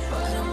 But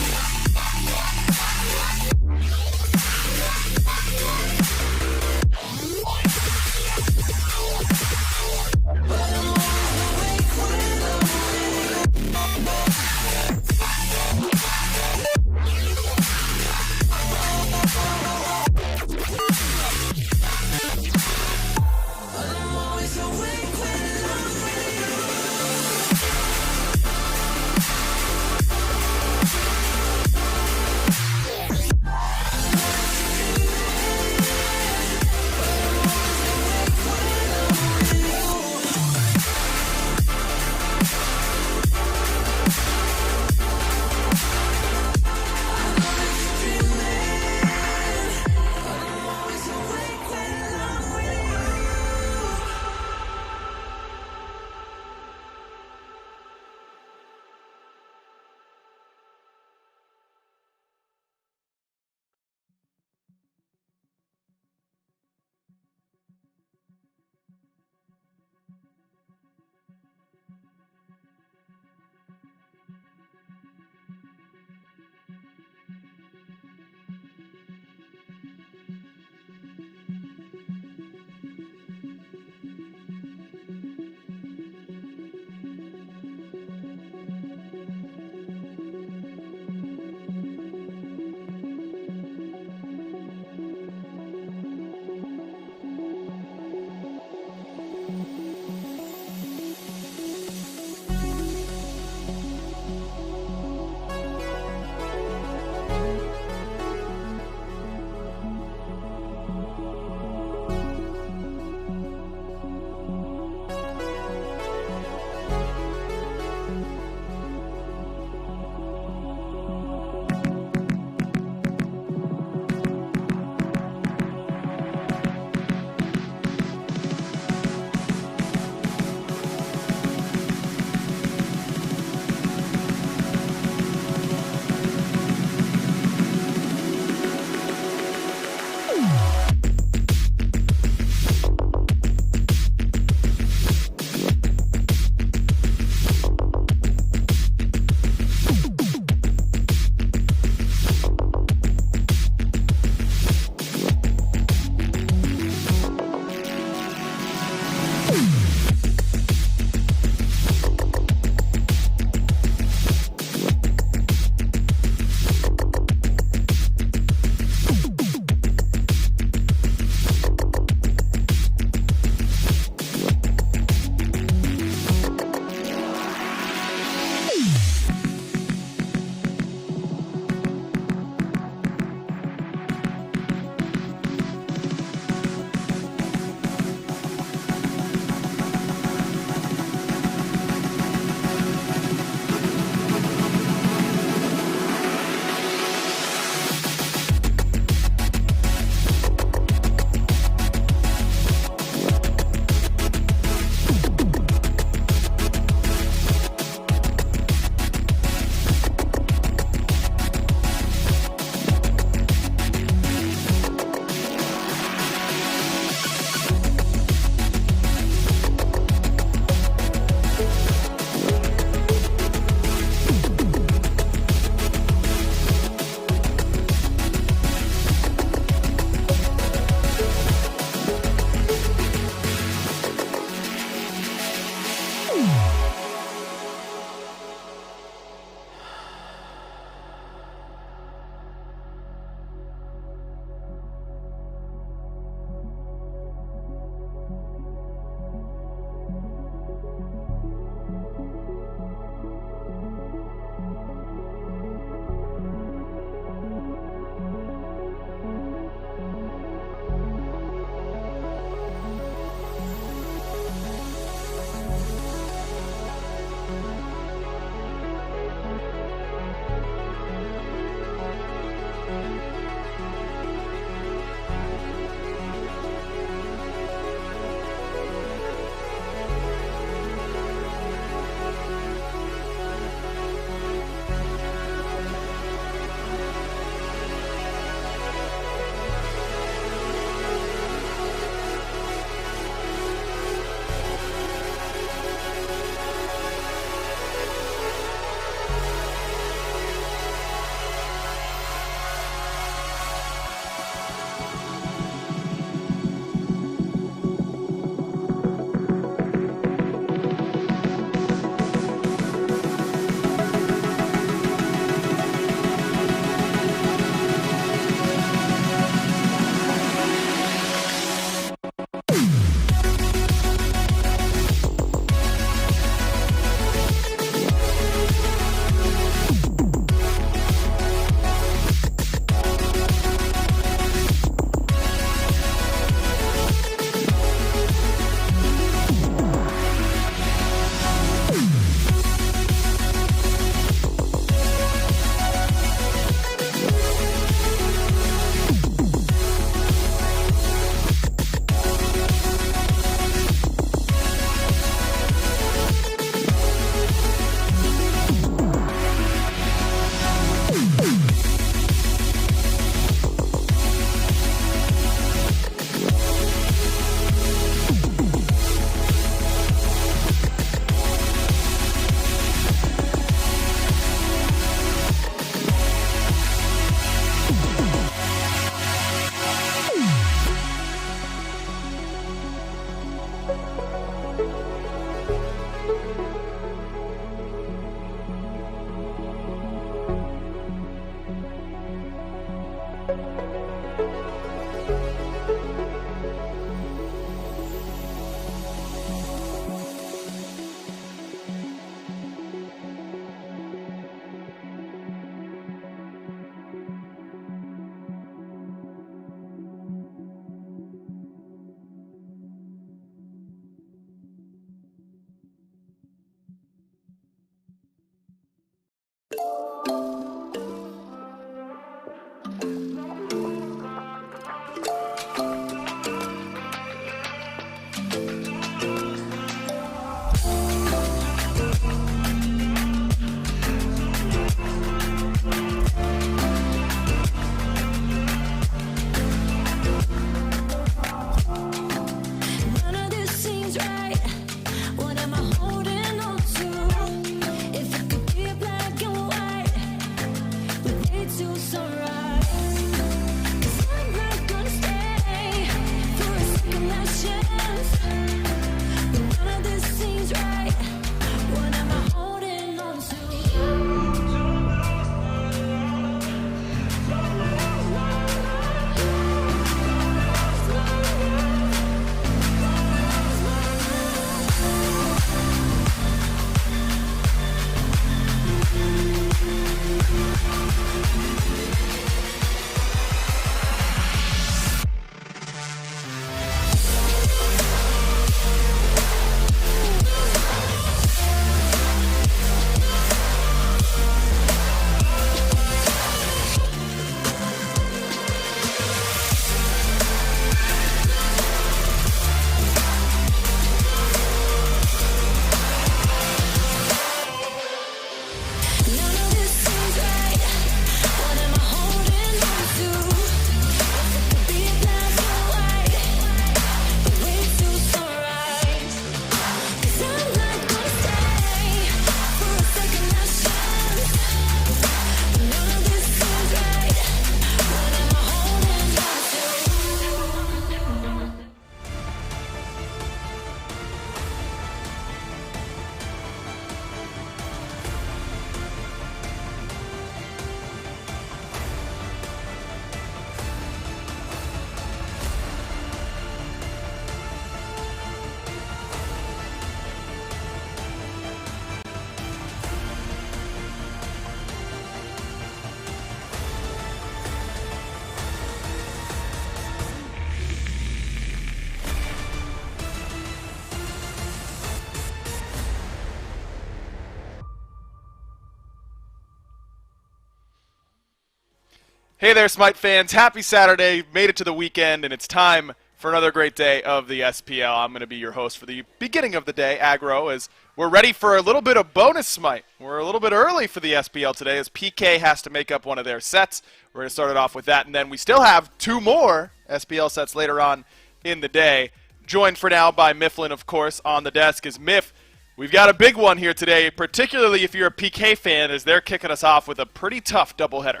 Hey there, SMITE fans. Happy Saturday. Made it to the weekend, and it's time for another great day of the SPL. I'm going to be your host for the beginning of the day, Aggro, as we're ready for a little bit of bonus SMITE. We're a little bit early for the SPL today, as PK has to make up one of their sets. We're going to start it off with that, and then we still have two more SPL sets later on in the day. Joined for now by Mifflin, of course, on the desk is Miff. We've got a big one here today, particularly if you're a PK fan, as they're kicking us off with a pretty tough doubleheader.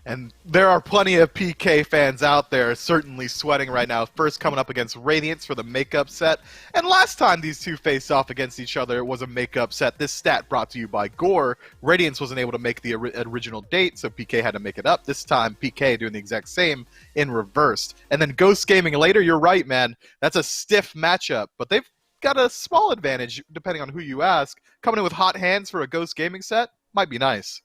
And there are plenty of PK fans out there certainly sweating right now. First coming up against Radiance for the makeup set. And last time these two faced off against each other was a makeup set. This stat brought to you by Gore. Radiance wasn't able to make the original date, so PK had to make it up. This time, PK doing the exact same in reversed. And then Ghost Gaming later, you're right, man. That's a stiff matchup. But they've got a small advantage, depending on who you ask. Coming in with hot hands for a Ghost Gaming set might be nice.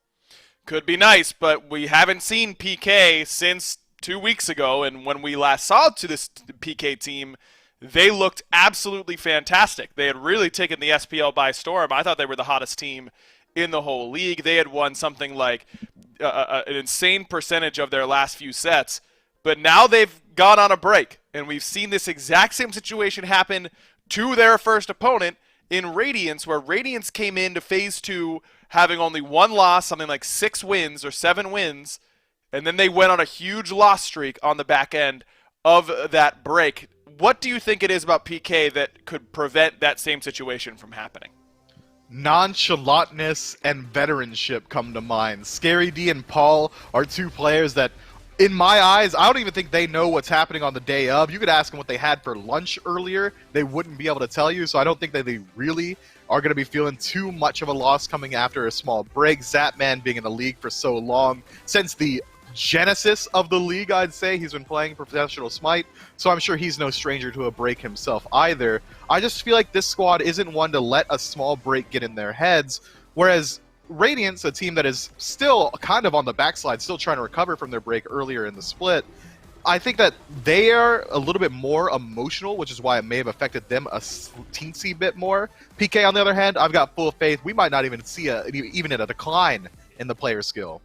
Could be nice, but we haven't seen PK since 2 weeks ago, and when we last saw to this PK team, they looked absolutely fantastic. They had really taken the SPL by storm. I thought they were the hottest team in the whole league. They had won something like an insane percentage of their last few sets, but now they've gone on a break, and we've seen this exact same situation happen to their first opponent in Radiance, where Radiance came into Phase 2 having only one loss, something like 6 wins or 7 wins, and then they went on a huge loss streak on the back end of that break. What do you think it is about PK that could prevent that same situation from happening? Nonchalantness and veteranship come to mind. Scary D and Paul are two players that, in my eyes, I don't even think they know what's happening on the day of. You could ask them what they had for lunch earlier. They wouldn't be able to tell you, so I don't think that they really are going to be feeling too much of a loss coming after a small break. Zapman being in the league for so long, since the genesis of the league, I'd say. He's been playing professional Smite, so I'm sure he's no stranger to a break himself either. I just feel like this squad isn't one to let a small break get in their heads, whereas Radiance, a team that is still kind of on the backslide, still trying to recover from their break earlier in the split, I think that they are a little bit more emotional, which is why it may have affected them a teensy bit more. PK, on the other hand, I've got full faith. We might not even see even a decline in the player skill.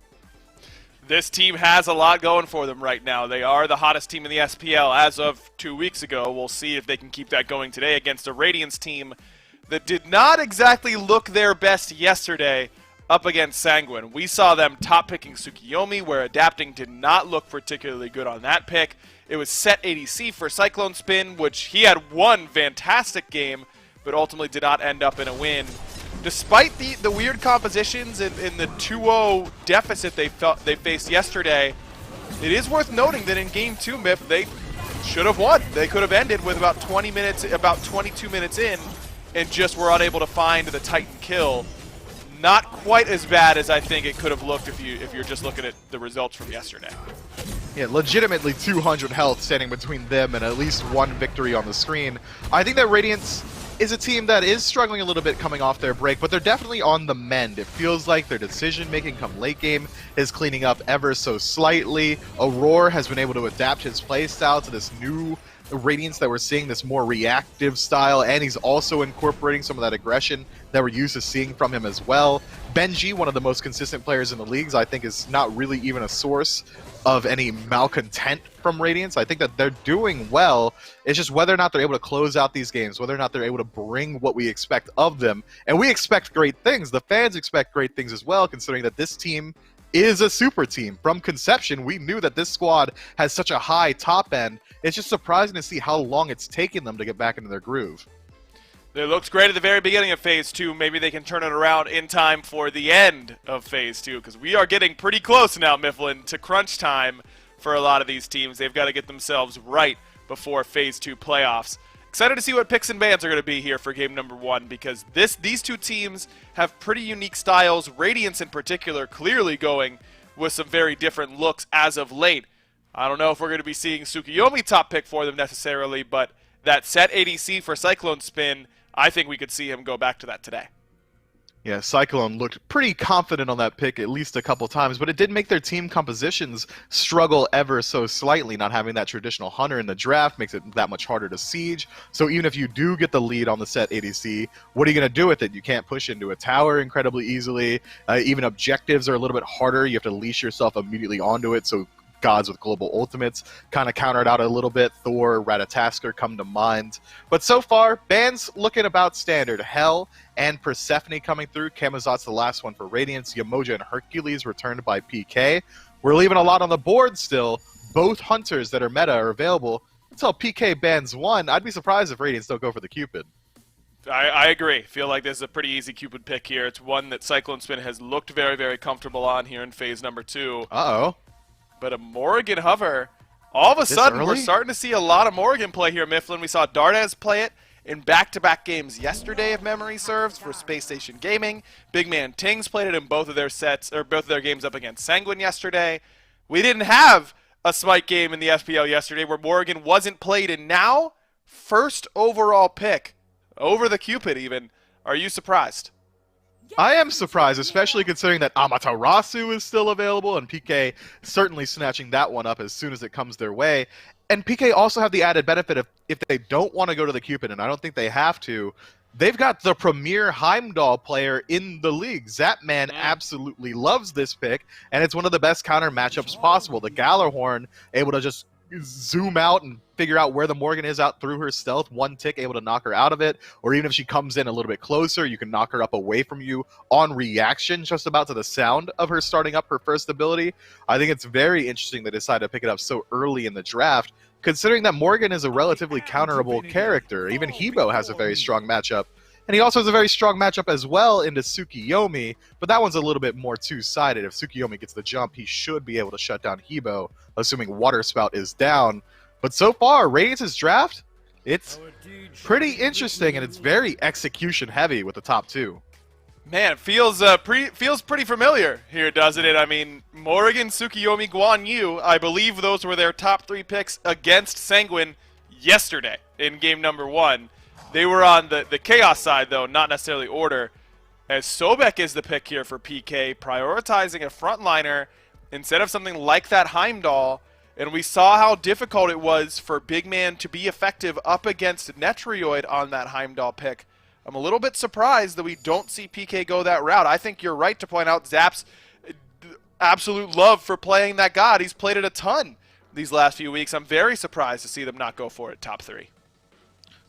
This team has a lot going for them right now. They are the hottest team in the SPL as of 2 weeks ago. We'll see if they can keep that going today against a Radiance team that did not exactly look their best yesterday up against Sanguine. We saw them top-picking Tsukiyomi, where adapting did not look particularly good on that pick. It was set ADC for Cyclone Spin, which he had one fantastic game, but ultimately did not end up in a win. Despite the weird compositions in the 2-0 deficit they faced yesterday, it is worth noting that in Game 2, Miff, they should have won. They could have ended with about 22 minutes in, and just were unable to find the Titan kill. Not quite as bad as I think it could have looked if you're just looking at the results from yesterday. Yeah, legitimately 200 health standing between them and at least one victory on the screen. I think that Radiance is a team that is struggling a little bit coming off their break, but they're definitely on the mend. It feels like their decision-making come late game is cleaning up ever so slightly. Aurora has been able to adapt his playstyle to this new Radiance that we're seeing, this more reactive style, and he's also incorporating some of that aggression that we're used to seeing from him as well. Benji, one of the most consistent players in the leagues, I think is not really even a source of any malcontent from Radiance. I think that they're doing well. It's just whether or not they're able to close out these games, whether or not they're able to bring what we expect of them. And we expect great things. The fans expect great things as well, considering that this team is a super team. From conception, we knew that this squad has such a high top end. It's just surprising to see how long it's taken them to get back into their groove. They looked great at the very beginning of Phase 2. Maybe they can turn it around in time for the end of Phase 2, because we are getting pretty close now, Mifflin, to crunch time for a lot of these teams. They've got to get themselves right before Phase 2 playoffs. Excited to see what picks and bans are going to be here for game number 1, because these two teams have pretty unique styles. Radiance in particular clearly going with some very different looks as of late. I don't know if we're going to be seeing Tsukiyomi top pick for them necessarily, but that set ADC for Cyclone Spin, I think we could see him go back to that today. Yeah, Cyclone looked pretty confident on that pick at least a couple times, but it did make their team compositions struggle ever so slightly. Not having that traditional hunter in the draft makes it that much harder to siege. So even if you do get the lead on the set ADC, what are you going to do with it? You can't push into a tower incredibly easily. Even objectives are a little bit harder. You have to leash yourself immediately onto it, so gods with global ultimates kind of countered out a little bit. Thor, Ratatasker come to mind. But so far, bans looking about standard. Hell and Persephone coming through. Camazot's the last one for Radiance. Yamoja and Hercules returned by PK. We're leaving a lot on the board still. Both hunters that are meta are available. Until PK bans one, I'd be surprised if Radiance don't go for the Cupid. I agree. Feel like this is a pretty easy Cupid pick here. It's one that Cyclone Spin has looked very, very comfortable on here in phase number 2. Uh-oh. But a Morrigan hover, all of a sudden we're starting to see a lot of Morrigan play here, Mifflin. We saw Dardes play it in back-to-back games yesterday, if memory serves, for Space Station Gaming. Big Man Tings played it in both of their sets, or both of their games up against Sanguine yesterday. We didn't have a Smite game in the FPL yesterday where Morrigan wasn't played, and now, first overall pick, over the Cupid even. Are you surprised? I am surprised, especially considering that Amaterasu is still available, and PK certainly snatching that one up as soon as it comes their way. And PK also have the added benefit of, if they don't want to go to the Cupid, and I don't think they have to, they've got the premier Heimdall player in the league. Zapman absolutely loves this pick, and it's one of the best counter matchups possible. The Gallarhorn able to just zoom out and figure out where the Morgan is out through her stealth, one tick able to knock her out of it, or even if she comes in a little bit closer, you can knock her up away from you on reaction, just about to the sound of her starting up her first ability. I think it's very interesting they decided to pick it up so early in the draft, considering that Morgan is a relatively counterable character. Even Hebo has a very strong matchup, and he also has a very strong matchup as well into Tsukiyomi, but that one's a little bit more two-sided. If Tsukiyomi gets the jump, he should be able to shut down Hebo, assuming Water Spout is down. But so far, Radiance's draft, it's pretty interesting, and it's very execution-heavy with the top two. Man, it feels pretty familiar here, doesn't it? I mean, Morrigan, Tsukiyomi, Guan Yu, I believe those were their top 3 picks against Sanguine yesterday in game number 1. They were on the Chaos side, though, not necessarily Order, as Sobek is the pick here for PK, prioritizing a frontliner instead of something like that Heimdall, and we saw how difficult it was for Big Man to be effective up against Netrioid on that Heimdall pick. I'm a little bit surprised that we don't see PK go that route. I think you're right to point out Zap's absolute love for playing that god. He's played it a ton these last few weeks. I'm very surprised to see them not go for it top 3.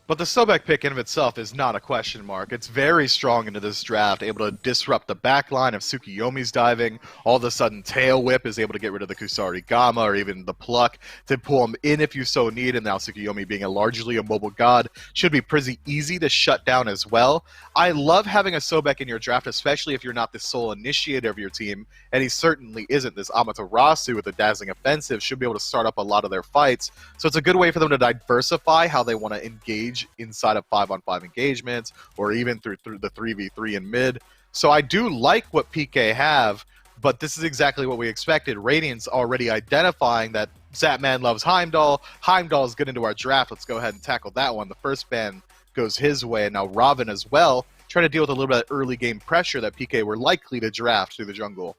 But the Sobek pick in of itself is not a question mark. It's very strong into this draft, able to disrupt the backline of Tsukiyomi's diving. All of a sudden, Tail Whip is able to get rid of the Kusari Gamma or even the Pluck to pull him in if you so need. And now Tsukiyomi, being largely a mobile god, should be pretty easy to shut down as well. I love having a Sobek in your draft, especially if you're not the sole initiator of your team, and he certainly isn't. This Amaterasu with the dazzling offensive should be able to start up a lot of their fights. So it's a good way for them to diversify how they want to engage inside of 5-on-5 engagements, or even through the 3v3 in mid. So I do like what PK have, but this is exactly what we expected. Radiance already identifying that Zapman loves Heimdall. Heimdall is good into our draft. Let's go ahead and tackle that one. The first ban goes his way, and now Robin as well, trying to deal with a little bit of early game pressure that PK were likely to draft through the jungle.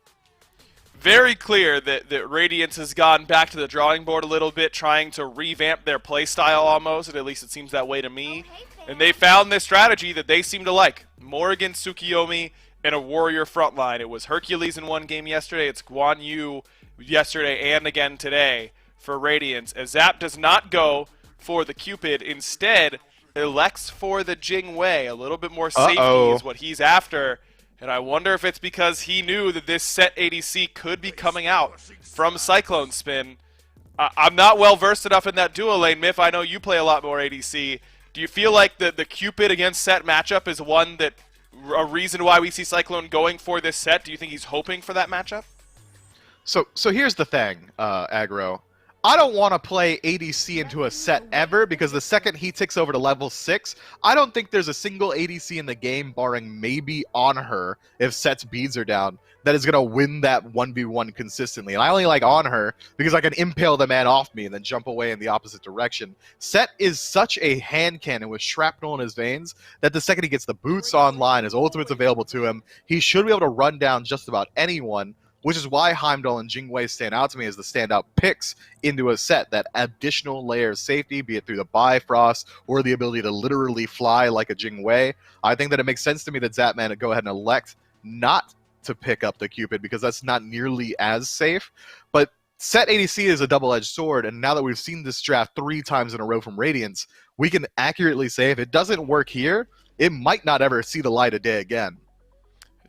Very clear that Radiance has gone back to the drawing board a little bit, trying to revamp their playstyle almost, and at least it seems that way to me. And they found this strategy that they seem to like. Morrigan, Tsukiyomi, and a warrior frontline. It was Hercules in one game yesterday. It's Guan Yu yesterday and again today for Radiance. As Zap does not go for the Cupid, instead elects for the Jing Wei. A little bit more safety is what he's after. And I wonder if it's because he knew that this set ADC could be coming out from Cyclone Spin. I'm not well versed enough in that duo lane, Miff. I know you play a lot more ADC. Do you feel like the Cupid against set matchup is one that a reason why we see Cyclone going for this set? Do you think he's hoping for that matchup? So here's the thing, Aggro. I don't want to play ADC into a set ever, because the second he ticks over to level 6, I don't think there's a single ADC in the game, barring maybe On Her, if Set's beads are down, that is going to win that 1v1 consistently. And I only like On Her because I can impale the man off me and then jump away in the opposite direction. Set is such a hand cannon with shrapnel in his veins that the second he gets the boots online, his ultimate's available to him, he should be able to run down just about anyone, which is why Heimdall and Jingwei stand out to me as the standout picks into a set. That additional layer of safety, be it through the Bifrost or the ability to literally fly like a Jingwei. I think that it makes sense to me that Zapman would go ahead and elect not to pick up the Cupid, because that's not nearly as safe. But set ADC is a double-edged sword, and now that we've seen this draft 3 times in a row from Radiance, we can accurately say if it doesn't work here, it might not ever see the light of day again.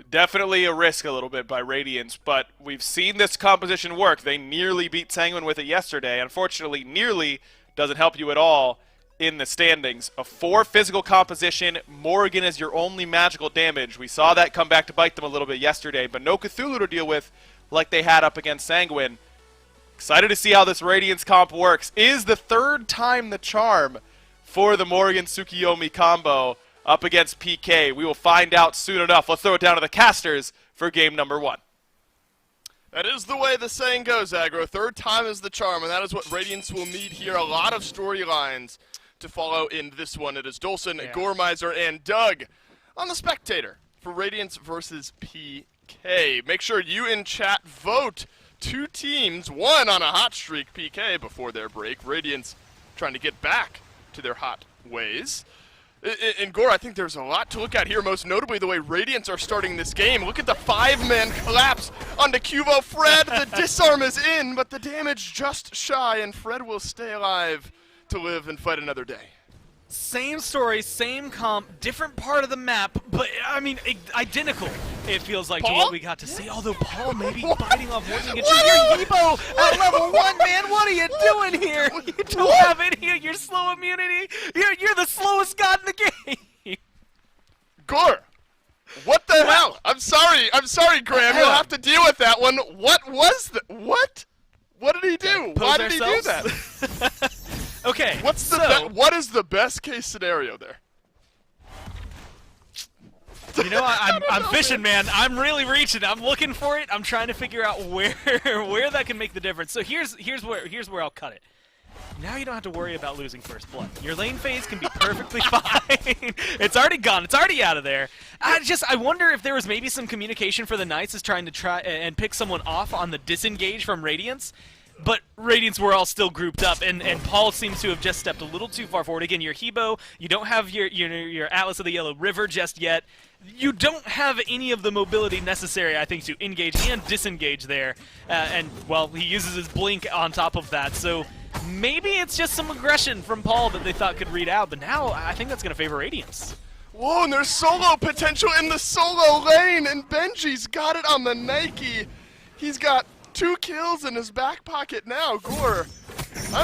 Definitely a risk a little bit by Radiance, but we've seen this composition work. They nearly beat Sanguine with it yesterday. Unfortunately, nearly doesn't help you at all in the standings. A 4 physical composition, Morrigan is your only magical damage. We saw that come back to bite them a little bit yesterday, but no Cthulhu to deal with like they had up against Sanguine. Excited to see how this Radiance comp works. Is the 3rd time the charm for the Morrigan-Tsukiyomi combo up against PK. We will find out soon enough. Let's throw it down to the casters for game number 1. That is the way the saying goes, Aggro. 3rd time is the charm, and that is what Radiance will need here. A lot of storylines to follow in this one. It is Dolson, Goremizer, and Doug on the Spectator for Radiance versus PK. Make sure you in chat vote 2 teams, 1 on a hot streak, PK, before their break. Radiance trying to get back to their hot ways. And Gore, I think there's a lot to look at here, most notably the way Radiance are starting this game. Look at the 5-man collapse onto Cubo. Fred, the disarm is in, but the damage just shy, and Fred will stay alive to live and fight another day. Same story, same comp, different part of the map, but, I mean, identical, it feels like, Paul? to what we got to see. Although Paul may be biting off one to get your Hebo at level 1, man. What are you doing here? You don't have any of your slow immunity. You're the slowest god in the game. Gore, what the hell? I'm sorry, Graham. You'll have to deal with that one. What was the what? What did he do? Why did he do that? Okay. What is the best case scenario there? You know, I'm fishing, man. I'm really reaching. I'm looking for it. I'm trying to figure out where that can make the difference. So here's where I'll cut it. Now you don't have to worry about losing first blood. Your lane phase can be perfectly fine. It's already gone. It's already out of there. I wonder if there was maybe some communication for the Knights is trying to try and pick someone off on the disengage from Radiance. But Radiance were all still grouped up, and Paul seems to have just stepped a little too far forward. Again, your Hebo, you don't have your Atlas of the Yellow River just yet. You don't have any of the mobility necessary, I think, to engage and disengage there. And, well, he uses his blink on top of that, so maybe it's just some aggression from Paul that they thought could read out, but now I think that's going to favor Radiance. Whoa, and there's solo potential in the solo lane, and Benji's got it on the Nike. He's got 2 kills in his back pocket now. Gore,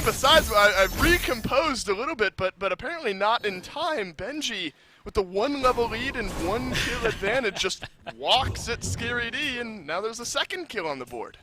besides, I've recomposed a little bit, but apparently not in time. Benji, with the 1 level lead and 1 kill advantage, just walks at Scary D, and now there's a 2nd kill on the board.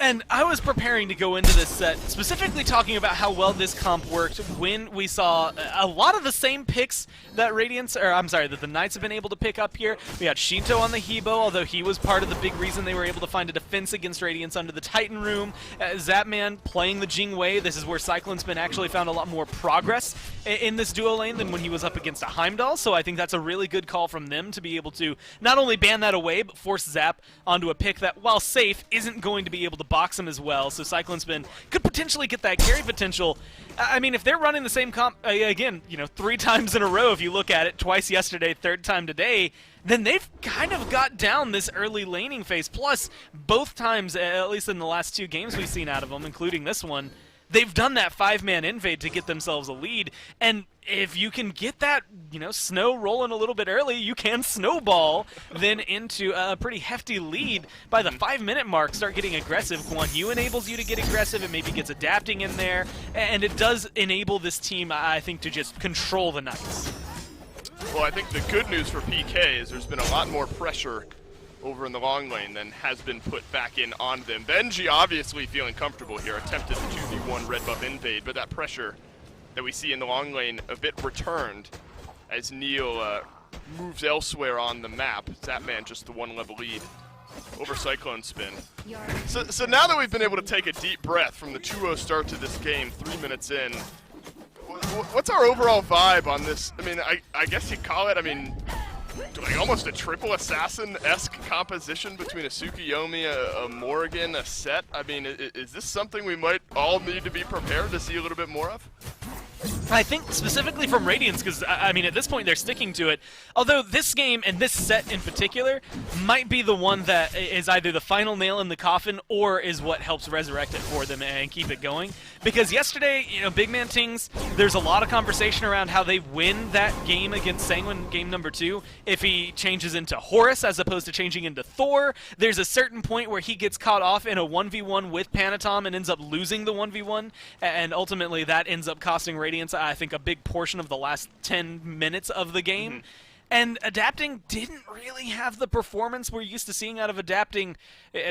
And I was preparing to go into this set, specifically talking about how well this comp worked when we saw a lot of the same picks that that the Knights have been able to pick up here. We had Shinto on the Hebo, although he was part of the big reason they were able to find a defense against Radiance under the Titan room. Zapman playing the Jingwei. This is where Cyclone Spin actually found a lot more progress in this duo lane than when he was up against a Heimdall, so I think that's a really good call from them to be able to not only ban that away, but force Zap onto a pick that, while safe, isn't going to be able to box him as well, so Cyclone Spin could potentially get that carry potential. I mean, if they're running the same comp, again, 3 times in a row, if you look at it, twice yesterday, 3rd time today, then they've kind of got down this early laning phase. Plus, both times, at least in the last 2 games we've seen out of them, including this one, they've done that 5-man invade to get themselves a lead, and if you can get that, snow rolling a little bit early, you can snowball then into a pretty hefty lead. By the 5-minute mark, start getting aggressive. Guan Yu enables you to get aggressive, it maybe gets adapting in there, and it does enable this team, I think, to just control the Knights. Well, I think the good news for PK is there's been a lot more pressure over in the long lane then has been put back in on them. Benji obviously feeling comfortable here, attempted the 2v1 red buff invade, but that pressure that we see in the long lane a bit returned as Neil moves elsewhere on the map. Zapman just the 1-level lead over Cyclone Spin. So now that we've been able to take a deep breath from the 2-0 start to this game, 3 minutes in, what's our overall vibe on this? I mean, I guess you'd call it, I mean, like almost a triple assassin-esque composition between a Tsukuyomi, a Morrigan, a Set. I mean, is this something we might all need to be prepared to see a little bit more of? I think specifically from Radiance, because, I mean, at this point they're sticking to it. Although this game, and this set in particular, might be the one that is either the final nail in the coffin or is what helps resurrect it for them and keep it going. Because yesterday, you know, Big Man Tings, there's a lot of conversation around how they win that game against Sanguine, game number 2, if he changes into Horus as opposed to changing into Thor. There's a certain point where he gets caught off in a 1v1 with Panatom and ends up losing the 1v1, and ultimately that ends up costing Radiance, I think, a big portion of the last 10 minutes of the game. Mm-hmm. And Adapting didn't really have the performance we're used to seeing out of Adapting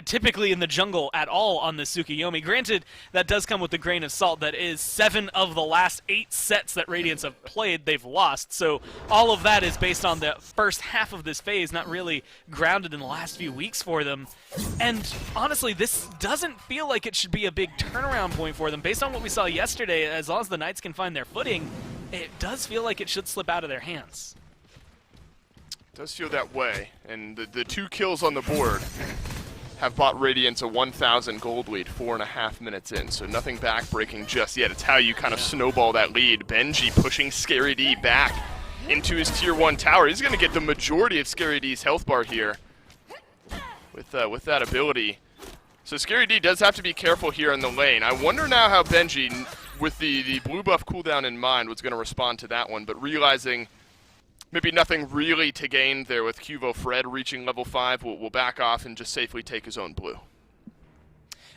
typically in the jungle at all on the Tsukuyomi. Granted, that does come with a grain of salt. That is 7 of the last 8 sets that Radiance have played, they've lost. So all of that is based on the first half of this phase, not really grounded in the last few weeks for them. And honestly, this doesn't feel like it should be a big turnaround point for them. Based on what we saw yesterday, as long as the Knights can find their footing, it does feel like it should slip out of their hands. Does feel that way, and the 2 kills on the board have bought Radiance a 1,000 gold lead 4.5 minutes in, so nothing backbreaking just yet. It's how you kind of snowball that lead. Benji pushing Scary D back into his tier 1 tower. He's going to get the majority of Scary D's health bar here with that ability. So Scary D does have to be careful here in the lane. I wonder now how Benji, with the blue buff cooldown in mind, was going to respond to that one, but realizing maybe nothing really to gain there with Cuvo Fred reaching level 5. Will back off and just safely take his own blue.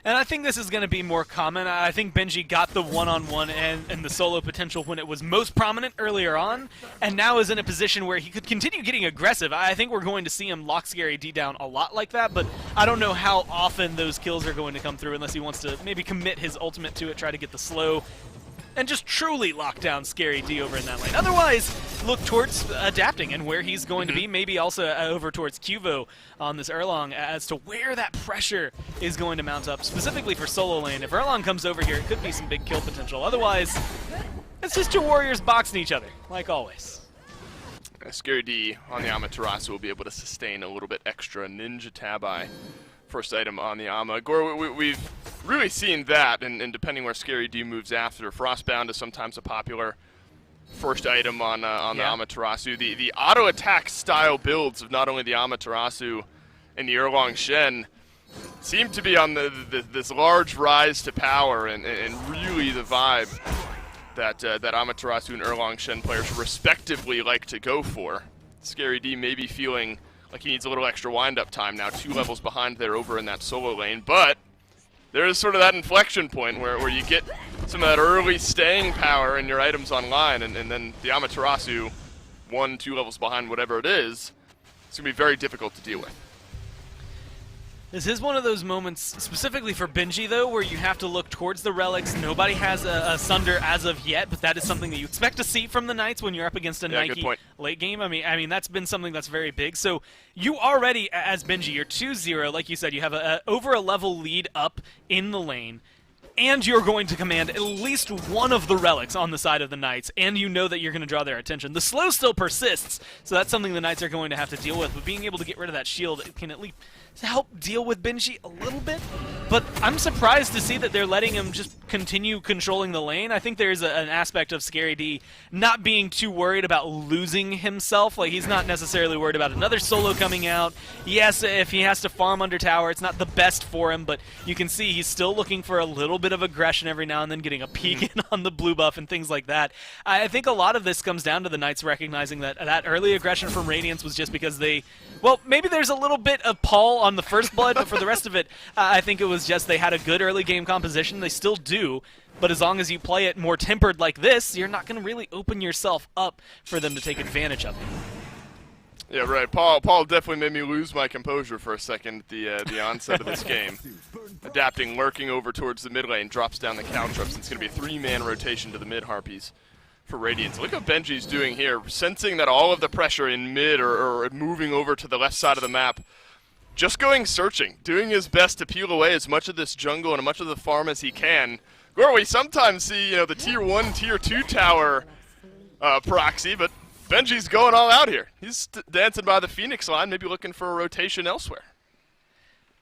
And I think this is going to be more common. I think Benji got the one-on-one and the solo potential when it was most prominent earlier on, and now is in a position where he could continue getting aggressive. I think we're going to see him lock Scary D down a lot like that, but I don't know how often those kills are going to come through unless he wants to maybe commit his ultimate to it, try to get the slow, and just truly lock down Scary D over in that lane. Otherwise, look towards Adapting and where he's going to be, maybe also over towards Cuvo on this Erlong as to where that pressure is going to mount up, specifically for solo lane. If Erlong comes over here, it could be some big kill potential. Otherwise, it's just 2 warriors boxing each other, like always. Scary D on the Amaterasu will be able to sustain a little bit extra Ninja Tabi. First item on the Ama. Gore, we've really seen that, and depending where Scary D moves after, Frostbound is sometimes a popular first item on the Amaterasu. The auto attack style builds of not only the Amaterasu and the Erlong Shen seem to be on this large rise to power, and really the vibe that Amaterasu and Erlong Shen players respectively like to go for. Scary D may be feeling like he needs a little extra wind-up time now, 2 levels behind there over in that solo lane, but there is sort of that inflection point where you get some of that early staying power in your items online, and then the Amaterasu, 1-2 levels behind whatever it is, it's going to be very difficult to deal with. This is one of those moments, specifically for Benji, though, where you have to look towards the relics. Nobody has a Sunder as of yet, but that is something that you expect to see from the Knights when you're up against a Nike late game. I mean, that's been something that's very big. So you already, as Benji, you're 2-0. Like you said, you have over a level lead up in the lane. And you're going to command at least one of the relics on the side of the Knights, and you know that you're going to draw their attention. The slow still persists, so that's something the Knights are going to have to deal with, but being able to get rid of that shield can at least help deal with Benji a little bit. But I'm surprised to see that they're letting him just continue controlling the lane. I think there's an aspect of Scary D not being too worried about losing himself. Like, he's not necessarily worried about another solo coming out. Yes, if he has to farm under tower, it's not the best for him, but you can see he's still looking for a little bit of aggression every now and then, getting a peek in on the blue buff and things like that. I think a lot of this comes down to the Knights recognizing that that early aggression from Radiance was just because they, well, maybe there's a little bit of Paul on the first blood, but for the rest of it, I think it was just they had a good early game composition. They still do, but as long as you play it more tempered like this, you're not going to really open yourself up for them to take advantage of it. Yeah, right. Paul definitely made me lose my composure for a second at the onset of this game. Adapting, lurking over towards the mid lane, drops down the Caltrops. It's going to be a 3-man rotation to the mid Harpies for Radiance. Look what Benji's doing here, sensing that all of the pressure in mid or moving over to the left side of the map. Just going searching, doing his best to peel away as much of this jungle and as much of the farm as he can. Where we sometimes see, the tier 1, tier 2 tower proxy, but Benji's going all out here. He's dancing by the Phoenix line, maybe looking for a rotation elsewhere.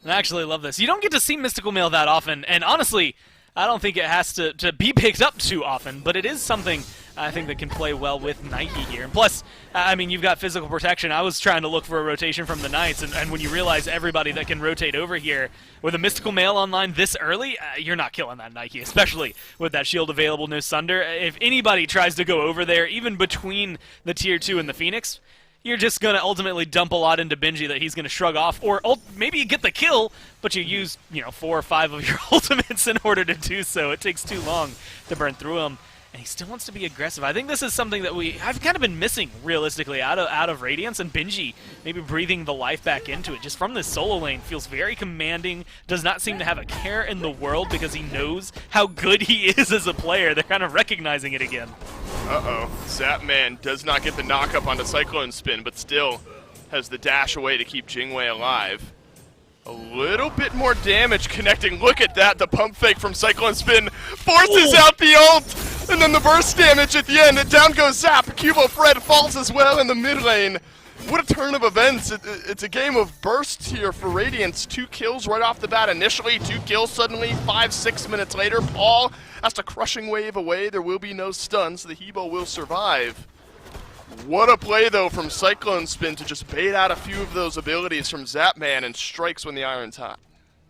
I actually love this. You don't get to see Mystical Mail that often, and honestly, I don't think it has to be picked up too often, but it is something I think that can play well with Nike here. And plus, I mean, you've got physical protection. I was trying to look for a rotation from the Knights, and when you realize everybody that can rotate over here with a Mystical Mail online this early, you're not killing that Nike, especially with that shield available, no Sunder. If anybody tries to go over there, even between the Tier 2 and the Phoenix, you're just going to ultimately dump a lot into Benji that he's going to shrug off, or maybe you get the kill, but you use 4 or 5 of your ultimates in order to do so. It takes too long to burn through them, and he still wants to be aggressive. I think this is something that I've kind of been missing, realistically, out of Radiance, and Benji maybe breathing the life back into it. Just from this solo lane, feels very commanding, does not seem to have a care in the world because he knows how good he is as a player. They're kind of recognizing it again. Uh-oh. Zapman does not get the knock-up onto Cyclone Spin, but still has the dash away to keep Jingwei alive. A little bit more damage connecting. Look at that. The pump fake from Cyclone Spin forces out the ult, and then the burst damage at the end. And down goes Zap. Cubo Fred falls as well in the mid lane. What a turn of events. It's a game of bursts here for Radiance. 2 kills right off the bat initially, 2 kills suddenly, 5-6 minutes later. Paul has to crushing wave away. There will be no stuns. The Hebo will survive. What a play, though, from Cyclone Spin to just bait out a few of those abilities from Zapman and strikes when the iron's hot.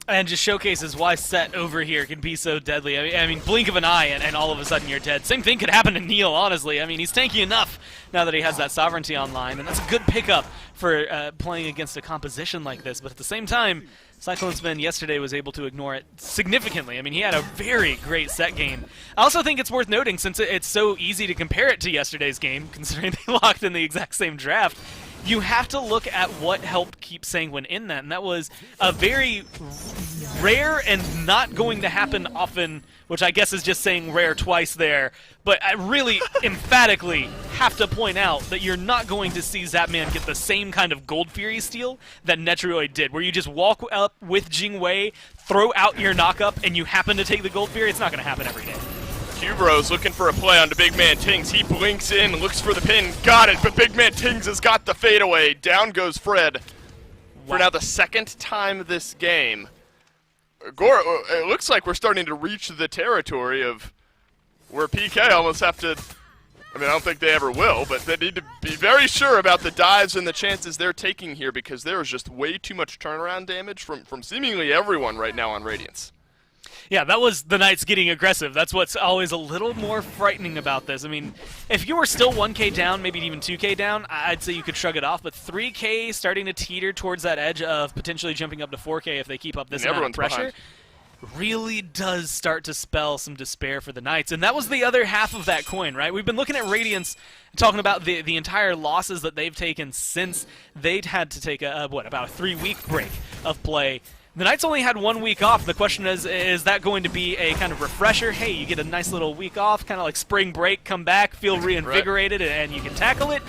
And just showcases why Set over here can be so deadly. I mean, blink of an eye and all of a sudden you're dead. Same thing could happen to Neil, honestly. I mean, he's tanky enough now that he has that Sovereignty online, and that's a good pickup for playing against a composition like this. But at the same time, Cyclone Spin yesterday was able to ignore it significantly. I mean, he had a very great set game. I also think it's worth noting, since it's so easy to compare it to yesterday's game, considering they locked in the exact same draft, you have to look at what helped keep Sanguine in that, and that was a very rare and not going to happen often, which I guess is just saying rare twice there, but I really emphatically have to point out that you're not going to see Zapman get the same kind of Gold Fury steal that Netroid did, where you just walk up with Jingwei, throw out your knockup, and you happen to take the Gold Fury. It's not going to happen every day. Cubro's looking for a play onto Big Man Tings. He blinks in, looks for the pin, got it, but Big Man Tings has got the fadeaway. Down goes Fred. For now the second time this game. Gore, it looks like we're starting to reach the territory of where PK almost have to, I mean, I don't think they ever will, but they need to be very sure about the dives and the chances they're taking here, because there is just way too much turnaround damage from seemingly everyone right now on Radiance. Yeah, that was the Knights getting aggressive. That's what's always a little more frightening about this. I mean, if you were still 1K down, maybe even 2K down, I'd say you could shrug it off, but 3K starting to teeter towards that edge of potentially jumping up to 4K if they keep up this amount of pressure really does start to spell some despair for the Knights. And that was the other half of that coin, right? We've been looking at Radiance, talking about the entire losses that they've taken since they'd had to take about a 3-week break of play. The Knights only had 1 week off. The question is that going to be a kind of refresher? Hey, you get a nice little week off, kind of like spring break, come back, feel reinvigorated, and you can tackle it?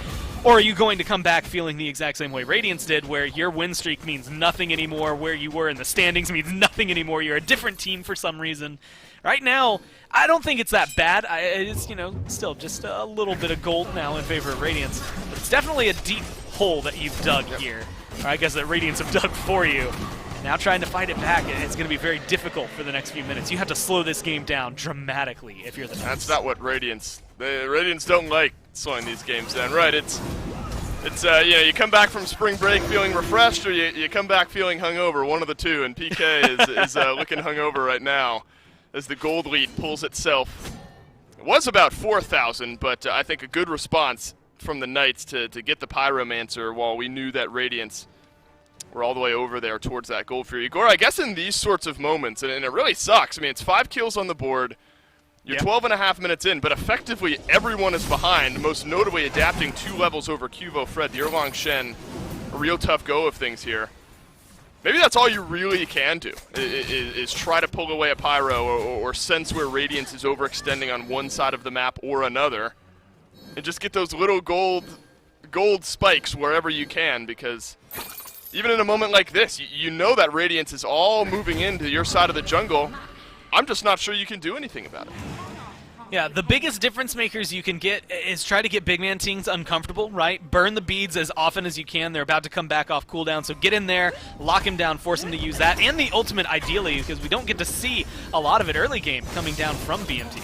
Or are you going to come back feeling the exact same way Radiance did, where your win streak means nothing anymore, where you were in the standings means nothing anymore, you're a different team for some reason? Right now, I don't think it's that bad. It's, still just a little bit of gold now in favor of Radiance. But it's definitely a deep hole that you've dug here. Or I guess that Radiance have dug for you. Now trying to fight it back, it's going to be very difficult for the next few minutes. You have to slow this game down dramatically if you're the Knights. That's not what Radiance don't like slowing these games down. Right, it's you come back from spring break feeling refreshed, or you come back feeling hungover, one of the two, and PK is looking hungover right now as the gold lead pulls itself. It was about 4,000, but I think a good response from the Knights to get the Pyromancer while we knew that Radiance we're all the way over there towards that Gold Fury. Igor, I guess in these sorts of moments, and it really sucks. I mean, it's 5 kills on the board. You're 12 and a half minutes in, but effectively everyone is behind, most notably adapting 2 levels over Cuvo Fred. The Erlong Shen, a real tough go of things here. Maybe that's all you really can do, is try to pull away a Pyro or sense where Radiance is overextending on one side of the map or another. And just get those little gold spikes wherever you can, because even in a moment like this, you know that Radiance is all moving into your side of the jungle. I'm just not sure you can do anything about it. Yeah, the biggest difference makers you can get is try to get big man teams uncomfortable, right? Burn the beads as often as you can. They're about to come back off cooldown, so get in there, lock him down, force him to use that, and the ultimate ideally, because we don't get to see a lot of it early game coming down from BMT.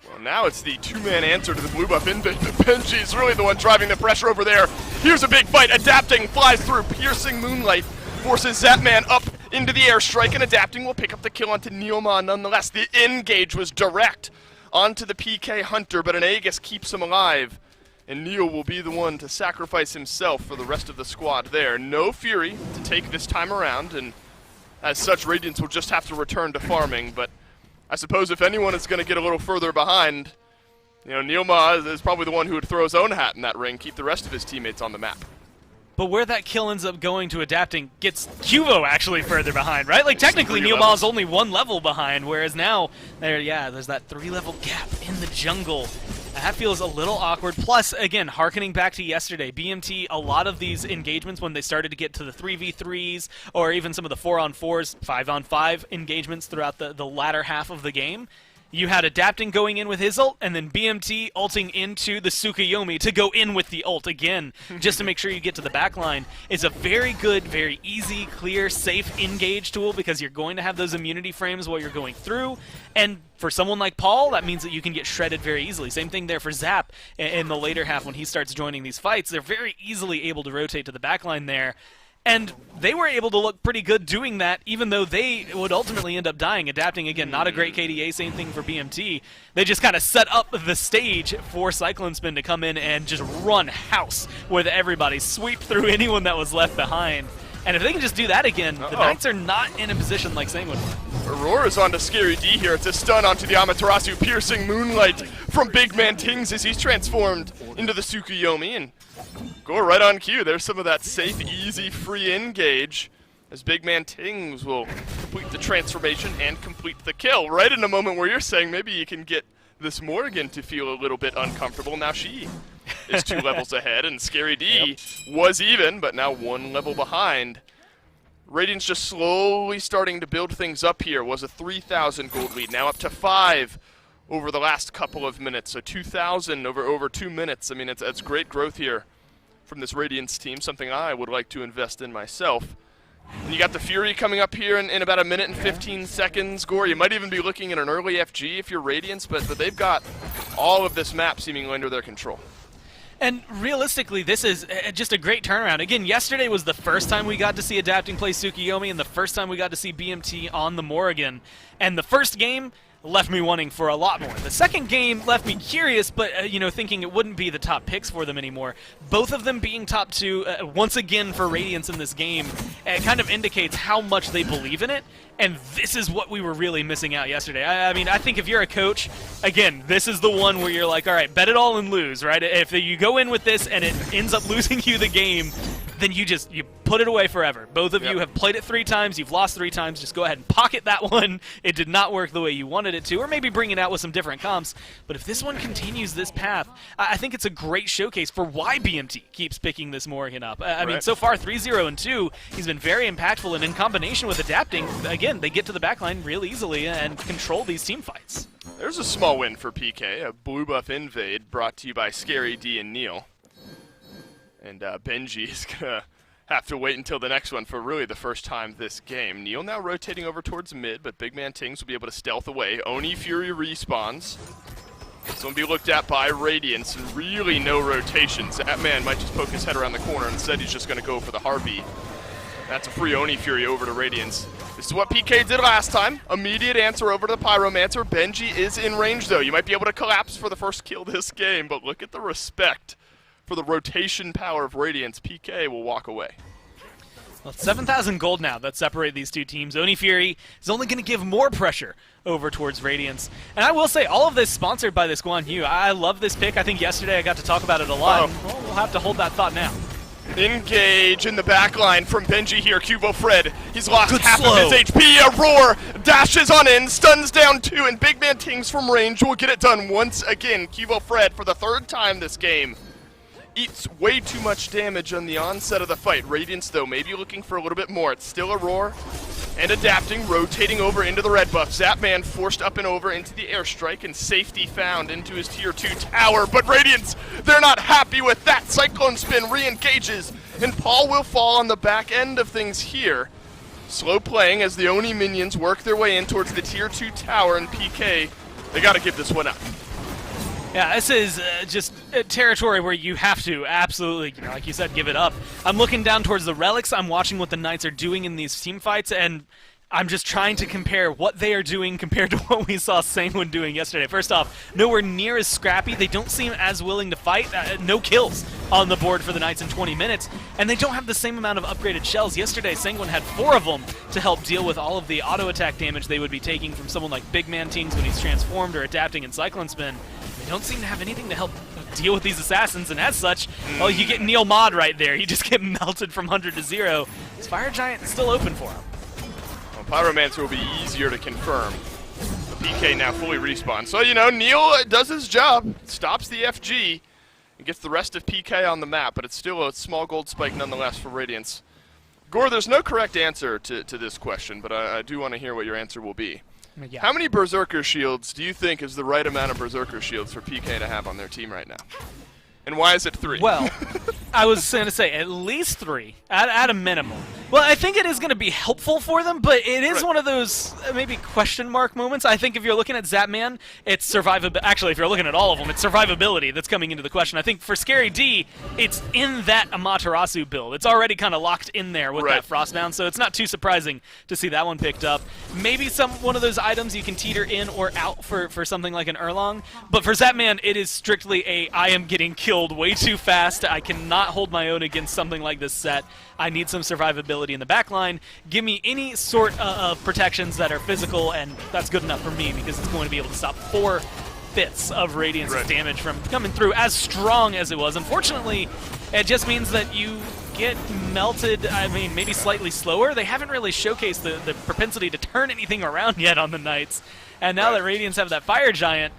Well, now it's the 2-man answer to the blue buff invade. Benji is really the one driving the pressure over there. Here's a big fight, adapting, flies through, piercing Moonlight, forces Zapman up into the airstrike, and adapting will pick up the kill onto Neoma nonetheless. The engage was direct onto the PK Hunter, but an Aegis keeps him alive, and Neo will be the one to sacrifice himself for the rest of the squad there. No Fury to take this time around, and as such, Radiance will just have to return to farming, but I suppose if anyone is going to get a little further behind, you know, Neoma is probably the one who would throw his own hat in that ring, keep the rest of his teammates on the map. But where that kill ends up going to adapting gets Cuvo actually further behind, right? Like, technically, Neoma is only 1 level behind, whereas now, there's that 3-level gap in the jungle. That feels a little awkward. Plus, again, hearkening back to yesterday, BMT, a lot of these engagements when they started to get to the 3v3s, or even some of the 4-on-4s, 5-on-5 engagements throughout the latter half of the game, you had adapting going in with his ult, and then BMT ulting into the Tsukuyomi to go in with the ult again, just to make sure you get to the backline. It's a very good, very easy, clear, safe engage tool, because you're going to have those immunity frames while you're going through, and for someone like Paul, that means that you can get shredded very easily. Same thing there for Zap in the later half when he starts joining these fights. They're very easily able to rotate to the backline there. And they were able to look pretty good doing that, even though they would ultimately end up dying. Adapting, again, not a great KDA, same thing for BMT. They just kind of set up the stage for Cyclone Spin to come in and just run house with everybody, sweep through anyone that was left behind. And if they can just do that again, the Knights are not in a position like Sanguine. Aurora's onto Scary D here. It's a stun onto the Amaterasu, piercing Moonlight from Big Man Tings as he's transformed into the Tsukuyomi, and go right on cue. There's some of that safe, easy, free engage as Big Man Tings will complete the transformation and complete the kill. Right in a moment where you're saying maybe you can get this Morgan to feel a little bit uncomfortable. Now she is 2 levels ahead, and Scary D was even, but now 1 level behind. Radiant's just slowly starting to build things up here. Was a 3,000 gold lead, now up to 5 over the last couple of minutes. So 2,000 over 2 minutes. I mean, it's great growth here from this Radiance team, something I would like to invest in myself. And you got the Fury coming up here in about 1 minute and 15 seconds. Gore, you might even be looking at an early FG if you're Radiance, but they've got all of this map seemingly under their control. And realistically, this is just a great turnaround. Again, yesterday was the first time we got to see Adapting play Tsukuyomi, and the first time we got to see BMT on the Morrigan. And the first game left me wanting for a lot more. The second game left me curious, but thinking it wouldn't be the top picks for them anymore. Both of them being top 2, once again for Radiance in this game, it kind of indicates how much they believe in it, and this is what we were really missing out yesterday. I mean, I think if you're a coach, again, this is the one where you're like, all right, bet it all and lose, right? If you go in with this and it ends up losing you the game, then you put it away forever. Both of you have played it 3 times, you've lost 3 times, just go ahead and pocket that one. It did not work the way you wanted it to, or maybe bring it out with some different comps. But if this one continues this path, I think it's a great showcase for why BMT keeps picking this Morrigan up. I mean, so far 3-0 and 2, he's been very impactful, and in combination with Adapting, again, they get to the backline real easily and control these team fights. There's a small win for PK, a blue buff invade brought to you by Scary D and Neil. And Benji is going to have to wait until the next one for really the first time this game. Neil now rotating over towards mid, but Big Man Tings will be able to stealth away. Oni Fury respawns. This one will be looked at by Radiance, and really no rotations. That man might just poke his head around the corner, and instead he's just going to go for the Harvey. That's a free Oni Fury over to Radiance. This is what PK did last time. Immediate answer over to the Pyromancer. Benji is in range, though. You might be able to collapse for the first kill this game, but look at the respect for the rotation power of Radiance. PK will walk away. Well, it's 7,000 gold now that separate these two teams. Oni Fury is only going to give more pressure over towards Radiance. And I will say, all of this sponsored by this Guan Yu. I love this pick. I think yesterday I got to talk about it a lot. Well, we'll have to hold that thought now. Engage in the back line from Benji here. Cubo Fred, he's lost half of his HP. A roar dashes on in, stuns down 2, and Big Man Tings from range will get it done once again. Cubo Fred, for the 3rd time this game, eats way too much damage on the onset of the fight. Radiance, though, maybe looking for a little bit more. It's still a roar and adapting, rotating over into the red buff. Zapman forced up and over into the airstrike, and safety found into his tier 2 tower. But Radiance, they're not happy with that. Cyclone Spin re-engages, and Paul will fall on the back end of things here. Slow playing as the Oni minions work their way in towards the tier 2 tower, and PK, they got to give this one up. Yeah, this is just a territory where you have to absolutely, like you said, give it up. I'm looking down towards the relics. I'm watching what the Knights are doing in these team fights, and I'm just trying to compare what they are doing compared to what we saw Sanguine doing yesterday. First off, nowhere near as scrappy. They don't seem as willing to fight. No kills on the board for the Knights in 20 minutes, and they don't have the same amount of upgraded shells. Yesterday, Sanguine had 4 of them to help deal with all of the auto attack damage they would be taking from someone like Big Man Tings when he's transformed or adapting in Cyclone Spin. They don't seem to have anything to help deal with these assassins, and as such, well, you get Neil Mod right there. You just get melted from 100 to 0. This Fire Giant is still open for him. Well, Pyromancer will be easier to confirm. The PK now fully respawned. So, Neil does his job, stops the FG, and gets the rest of PK on the map, but it's still a small gold spike nonetheless for Radiance. Gore, there's no correct answer to this question, but I do want to hear what your answer will be. Yeah. How many Berserker Shields do you think is the right amount of Berserker Shields for PK to have on their team right now? And why is it 3? Well, I was going to say at least 3, at a minimum. Well, I think it is going to be helpful for them, but it is one of those maybe question mark moments. I think if you're looking at Zapman, it's survivability. Actually, if you're looking at all of them, it's survivability that's coming into the question. I think for Scary D, it's in that Amaterasu build. It's already kind of locked in there with that Frostbound, so it's not too surprising to see that one picked up. Maybe one of those items you can teeter in or out for something like an Erlong, but for Zapman, it is strictly I am getting killed way too fast. I cannot hold my own against something like this set. I need some survivability in the backline. Give me any sort of protections that are physical, and that's good enough for me because it's going to be able to stop 4/5 of Radiance's damage from coming through as strong as it was. Unfortunately, it just means that you get melted, maybe slightly slower. They haven't really showcased the propensity to turn anything around yet on the Knights. And now that Radiance have that Fire Giant,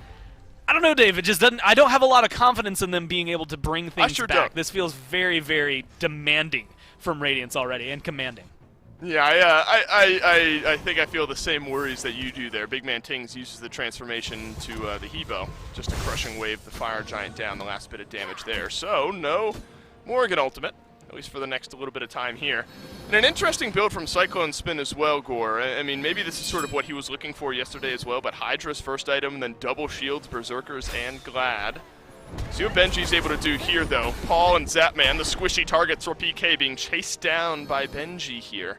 I don't know, Dave. It just doesn't. I don't have a lot of confidence in them being able to bring things back. This feels very, very demanding from Radiance already, and commanding. Yeah, I think I feel the same worries that you do there. Big Man Tings uses the transformation to the Hebo, just a crushing wave the Fire Giant down, the last bit of damage there. So no Morrigan ultimate, at least for the next little bit of time here. And an interesting build from Cyclone Spin as well, Gore. I mean, maybe this is sort of what he was looking for yesterday as well, but Hydra's first item, and then double shields, Berserkers, and Glad. See what Benji's able to do here, though. Paul and Zapman, the squishy targets for PK, being chased down by Benji here.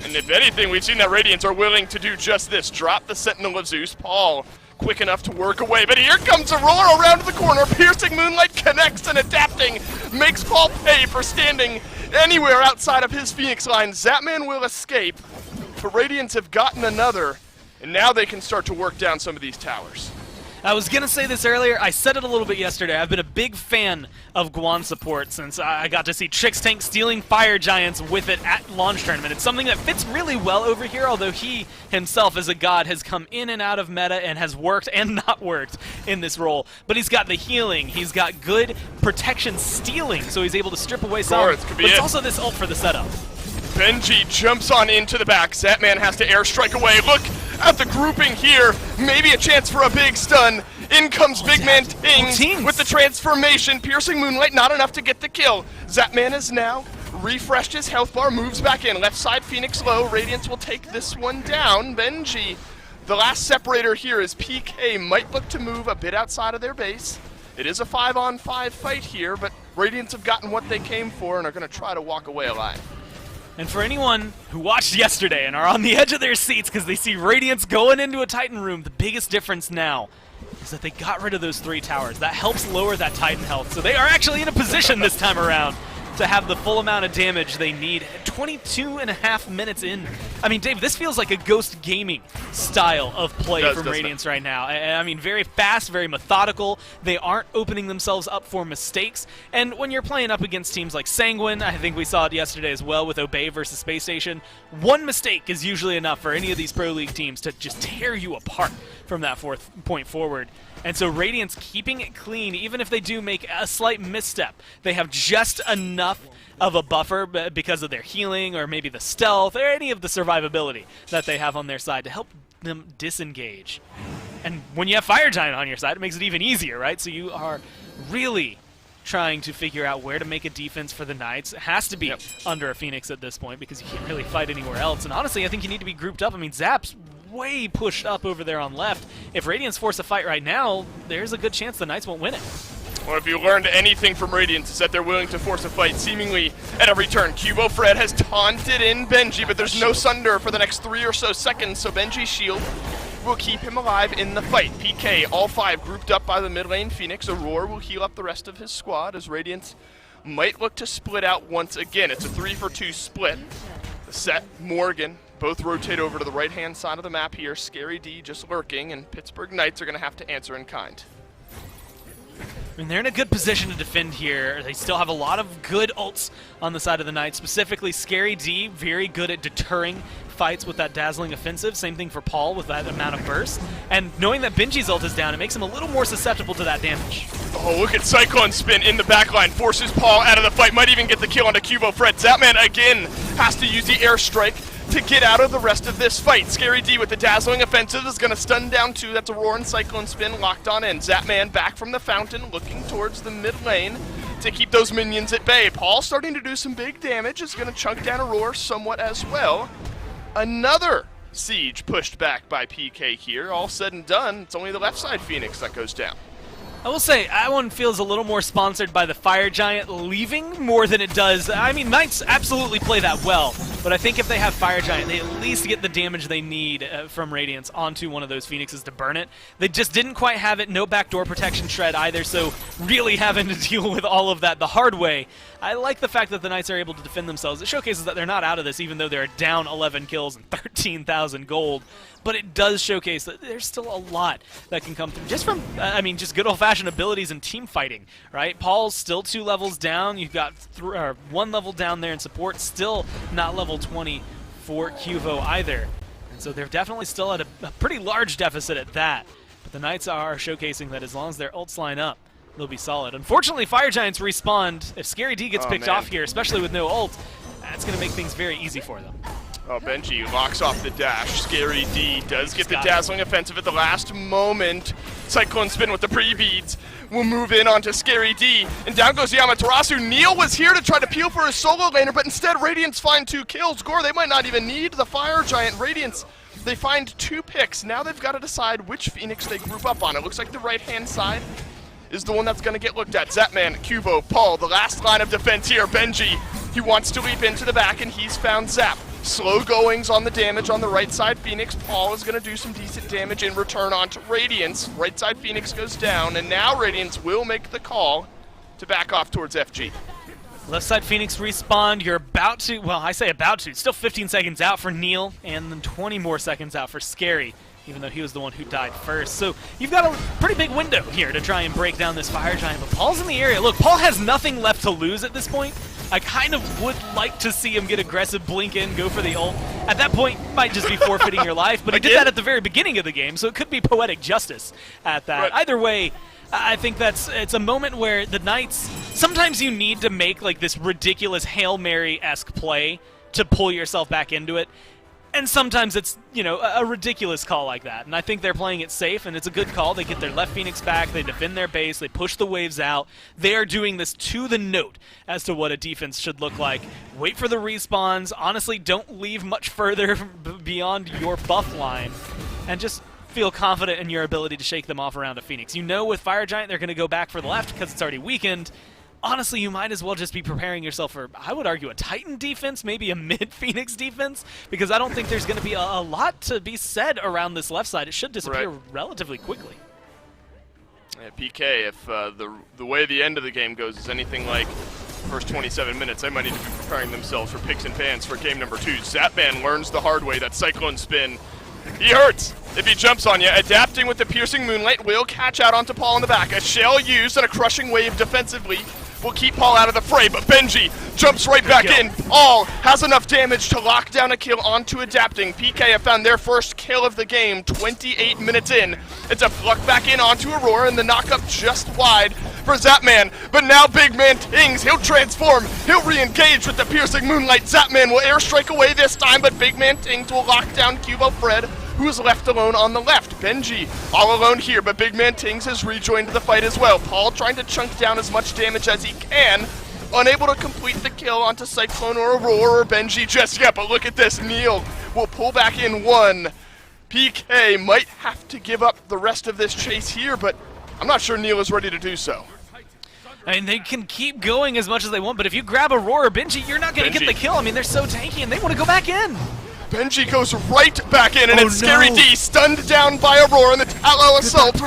And if anything, we've seen that Radiance are willing to do just this. Drop the Sentinel of Zeus. Paul, quick enough to work away, but here comes Aurora around the corner. Piercing Moonlight connects, and adapting makes Paul pay for standing anywhere outside of his Phoenix line. Zapman will escape, but Radiance have gotten another, and now they can start to work down some of these towers. I was going to say this earlier. I said it a little bit yesterday. I've been a big fan of Guan support since I got to see Trix Tank stealing Fire Giants with it at launch tournament. It's something that fits really well over here, although he himself as a god has come in and out of meta and has worked and not worked in this role. But he's got the healing. He's got good protection stealing, so he's able to strip away some. But it's also this ult for the setup. Benji jumps on into the back. Zapman has to airstrike away. Look at the grouping here. Maybe a chance for a big stun. In comes Big Man Tings with the transformation. Piercing Moonlight, not enough to get the kill. Zapman has now refreshed his health bar, moves back in. Left side, Phoenix low. Radiance will take this one down. Benji, the last separator here is PK. Might look to move a bit outside of their base. It is a 5-on-5 fight here, but Radiance have gotten what they came for and are going to try to walk away alive. And for anyone who watched yesterday and are on the edge of their seats because they see Radiance going into a Titan room, the biggest difference now is that they got rid of those 3 towers. That helps lower that Titan health, so they are actually in a position this time around to have the full amount of damage they need. 22.5 minutes in. I mean, Dave, this feels like a Ghost Gaming style of play from Radiance right now. I mean, very fast, very methodical. They aren't opening themselves up for mistakes. And when you're playing up against teams like Sanguine, I think we saw it yesterday as well with Obey versus Space Station, one mistake is usually enough for any of these Pro League teams to just tear you apart from that 4th point forward. And so Radiance keeping it clean, even if they do make a slight misstep, they have just enough of a buffer because of their healing or maybe the stealth or any of the survivability that they have on their side to help them disengage. And when you have Fire Giant on your side, it makes it even easier, right? So you are really trying to figure out where to make a defense for the Knights. It has to be under a Phoenix at this point because you can't really fight anywhere else. And honestly, I think you need to be grouped up. I mean, Zap's way pushed up over there on left. If Radiance force a fight right now, there's a good chance the Knights won't win it. Well, if you learned anything from Radiance, is that they're willing to force a fight seemingly at every turn. Cubo Fred has taunted in Benji, but there's no Sunder for the next 3 or so seconds, so Benji's shield will keep him alive in the fight. PK, all 5 grouped up by the mid lane Phoenix. Aurora will heal up the rest of his squad as Radiance might look to split out once again. It's a 3-for-2 split. Set, Morgan, both rotate over to the right-hand side of the map here. Scary D just lurking, and Pittsburgh Knights are going to have to answer in kind. I mean, they're in a good position to defend here. They still have a lot of good ults on the side of the Knights, specifically Scary D, very good at deterring fights with that dazzling offensive. Same thing for Paul with that amount of burst. And knowing that Benji's ult is down, it makes him a little more susceptible to that damage. Oh, look at Cyclone Spin in the backline. Forces Paul out of the fight. Might even get the kill onto Cubo Fred. Zapman again has to use the airstrike to get out of the rest of this fight. Scary D with the dazzling offensive is going to stun down 2. That's Aurora and Cyclone Spin locked on in. Zapman back from the fountain looking towards the mid lane to keep those minions at bay. Paul starting to do some big damage. Is going to chunk down Aurora somewhat as well. Another siege pushed back by PK here. All said and done, it's only the left side Phoenix that goes down. I will say, that one feels a little more sponsored by the Fire Giant leaving more than it does. I mean, Knights absolutely play that well, but I think if they have Fire Giant, they at least get the damage they need from Radiance onto one of those Phoenixes to burn it. They just didn't quite have it, no backdoor protection shred either, so really having to deal with all of that the hard way. I like the fact that the Knights are able to defend themselves. It showcases that they're not out of this, even though they're down 11 kills and 13,000 gold. But it does showcase that there's still a lot that can come through just from, I mean, just good old-fashioned abilities and team fighting, right? Paul's still 2 levels down. You've got 1 level down there in support, still not level 20 for Cuvo either. And so they're definitely still at a pretty large deficit at that. But the Knights are showcasing that as long as their ults line up, they'll be solid. Unfortunately, Fire Giants respawn. If Scary D gets picked off here, especially with no ult, that's going to make things very easy for them. Oh, Benji locks off the dash. Scary D does get the dazzling offensive at the last moment. Cyclone Spin with the pre-beads will move in onto Scary D. And down goes Yamaterasu. Neil was here to try to peel for his solo laner, but instead Radiance find 2 kills. Gore, they might not even need the Fire Giant. Radiance, they find 2 picks. Now they've got to decide which Phoenix they group up on. It looks like the right-hand side is the one that's going to get looked at. Zapman, Cubo, Paul, the last line of defense here. Benji, he wants to leap into the back, and he's found Zap. Slow goings on the damage on the right side Phoenix. Paul is going to do some decent damage in return onto Radiance. Right side Phoenix goes down, and now Radiance will make the call to back off towards FG. Left side Phoenix respawn. You're about to, well, I say about to. Still 15 seconds out for Neil, and then 20 more seconds out for Scary, even though he was the one who died first. So you've got a pretty big window here to try and break down this Fire Giant, but Paul's in the area. Look, Paul has nothing left to lose at this point. I kind of would like to see him get aggressive, blink in, go for the ult. At that point, might just be forfeiting your life, but he did that at the very beginning of the game, so it could be poetic justice at that. Right. Either way, I think it's a moment where the Knights, sometimes you need to make like this ridiculous Hail Mary-esque play to pull yourself back into it. And sometimes it's, you know, a ridiculous call like that. And I think they're playing it safe, and it's a good call. They get their left Phoenix back, they defend their base, they push the waves out. They are doing this to the note as to what a defense should look like. Wait for the respawns. Honestly, don't leave much further beyond your buff line. And just feel confident in your ability to shake them off around a Phoenix. You know with Fire Giant they're going to go back for the left because it's already weakened. Honestly, you might as well just be preparing yourself for, I would argue, a Titan defense, maybe a mid-Phoenix defense, because I don't think there's going to be a lot to be said around this left side. It should disappear relatively quickly. Yeah, PK, if the way the end of the game goes is anything like First 27 minutes, they might need to be preparing themselves for picks and pans for game number 2. Zapman learns the hard way that Cyclone Spin, he hurts if he jumps on you. Adapting with the Piercing Moonlight will catch out onto Paul in the back. A shell used and a crushing wave defensively will keep Paul out of the fray, but Benji jumps right back in. Paul has enough damage to lock down a kill onto Adapting. PK have found their first kill of the game 28 minutes in. It's a fluck back in onto Aurora and the knock-up just wide for Zapman. But now Big Man Tings, he'll transform, he'll re-engage with the Piercing Moonlight. Zapman will airstrike away this time, but Big Man Tings will lock down Cubo Fred, who's left alone on the left. Benji all alone here, but Big Man Tings has rejoined the fight as well. Paul trying to chunk down as much damage as he can, unable to complete the kill onto Cyclone or Aurora or Benji just yet, but look at this. Neil will pull back in one. PK might have to give up the rest of this chase here, but I'm not sure Neil is ready to do so. I mean, they can keep going as much as they want, but if you grab Aurora or Benji, you're not going to get the kill. I mean, they're so tanky, and they want to go back in. Benji goes right back in, and it's Scary D stunned down by Aurora, and the Tallow Assault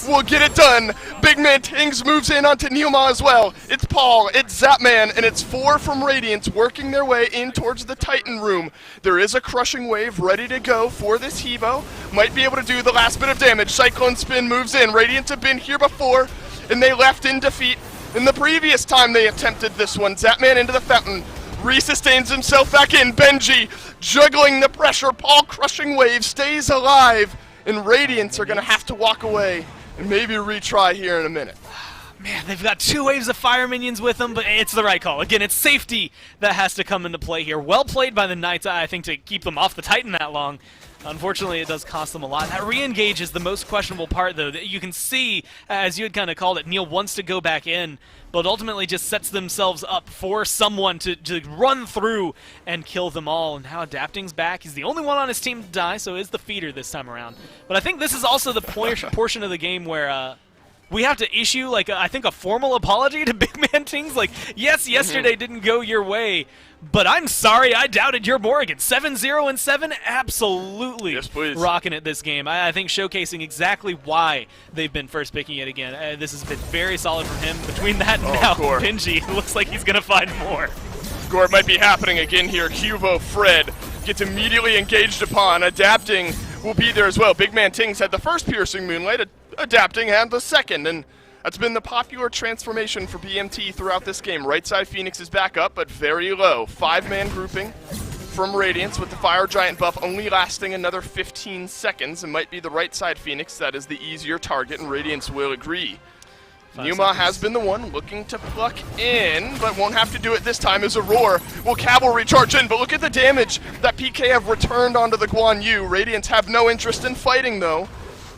will get it done. Big Man Tings moves in onto Neilma as well. It's Paul, it's Zapman, and it's 4 from Radiance working their way in towards the Titan room. There is a crushing wave ready to go for this Hebo. Might be able to do the last bit of damage. Cyclone Spin moves in. Radiance have been here before, and they left in defeat in the previous time they attempted this one. Zapman into the fountain. Re-sustains himself back in. Benji juggling the pressure. Paul crushing wave stays alive. And Radiance are going to have to walk away and maybe retry here in a minute. Man, they've got 2 waves of fire minions with them, but it's the right call. Again, it's safety that has to come into play here. Well played by the Knights, I think, to keep them off the Titan that long. Unfortunately, it does cost them a lot. That re-engage is the most questionable part, though. You can see, as you had kind of called it, Neil wants to go back in, but ultimately just sets themselves up for someone to run through and kill them all. And now Adapting's back. He's the only one on his team to die, so is the feeder this time around. But I think this is also the portion of the game where we have to issue, like, I think a formal apology to Big Man Tings. Like, yes, yesterday didn't go your way, but I'm sorry I doubted your Morrigan. 7-0 and 7, absolutely rocking it this game. I think showcasing exactly why they've been first picking it again. This has been very solid from him. Between that and now, Benji looks like he's going to find more. Gore might be happening again here. Cubo Fred gets immediately engaged upon. Adapting will be there as well. Big Man Tings had the first Piercing Moonlight. Adapting had the second, and that's been the popular transformation for BMT throughout this game. Right side Phoenix is back up, but very low. 5-man grouping from Radiance with the Fire Giant buff only lasting another 15 seconds, and might be the right side Phoenix that is the easier target, and Radiance will agree. Numa has been the one looking to pluck in, but won't have to do it this time as Aurora will cavalry charge in. But look at the damage that PK have returned onto the Guan Yu. Radiance have no interest in fighting, though.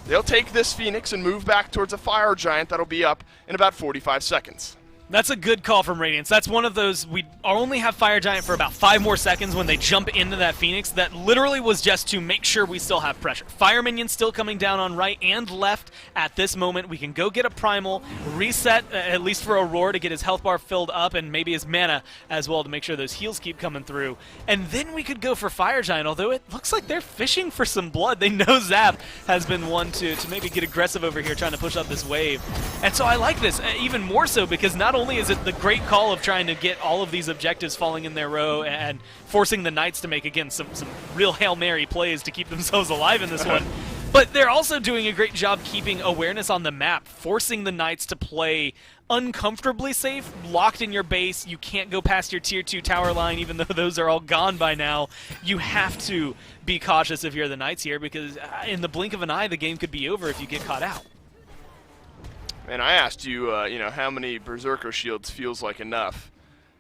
They'll take this Phoenix and move back towards a Fire Giant that'll be up in about 45 seconds. That's a good call from Radiance. That's one of those, we only have Fire Giant for about 5 more seconds when they jump into that Phoenix. That literally was just to make sure we still have pressure. Fire minions still coming down on right and left at this moment. We can go get a Primal, reset, at least for Aurora to get his health bar filled up and maybe his mana as well to make sure those heals keep coming through. And then we could go for Fire Giant, although it looks like they're fishing for some blood. They know Zap has been one to maybe get aggressive over here trying to push up this wave. And so I like this even more so because not only is it the great call of trying to get all of these objectives falling in their row and forcing the Knights to make, again, some real Hail Mary plays to keep themselves alive in this one, but they're also doing a great job keeping awareness on the map, forcing the Knights to play uncomfortably safe, locked in your base. You can't go past your tier 2 tower line, even though those are all gone by now. You have to be cautious if you're the Knights here, because in the blink of an eye, the game could be over if you get caught out. And I asked you, how many Berserker shields feels like enough.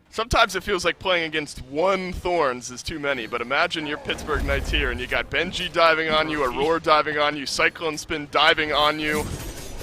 Sometimes it feels like playing against one Thorns is too many, but imagine you're Pittsburgh Knights here and you got Benji diving on you, Aurora diving on you, Cyclone Spin diving on you,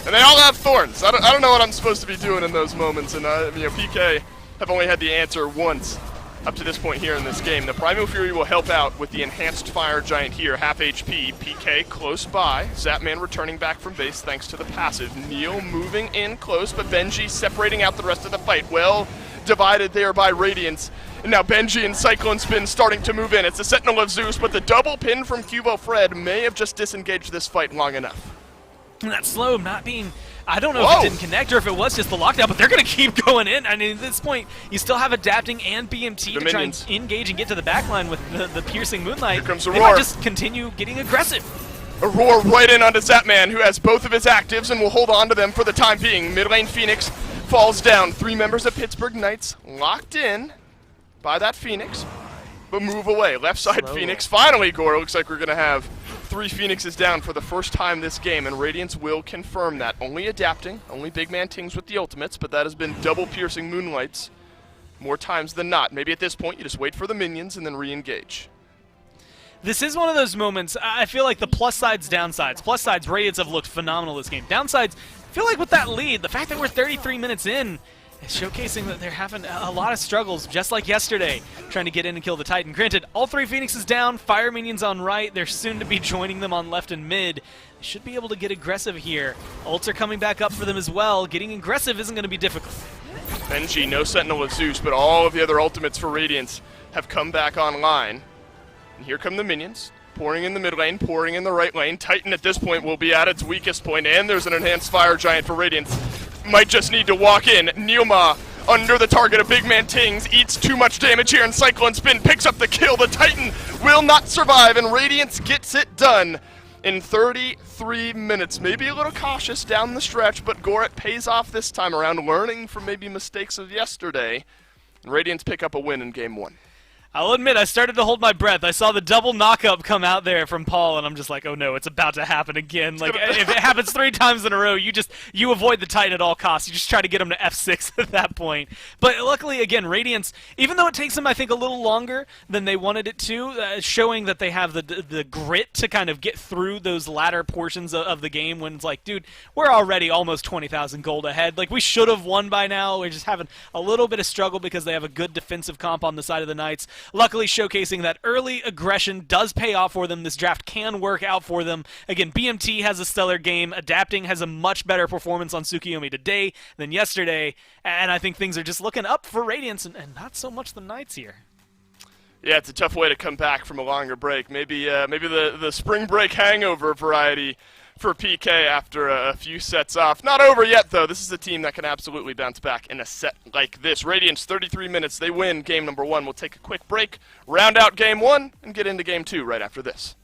and they all have Thorns. I don't know what I'm supposed to be doing in those moments, and PK have only had the answer once up to this point here in this game. The Primal Fury will help out with the enhanced Fire Giant here, half HP. PK close by. Zapman returning back from base thanks to the passive. Neil moving in close, but Benji separating out the rest of the fight. Well divided there by Radiance. And now Benji and Cyclone Spin starting to move in. It's the Sentinel of Zeus, but the double pin from Cubo Fred may have just disengaged this fight long enough. And that slow not being, I don't know Whoa. if it didn't connect or if it was just the lockdown, but they're going to keep going in. I mean, at this point, you still have Adapting and BMT The to minions. try and engage and get to the back line with the piercing Moonlight. Here comes the They roar. might just continue getting aggressive. A roar right in onto Zapman, who has both of his actives and will hold on to them for the time being. Mid lane Phoenix falls down. 3 members of Pittsburgh Knights locked in by that Phoenix, but move away. Left side Slow Phoenix. Finally, Gore, looks like we're going to have 3 Phoenixes down for the first time this game, and Radiance will confirm that. Only Adapting, only big man Tings with the ultimates, but that has been double piercing Moonlights more times than not. Maybe at this point you just wait for the minions and then re-engage. This is one of those moments, I feel like the plus sides, downsides. Plus sides, Radiance have looked phenomenal this game. Downsides, I feel like with that lead, the fact that we're 33 minutes in, is showcasing that they're having a lot of struggles, just like yesterday, trying to get in and kill the Titan. Granted, all 3 Phoenixes down, Fire Minions on right, they're soon to be joining them on left and mid. They should be able to get aggressive here. Ults are coming back up for them as well. Getting aggressive isn't going to be difficult. Benji, no Sentinel of Zeus, but all of the other ultimates for Radiance have come back online. And here come the minions, pouring in the mid lane, pouring in the right lane. Titan at this point will be at its weakest point, and there's an enhanced fire giant for Radiance. Might just need to walk in. Neilma under the target of big man Tings, eats too much damage here, and Cyclone Spin picks up the kill. The Titan will not survive, and Radiance gets it done in 33 minutes. Maybe a little cautious down the stretch, but Goret pays off this time around, learning from maybe mistakes of yesterday. And Radiance pick up a win in game 1. I'll admit, I started to hold my breath. I saw the double knock-up come out there from Paul, and I'm just like, oh no, it's about to happen again. Like, if it happens 3 times in a row, you avoid the Titan at all costs. You just try to get him to F6 at that point. But luckily, again, Radiance, even though it takes them, I think, a little longer than they wanted it to, showing that they have the grit to kind of get through those latter portions of the game when it's like, dude, we're already almost 20,000 gold ahead. Like, we should have won by now. We're just having a little bit of struggle because they have a good defensive comp on the side of the Knights. Luckily, showcasing that early aggression does pay off for them. This draft can work out for them. Again, BMT has a stellar game. Adapting has a much better performance on Tsukiyomi today than yesterday. And I think things are just looking up for Radiance and not so much the Knights here. Yeah, it's a tough way to come back from a longer break. Maybe the spring break hangover variety for PK after a few sets off. Not over yet, though. This is a team that can absolutely bounce back in a set like this. Radiance, 33 minutes. They win game number 1. We'll take a quick break, round out game 1, and get into game 2 right after this.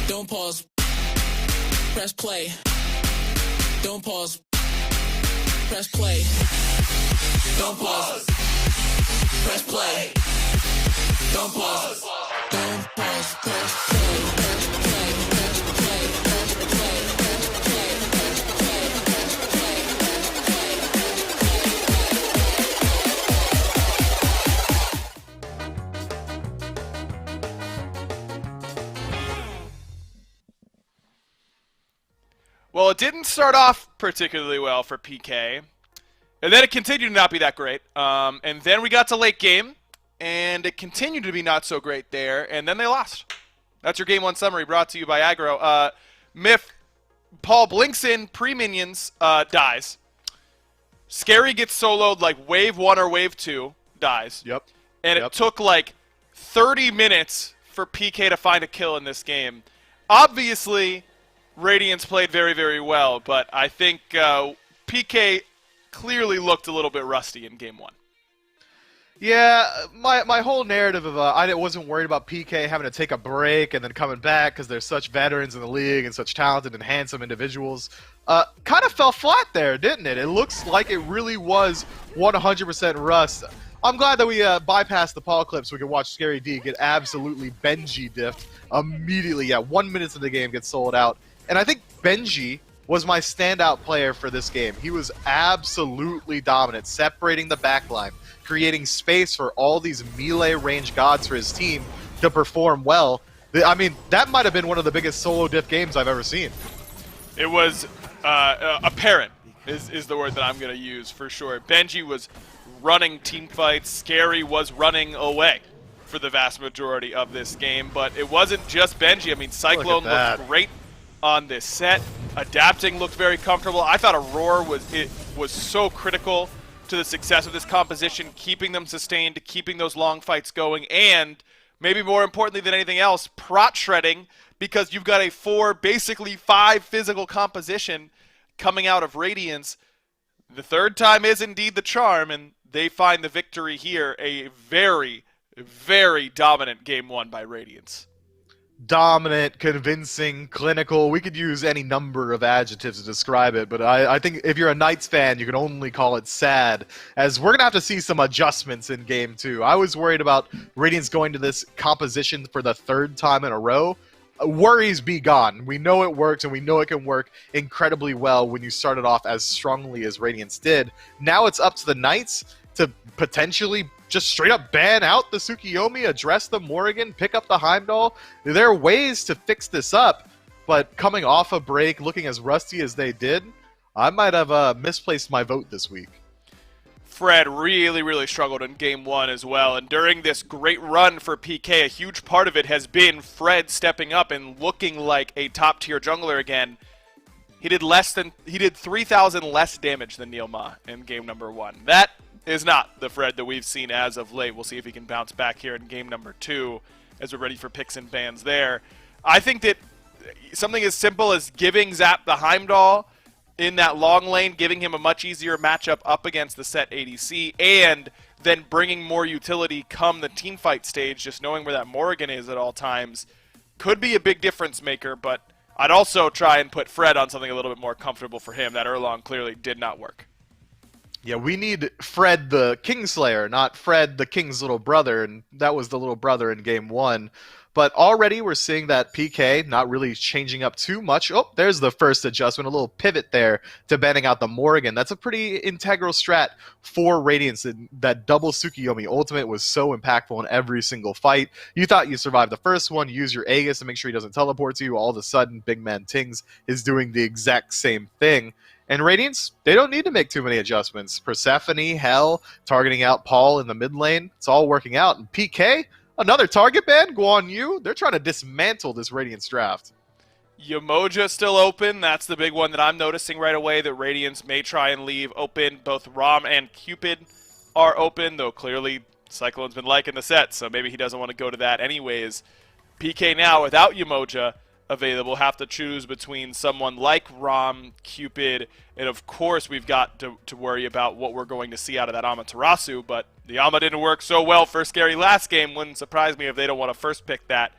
Don't pause. Press play. Don't pause. Press play. Don't pause. Press play. Don't pause. Don't pause. Press play. Press play. Press play. Press play. Press play. Press play. Press play. Well, it didn't start off particularly well for PK, and then it continued to not be that great. And then we got to late game, and it continued to be not so great there, and then they lost. That's your Game 1 summary brought to you by Aggro. Myth, Paul blinks in, pre-minions, dies. Scary gets soloed like wave 1 or wave 2, dies. Yep. And it took like 30 minutes for PK to find a kill in this game. Obviously, Radiance played very, very well, but I think PK clearly looked a little bit rusty in Game 1. Yeah, my whole narrative of I wasn't worried about PK having to take a break and then coming back because they're such veterans in the league and such talented and handsome individuals kind of fell flat there, didn't it? It looks like it really was 100% rust. I'm glad that we bypassed the Paul clip so we could watch Scary D get absolutely Benji diffed immediately. Yeah, 1 minute of the game gets sold out. And I think Benji was my standout player for this game. He was absolutely dominant, separating the backline, creating space for all these melee range gods for his team to perform well. I mean, that might have been one of the biggest solo diff games I've ever seen. It was apparent, is the word that I'm going to use for sure. Benji was running team fights. Scary was running away for the vast majority of this game. But it wasn't just Benji. I mean, Cyclone looked great on this set. Adapting looked very comfortable. I thought Aurora was so critical to the success of this composition, keeping them sustained, keeping those long fights going, and maybe more importantly than anything else, prot shredding, because you've got a basically 5 physical composition coming out of Radiance. The third time is indeed the charm, and they find the victory here. A very, very dominant Game 1 by Radiance. Dominant, convincing, clinical. We could use any number of adjectives to describe it, but I think if you're a Knights fan, you can only call it sad, as we're going to have to see some adjustments in Game 2. I was worried about Radiance going to this composition for the 3rd time in a row. Worries be gone. We know it works, and we know it can work incredibly well when you started off as strongly as Radiance did. Now it's up to the Knights to potentially just straight up ban out the Tsukiyomi, address the Morrigan, pick up the Heimdall. There are ways to fix this up, but coming off a break, looking as rusty as they did, I might have misplaced my vote this week. Fred really, really struggled in Game 1 as well, and during this great run for PK, a huge part of it has been Fred stepping up and looking like a top-tier jungler again. He did 3,000 less damage than Neil Ma in Game number 1. That is not the Fred that we've seen as of late. We'll see if he can bounce back here in Game number 2 as we're ready for picks and bans there. I think that something as simple as giving Zap the Heimdall in that long lane, giving him a much easier matchup up against the set ADC, and then bringing more utility come the teamfight stage, just knowing where that Morrigan is at all times, could be a big difference maker, but I'd also try and put Fred on something a little bit more comfortable for him. That Erlong clearly did not work. Yeah, we need Fred the Kingslayer, not Fred the King's little brother, and that was the little brother in Game 1. But already we're seeing that PK not really changing up too much. Oh, there's the first adjustment, a little pivot there to banning out the Morrigan. That's a pretty integral strat for Radiance. That double Tsukiyomi ultimate was so impactful in every single fight. You thought you survived the first one, use your Aegis to make sure he doesn't teleport to you. All of a sudden, Big Man Tings is doing the exact same thing. And Radiance, they don't need to make too many adjustments. Persephone, Hell, targeting out Paul in the mid lane. It's all working out. And PK, another target ban, Guan Yu. They're trying to dismantle this Radiance draft. Yamoja still open. That's the big one that I'm noticing right away, that Radiance may try and leave open. Both Rom and Cupid are open, though clearly Cyclone's been liking the set, so maybe he doesn't want to go to that anyways. PK now, without Yamoja available, have to choose between someone like Rom, Cupid, and of course we've got to worry about what we're going to see out of that Amaterasu, but the Ama didn't work so well for Scary last game. Wouldn't surprise me if they don't want to first pick that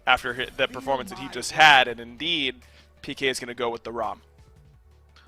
after that performance that he just had, and indeed, PK is going to go with the Rom.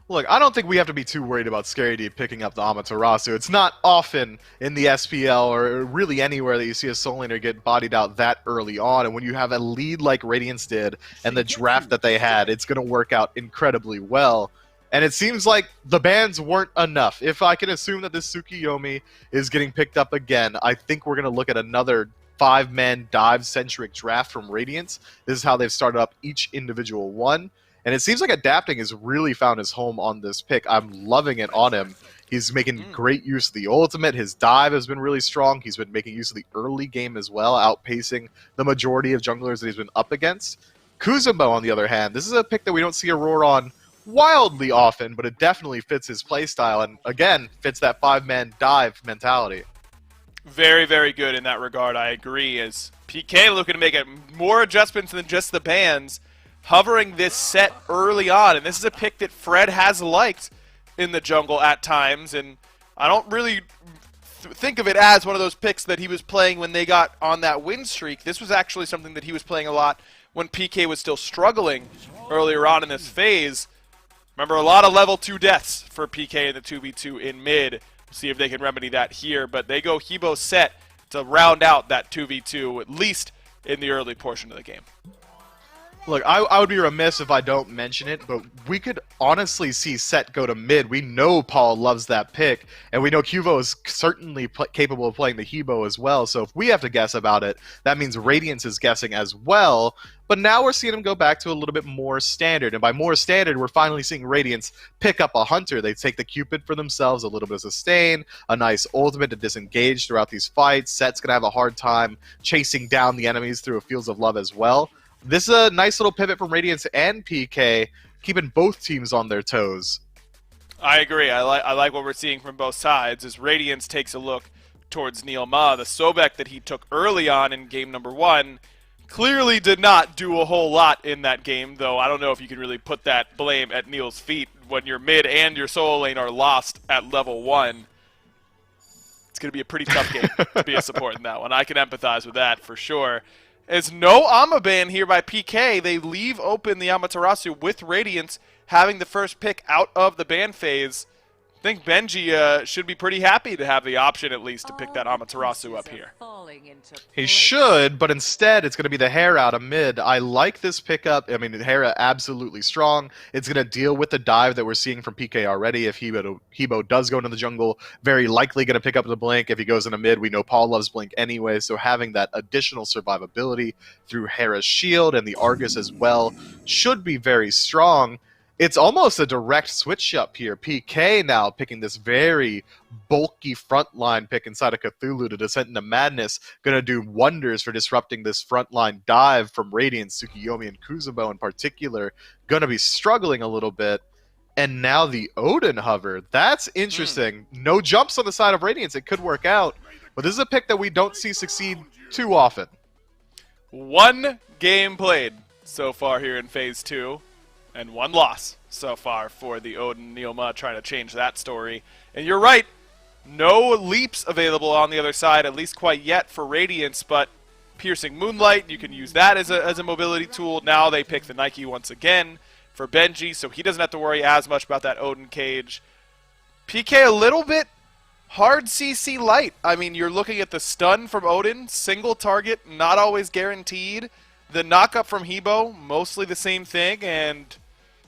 Look, I don't think we have to be too worried about Scary D picking up the Amaterasu. It's not often in the SPL or really anywhere that you see a soul laner get bodied out that early on. And when you have a lead like Radiance did and the draft that they had, it's going to work out incredibly well. And it seems like the bans weren't enough. If I can assume that this Tsukiyomi is getting picked up again, I think we're going to look at another 5-man dive-centric draft from Radiance. This is how they've started up each individual one. And it seems like Adapting has really found his home on this pick. I'm loving it on him. He's making great use of the ultimate. His dive has been really strong. He's been making use of the early game as well, outpacing the majority of junglers that he's been up against. Kuzenbo, on the other hand, this is a pick that we don't see Aurora on wildly often, but it definitely fits his playstyle and, again, fits that 5-man dive mentality. Very, very good in that regard, I agree, as PK looking to make more adjustments than just the bans, hovering this set early on, and this is a pick that Fred has liked in the jungle at times, and I don't really think of it as one of those picks that he was playing when they got on that win streak. This was actually something that he was playing a lot when PK was still struggling earlier on in this phase. Remember, a lot of level 2 deaths for PK in the 2v2 in mid. We'll see if they can remedy that here, but they go Hebo set to round out that 2v2, at least in the early portion of the game. Look, I would be remiss if I don't mention it, but we could honestly see Set go to mid. We know Paul loves that pick, and we know Cuvo is certainly capable of playing the Hebo as well, so if we have to guess about it, that means Radiance is guessing as well. But now we're seeing him go back to a little bit more standard, and by more standard, we're finally seeing Radiance pick up a Hunter. They take the Cupid for themselves, a little bit of sustain, a nice ultimate to disengage throughout these fights. Set's going to have a hard time chasing down the enemies through a Fields of Love as well. This is a nice little pivot from Radiance and PK, keeping both teams on their toes. I agree. I like what we're seeing from both sides as Radiance takes a look towards Neil Ma. The Sobek that he took early on in game number 1 clearly did not do a whole lot in that game, though I don't know if you can really put that blame at Neil's feet when your mid and your solo lane are lost at level 1. It's going to be a pretty tough game to be a support in that one. I can empathize with that for sure. As no Ama ban here by PK, they leave open the Amaterasu with Radiance having the first pick out of the ban phase. I think Benji should be pretty happy to have the option at least to pick that Amaterasu up here. He should, but instead it's going to be the Hera out of mid. I like this pickup. I mean, Hera absolutely strong. It's going to deal with the dive that we're seeing from PK already. If Hebo does go into the jungle, very likely going to pick up the Blink. If he goes into mid, we know Paul loves Blink anyway, so having that additional survivability through Hera's shield and the Argus as well should be very strong. It's almost a direct switch up here. PK now picking this very bulky frontline pick inside of Cthulhu to Descent into Madness. Going to do wonders for disrupting this frontline dive from Radiance, Tsukiyomi, and Kuzenbo in particular. Going to be struggling a little bit. And now the Odin hover. That's interesting. No jumps on the side of Radiance. It could work out. But this is a pick that we don't see succeed too often. 1 game played so far here in Phase 2. And 1 loss so far for the Odin Neoma, trying to change that story. And you're right, no leaps available on the other side, at least quite yet for Radiance, but Piercing Moonlight, you can use that as a mobility tool. Now they pick the Nike once again for Benji, so he doesn't have to worry as much about that Odin cage. PK a little bit hard CC light. I mean, you're looking at the stun from Odin, single target, not always guaranteed. The knock-up from Hebo, mostly the same thing, and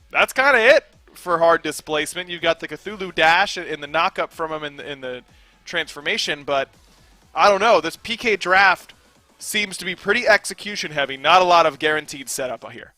that's kind of it for hard displacement. You've got the Cthulhu dash and the knock-up from him in the transformation, but I don't know. This PK draft seems to be pretty execution-heavy. Not a lot of guaranteed setup here.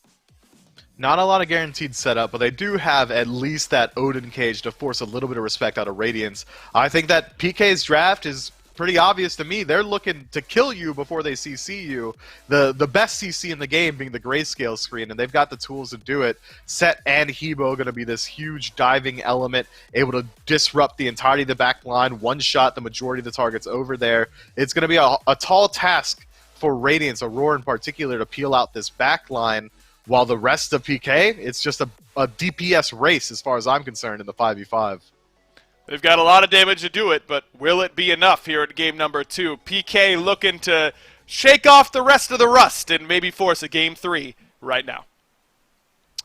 Not a lot of guaranteed setup, but they do have at least that Odin cage to force a little bit of respect out of Radiance. I think that PK's draft is pretty obvious to me. They're looking to kill you before they CC you. The best CC in the game being the grayscale screen, and they've got the tools to do it. Set and Hebo going to be this huge diving element, able to disrupt the entirety of the back line, one-shot the majority of the targets over there. It's going to be a tall task for Radiance, Aurora in particular, to peel out this back line, while the rest of PK, it's just a DPS race as far as I'm concerned in the 5v5. They've got a lot of damage to do it, but will it be enough here in game number 2? PK looking to shake off the rest of the rust and maybe force a game 3 right now.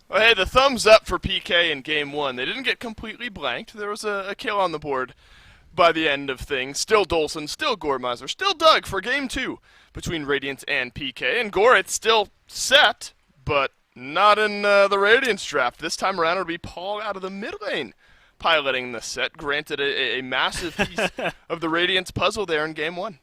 Well, hey, the thumbs up for PK in game 1. They didn't get completely blanked. There was a kill on the board by the end of things. Still Dolson, still Goremizer, still Doug for game 2 between Radiance and PK. And Gore, it's still set, but not in the Radiance draft. This time around it'll be Paul out of the mid lane piloting the set, granted a massive piece of the Radiance puzzle there in game 1.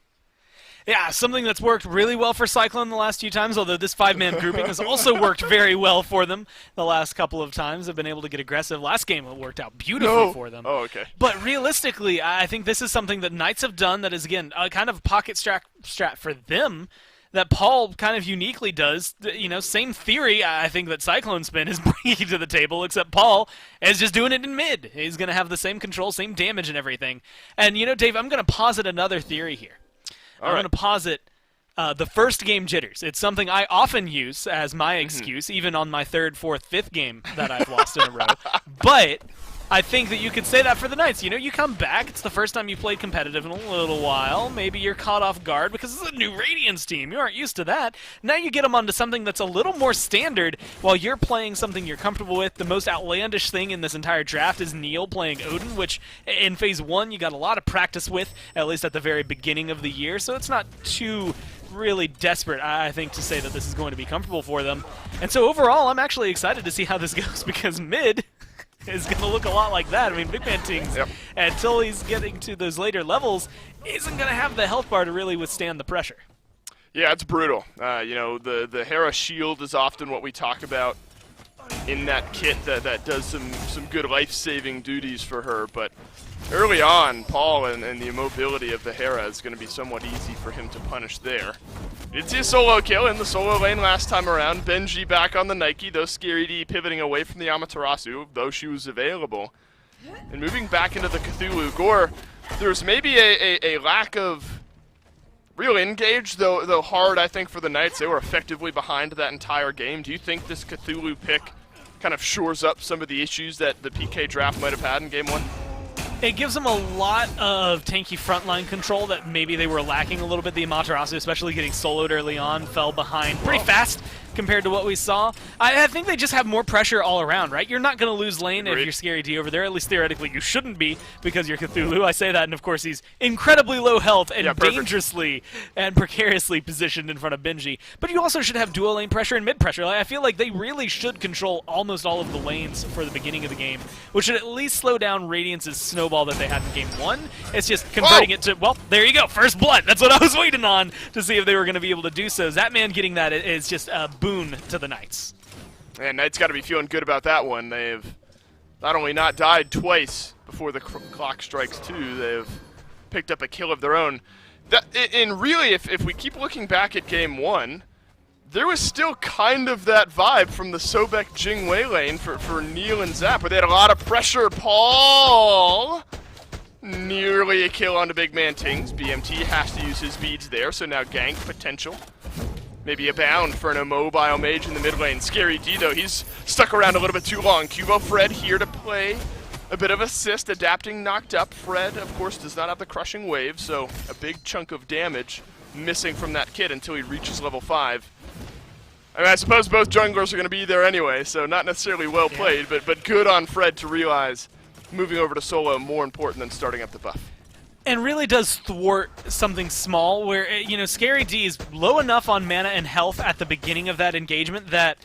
Yeah, something that's worked really well for Cyclone the last few times, although this 5-man grouping has also worked very well for them the last couple of times. They've been able to get aggressive. Last game it worked out beautifully for them. Oh, okay. But realistically, I think this is something that Knights have done that is, again, a kind of pocket strat for them that Paul kind of uniquely does. You know, same theory I think that Cyclone Spin is bringing to the table, except Paul is just doing it in mid. He's going to have the same control, same damage and everything. And, you know, Dave, I'm going to posit another theory here. I'm going to posit the first game jitters. It's something I often use as my excuse, even on my 3rd, 4th, 5th game that I've lost in a row. But I think that you could say that for the Knights. You know, you come back, it's the first time you played competitive in a little while. Maybe you're caught off guard because it's a new Radiance team. You aren't used to that. Now you get them onto something that's a little more standard while you're playing something you're comfortable with. The most outlandish thing in this entire draft is Neil playing Odin, which in Phase 1 you got a lot of practice with, at least at the very beginning of the year. So it's not too really desperate, I think, to say that this is going to be comfortable for them. And so overall, I'm actually excited to see how this goes because mid is going to look a lot like that. I mean, Big Man Tings, until he's getting to those later levels, isn't going to have the health bar to really withstand the pressure. Yeah, it's brutal. You know, the Hera shield is often what we talk about in that kit that does some good life-saving duties for her, but early on, Paul and the immobility of the Hera is going to be somewhat easy for him to punish there. Did see a solo kill in the solo lane last time around. Benji back on the Nike, though Scary D pivoting away from the Amaterasu, though she was available. And moving back into the Cthulhu. Gore, there's maybe a lack of real engage, though hard, I think, for the Knights. They were effectively behind that entire game. Do you think this Cthulhu pick kind of shores up some of the issues that the PK draft might have had in Game 1? It gives them a lot of tanky frontline control that maybe they were lacking a little bit. The Amaterasu, especially getting soloed early on, fell behind pretty fast compared to what we saw. I think they just have more pressure all around, right? You're not going to lose lane if you're Scary D over there. At least theoretically you shouldn't be because you're Cthulhu. I say that, and of course he's incredibly low health and dangerously and precariously positioned in front of Benji. But you also should have dual lane pressure and mid pressure. I feel like they really should control almost all of the lanes for the beginning of the game, which should at least slow down Radiance's snowball that they had in Game 1. It's just converting it to, well, there you go, first blood. That's what I was waiting on to see if they were going to be able to do so. Zatman getting that is just a boon to the Knights. And Knights got to be feeling good about that one. They've not only not died twice before the clock strikes 2, they've picked up a kill of their own. And really, if we keep looking back at Game 1, there was still kind of that vibe from the Sobek Jingwei lane for Neil and Zap, where they had a lot of pressure. Paul! Nearly a kill onto Big Man Tings. BMT has to use his beads there, so now gank potential. Maybe a bound for an immobile mage in the mid lane. Scary D, though, he's stuck around a little bit too long. Cubo Fred here to play a bit of assist, adapting knocked up. Fred, of course, does not have the crushing wave, so a big chunk of damage missing from that kit until he reaches level 5. I mean, I suppose both junglers are going to be there anyway, so not necessarily well played, but good on Fred to realize moving over to solo more important than starting up the buff. And really does thwart something small where, you know, Scary D is low enough on mana and health at the beginning of that engagement that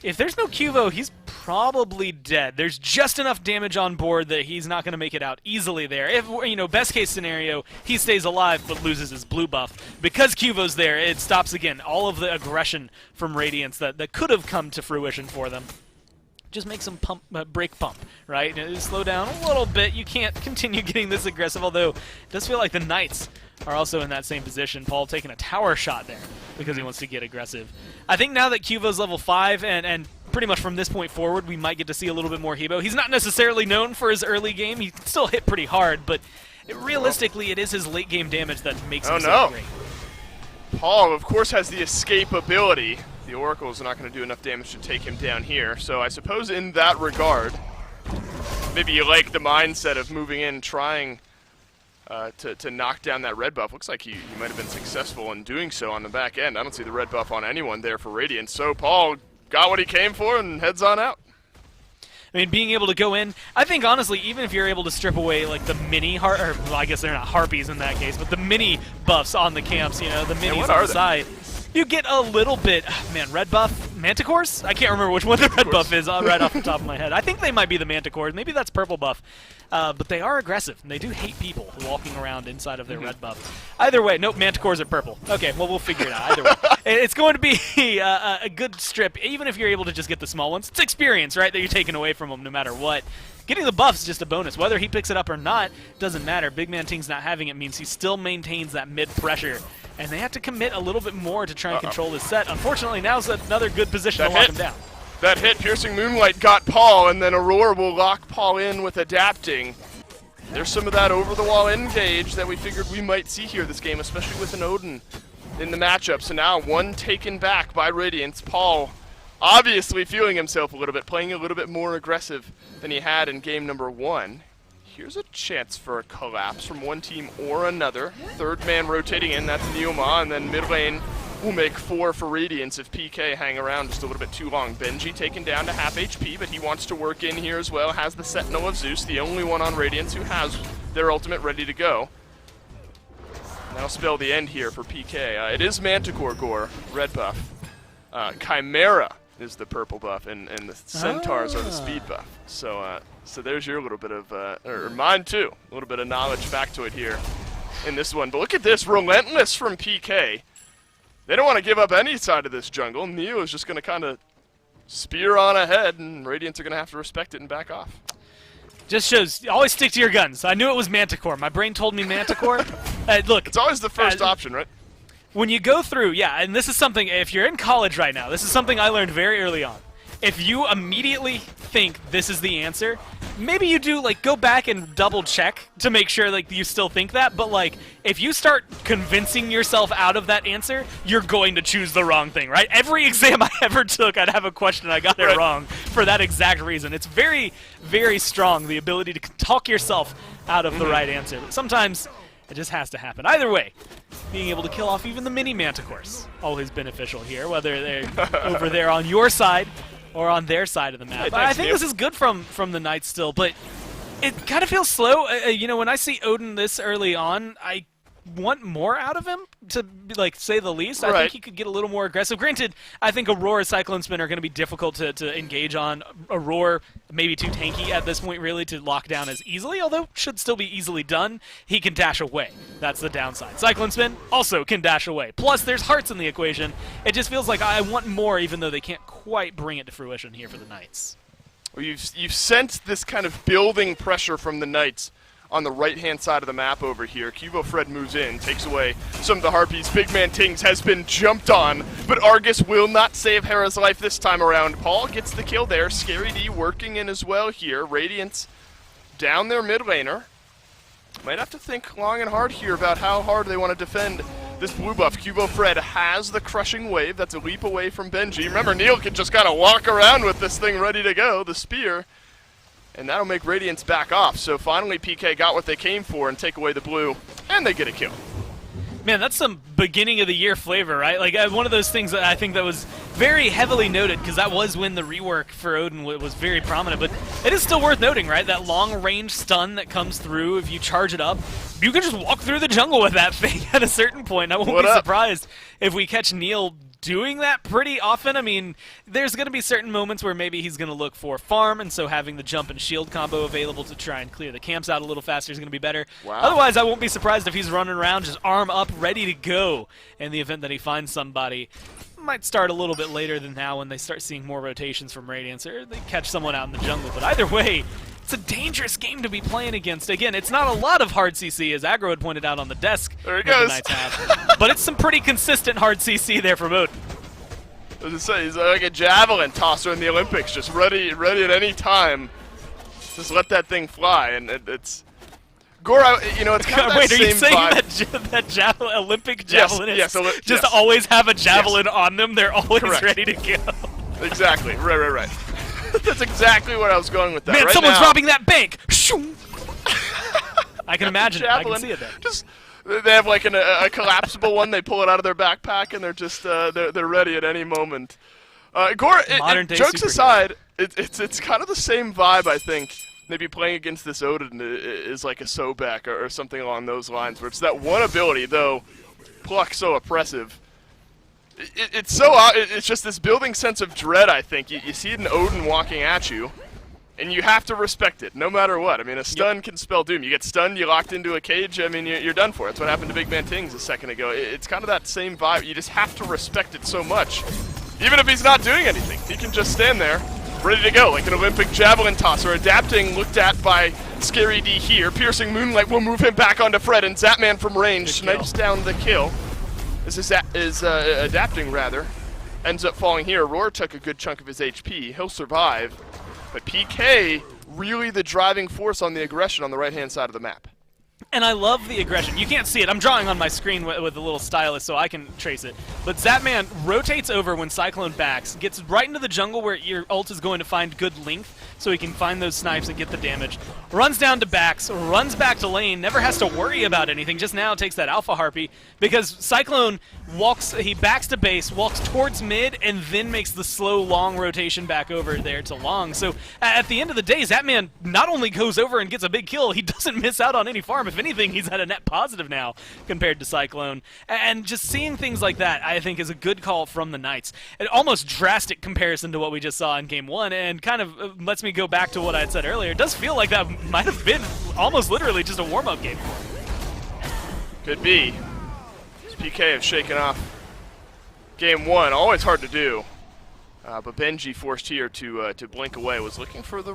if there's no Cuvo, he's probably dead. There's just enough damage on board that he's not going to make it out easily there. If, you know, best case scenario, he stays alive but loses his blue buff. Because Cuvo's there, it stops, again, all of the aggression from Radiance that could have come to fruition for them. Just makes them break pump, right? Slow down a little bit. You can't continue getting this aggressive, although it does feel like the Knights are also in that same position. Paul taking a tower shot there because he wants to get aggressive. I think now that Cuvo's level 5 and pretty much from this point forward, we might get to see a little bit more Hebo. He's not necessarily known for his early game. He still hit pretty hard, but realistically, it is his late game damage that makes him so great. Paul, of course, has the escape ability. The Oracle's not going to do enough damage to take him down here. So I suppose in that regard, maybe you like the mindset of moving in, trying to knock down that red buff. Looks like you might have been successful in doing so on the back end. I don't see the red buff on anyone there for Radiant. So Paul got what he came for and heads on out. I mean, being able to go in, I think honestly, even if you're able to strip away like the mini well, I guess they're not harpies in that case, but the mini buffs on the camps, you know, the minis on the side. you get a little bit, man, red buff, Manticores? I can't remember which one the red buff is right off the top of my head. I think they might be the Manticores. Maybe that's purple buff. But they are aggressive, and they do hate people walking around inside of their red buff. Either way, nope, Manticores are purple. Okay, well, we'll figure it out. Either way. It's going to be a good strip, even if you're able to just get the small ones. It's experience, right, that you're taking away from them no matter what. Getting the buff's just a bonus. Whether he picks it up or not doesn't matter. Big Man Ting's not having it means he still maintains that mid-pressure. And they have to commit a little bit more to try and control this set. Unfortunately, now's another good position to lock him down. That hit, Piercing Moonlight got Paul, and then Aurora will lock Paul in with Adapting. There's some of that over-the-wall engage that we figured we might see here this game, especially with an Odin in the matchup. So now one taken back by Radiance. Paul obviously feeling himself a little bit, playing a little bit more aggressive than he had in game number 1. Here's a chance for a collapse from one team or another. Third man rotating in, that's Neoma, and then mid lane will make 4 for Radiance if PK hang around just a little bit too long. Benji taken down to half HP, but he wants to work in here as well. Has the Sentinel of Zeus, the only one on Radiance who has their ultimate ready to go. That'll spell the end here for PK. It is Manticore Gore, red buff. Chimera is the purple buff, and the Centaurs are the speed buff. So so there's your little bit of, or mine too, a little bit of knowledge factoid here in this one. But look at this, relentless from PK. They don't want to give up any side of this jungle. Neo is just going to kind of spear on ahead, and Radiants are going to have to respect it and back off. Just shows, always stick to your guns. I knew it was Manticore. My brain told me Manticore. Look, it's always the first option, right? When you go through, yeah, and this is something, if you're in college right now, this is something I learned very early on. If you immediately think this is the answer, maybe you do, like, go back and double check to make sure, like, you still think that, but, like, if you start convincing yourself out of that answer, you're going to choose the wrong thing, right? Every exam I ever took, I'd have a question, I got it wrong for that exact reason. It's very, very strong, the ability to talk yourself out of the right answer. Sometimes it just has to happen. Either way, being able to kill off even the mini Manticores, always beneficial here, whether they're over there on your side or on their side of the map. I think this is good from the Knights still, but it kind of feels slow. You know, when I see Odin this early on, I want more out of him, to like say the least. I think he could get a little more aggressive. Granted, I think Aurora, Cyclone Spin are going to be difficult to engage on. Aurora maybe too tanky at this point really to lock down as easily, although should still be easily done. He can dash away. That's the downside. Cyclone Spin also can dash away. Plus there's hearts in the equation. It just feels like I want more, even though they can't quite bring it to fruition here for the Knights. Well, you've sensed this kind of building pressure from the Knights on the right-hand side of the map over here. Cubo Fred moves in, takes away some of the Harpies. Big Man Tings has been jumped on, but Argus will not save Hera's life this time around. Paul gets the kill there. Scary D working in as well here. Radiance down their mid laner. Might have to think long and hard here about how hard they want to defend this blue buff. Cubo Fred has the crushing wave. That's a leap away from Benji. Remember, Neil can just kind of walk around with this thing ready to go, the spear. And that'll make Radiance back off. So finally PK got what they came for and take away the blue, and they get a kill. Man, that's some beginning of the year flavor, right? Like one of those things that I think that was very heavily noted, because that was when the rework for Odin was very prominent. But it is still worth noting, right? That long-range stun that comes through, if you charge it up, you can just walk through the jungle with that thing at a certain point. I won't be surprised if we catch Neil doing that pretty often. I mean, there's going to be certain moments where maybe he's going to look for farm, and so having the jump and shield combo available to try and clear the camps out a little faster is going to be better. Wow. Otherwise, I won't be surprised if he's running around just arm up, ready to go in the event that he finds somebody. Might start a little bit later than now when they start seeing more rotations from Radiance, or they catch someone out in the jungle. But either way, it's a dangerous game to be playing against. Again, it's not a lot of hard CC, as Aggro had pointed out on the desk. There he goes. But it's some pretty consistent hard CC there from Odin. I was gonna say, he's like a javelin tosser in the Olympics, just ready at any time. Just let that thing fly, and it's Gore. You know, it's kind of that Wait, are you saying vibe. that Olympic javelinists yes. always have a javelin on them? They're always ready to go. Exactly. Right. That's exactly where I was going with that. Man, right someone's now, robbing that bank. I can imagine it. I can see it there. They have like a collapsible one. They pull it out of their backpack, and they're just they're ready at any moment. Gore, jokes aside, it's kind of the same vibe, I think. Maybe playing against this Odin is like a Sobek or something along those lines, where it's that one ability, though Pluck so oppressive. It's just this building sense of dread, I think. You see an Odin walking at you, and you have to respect it, no matter what. I mean, a stun can spell doom. You get stunned, you're locked into a cage, I mean, you're done for. That's what happened to Big Man Tings a second ago. It's kind of that same vibe. You just have to respect it so much. Even if he's not doing anything, he can just stand there, ready to go, like an Olympic javelin tosser. Adapting, looked at by Scary D here. Piercing Moonlight will move him back onto Fred, and Zapman from range snipes down the kill. This is Adapting, rather. Ends up falling here. Aurora took a good chunk of his HP. He'll survive. But PK, really the driving force on the aggression on the right-hand side of the map. And I love the aggression. You can't see it. I'm drawing on my screen with the little stylus so I can trace it. But Zapman rotates over when Cyclone backs, gets right into the jungle where your ult is going to find good length so he can find those snipes and get the damage. Runs down to backs, runs back to lane, never has to worry about anything, just now takes that Alpha Harpy because Cyclone he backs to base, walks towards mid, and then makes the slow, long rotation back over there to long. So at the end of the day, Zapman not only goes over and gets a big kill, he doesn't miss out on any farm. If anything, he's at a net positive now compared to Cyclone. And just seeing things like that, I think, is a good call from the Knights. An almost drastic comparison to what we just saw in Game 1, and kind of lets me go back to what I had said earlier. It does feel like that might have been almost literally just a warm-up game. Could be. PK have shaken off Game 1. Always hard to do. But Benji forced here to blink away. Was looking for the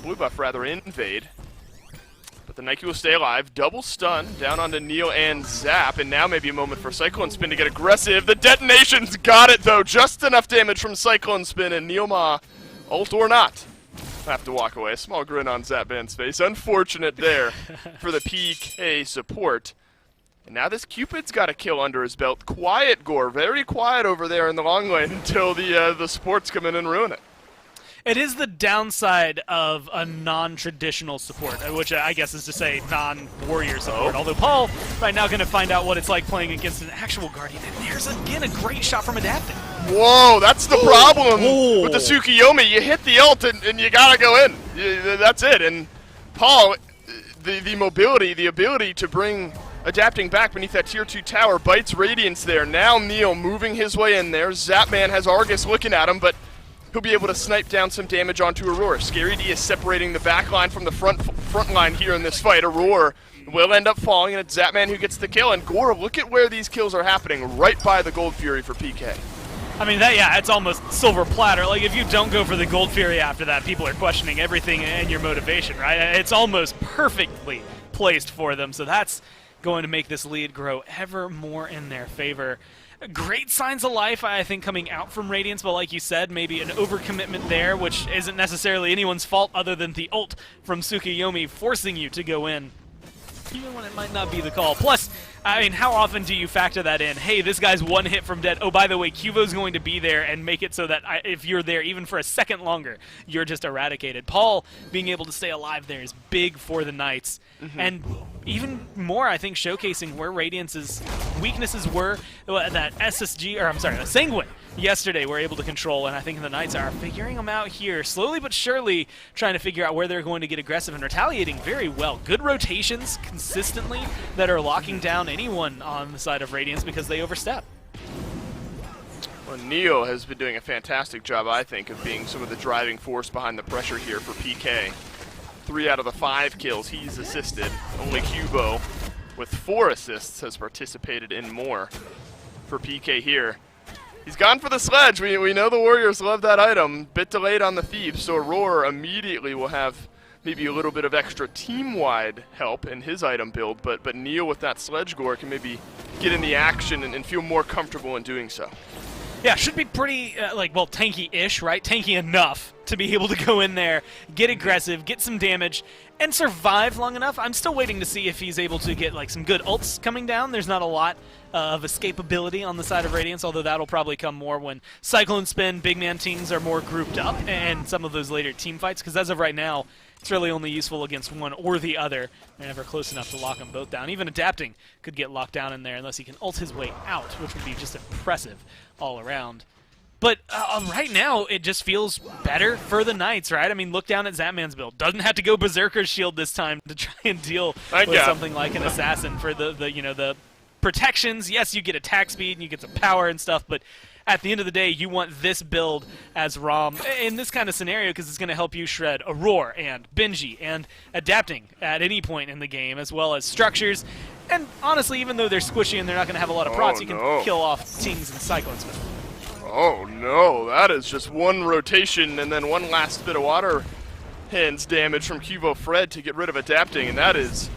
blue buff, rather, invade. But the Nike will stay alive. Double stun down onto Neil and Zap. And now maybe a moment for Cyclone Spin to get aggressive. The detonation's got it, though. Just enough damage from Cyclone Spin. And Neil Ma, ult or not, have to walk away. A small grin on Zapman's face. Unfortunate there for the PK support. And now this Cupid's got a kill under his belt. Quiet Gore, very quiet over there in the long lane until the supports come in and ruin it. It is the downside of a non-traditional support, which I guess is to say non-warrior support. Although Paul right now going to find out what it's like playing against an actual Guardian. And there's again a great shot from Adapting. Whoa, that's the problem with the Tsukiyomi. You hit the ult and you gotta go in. That's it. And Paul, the mobility, the ability to bring Adapting back beneath that tier 2 tower, bites Radiance there. Now Neil moving his way in there. Zapman has Argus looking at him, but he'll be able to snipe down some damage onto Aurora. Scary D is separating the back line from the front line here in this fight. Aurora will end up falling, and it's Zapman who gets the kill. And Gore, look at where these kills are happening, right by the Gold Fury for PK. I mean, it's almost silver platter. Like, if you don't go for the Gold Fury after that, people are questioning everything and your motivation, right? It's almost perfectly placed for them, so that's going to make this lead grow ever more in their favor. Great signs of life, I think, coming out from Radiance, but like you said, maybe an overcommitment there, which isn't necessarily anyone's fault other than the ult from Tsukiyomi forcing you to go in, even when it might not be the call. Plus, I mean, how often do you factor that in? Hey, this guy's one hit from dead. Oh, by the way, Cuvo's going to be there and make it so that if you're there even for a second longer, you're just eradicated. Paul being able to stay alive there is big for the Knights. And even more, I think, showcasing where Radiance's weaknesses were, that Sanguine yesterday were able to control, and I think the Knights are figuring them out here, slowly but surely trying to figure out where they're going to get aggressive and retaliating very well. Good rotations consistently that are locking down anyone on the side of Radiance because they overstep. Well, Neo has been doing a fantastic job, I think, of being some of the driving force behind the pressure here for PK. 3 out of the 5 kills he's assisted. Only Cubo, with 4 assists, has participated in more for PK here. He's gone for the sledge. We know the Warriors love that item. Bit delayed on the Thieves, so Aurora immediately will have maybe a little bit of extra team-wide help in his item build, but Neo with that sledge gore can maybe get in the action and feel more comfortable in doing so. Yeah, should be pretty, tanky-ish, right? Tanky enough to be able to go in there, get aggressive, get some damage, and survive long enough. I'm still waiting to see if he's able to get some good ults coming down. There's not a lot of escapability on the side of Radiance, although that'll probably come more when Cyclone Spin, Big Man Tings are more grouped up, and some of those later team fights, because as of right now, it's really only useful against one or the other. They're never close enough to lock them both down. Even Adapting could get locked down in there unless he can ult his way out, which would be just impressive all around. But right now, it just feels better for the Knights, right? I mean, look down at Zapman's build. Doesn't have to go Berserker's Shield this time to try and deal with something like an Assassin for the protections. Yes, you get attack speed and you get some power and stuff, but at the end of the day, you want this build as ROM in this kind of scenario because it's going to help you shred Aurora and Benji and adapting at any point in the game, as well as structures. And honestly, even though they're squishy and they're not going to have a lot of procs, you can kill off Tings and Cyclones. Oh no, that is just one rotation and then one last bit of water hands damage from Cubo Fred to get rid of adapting, and that is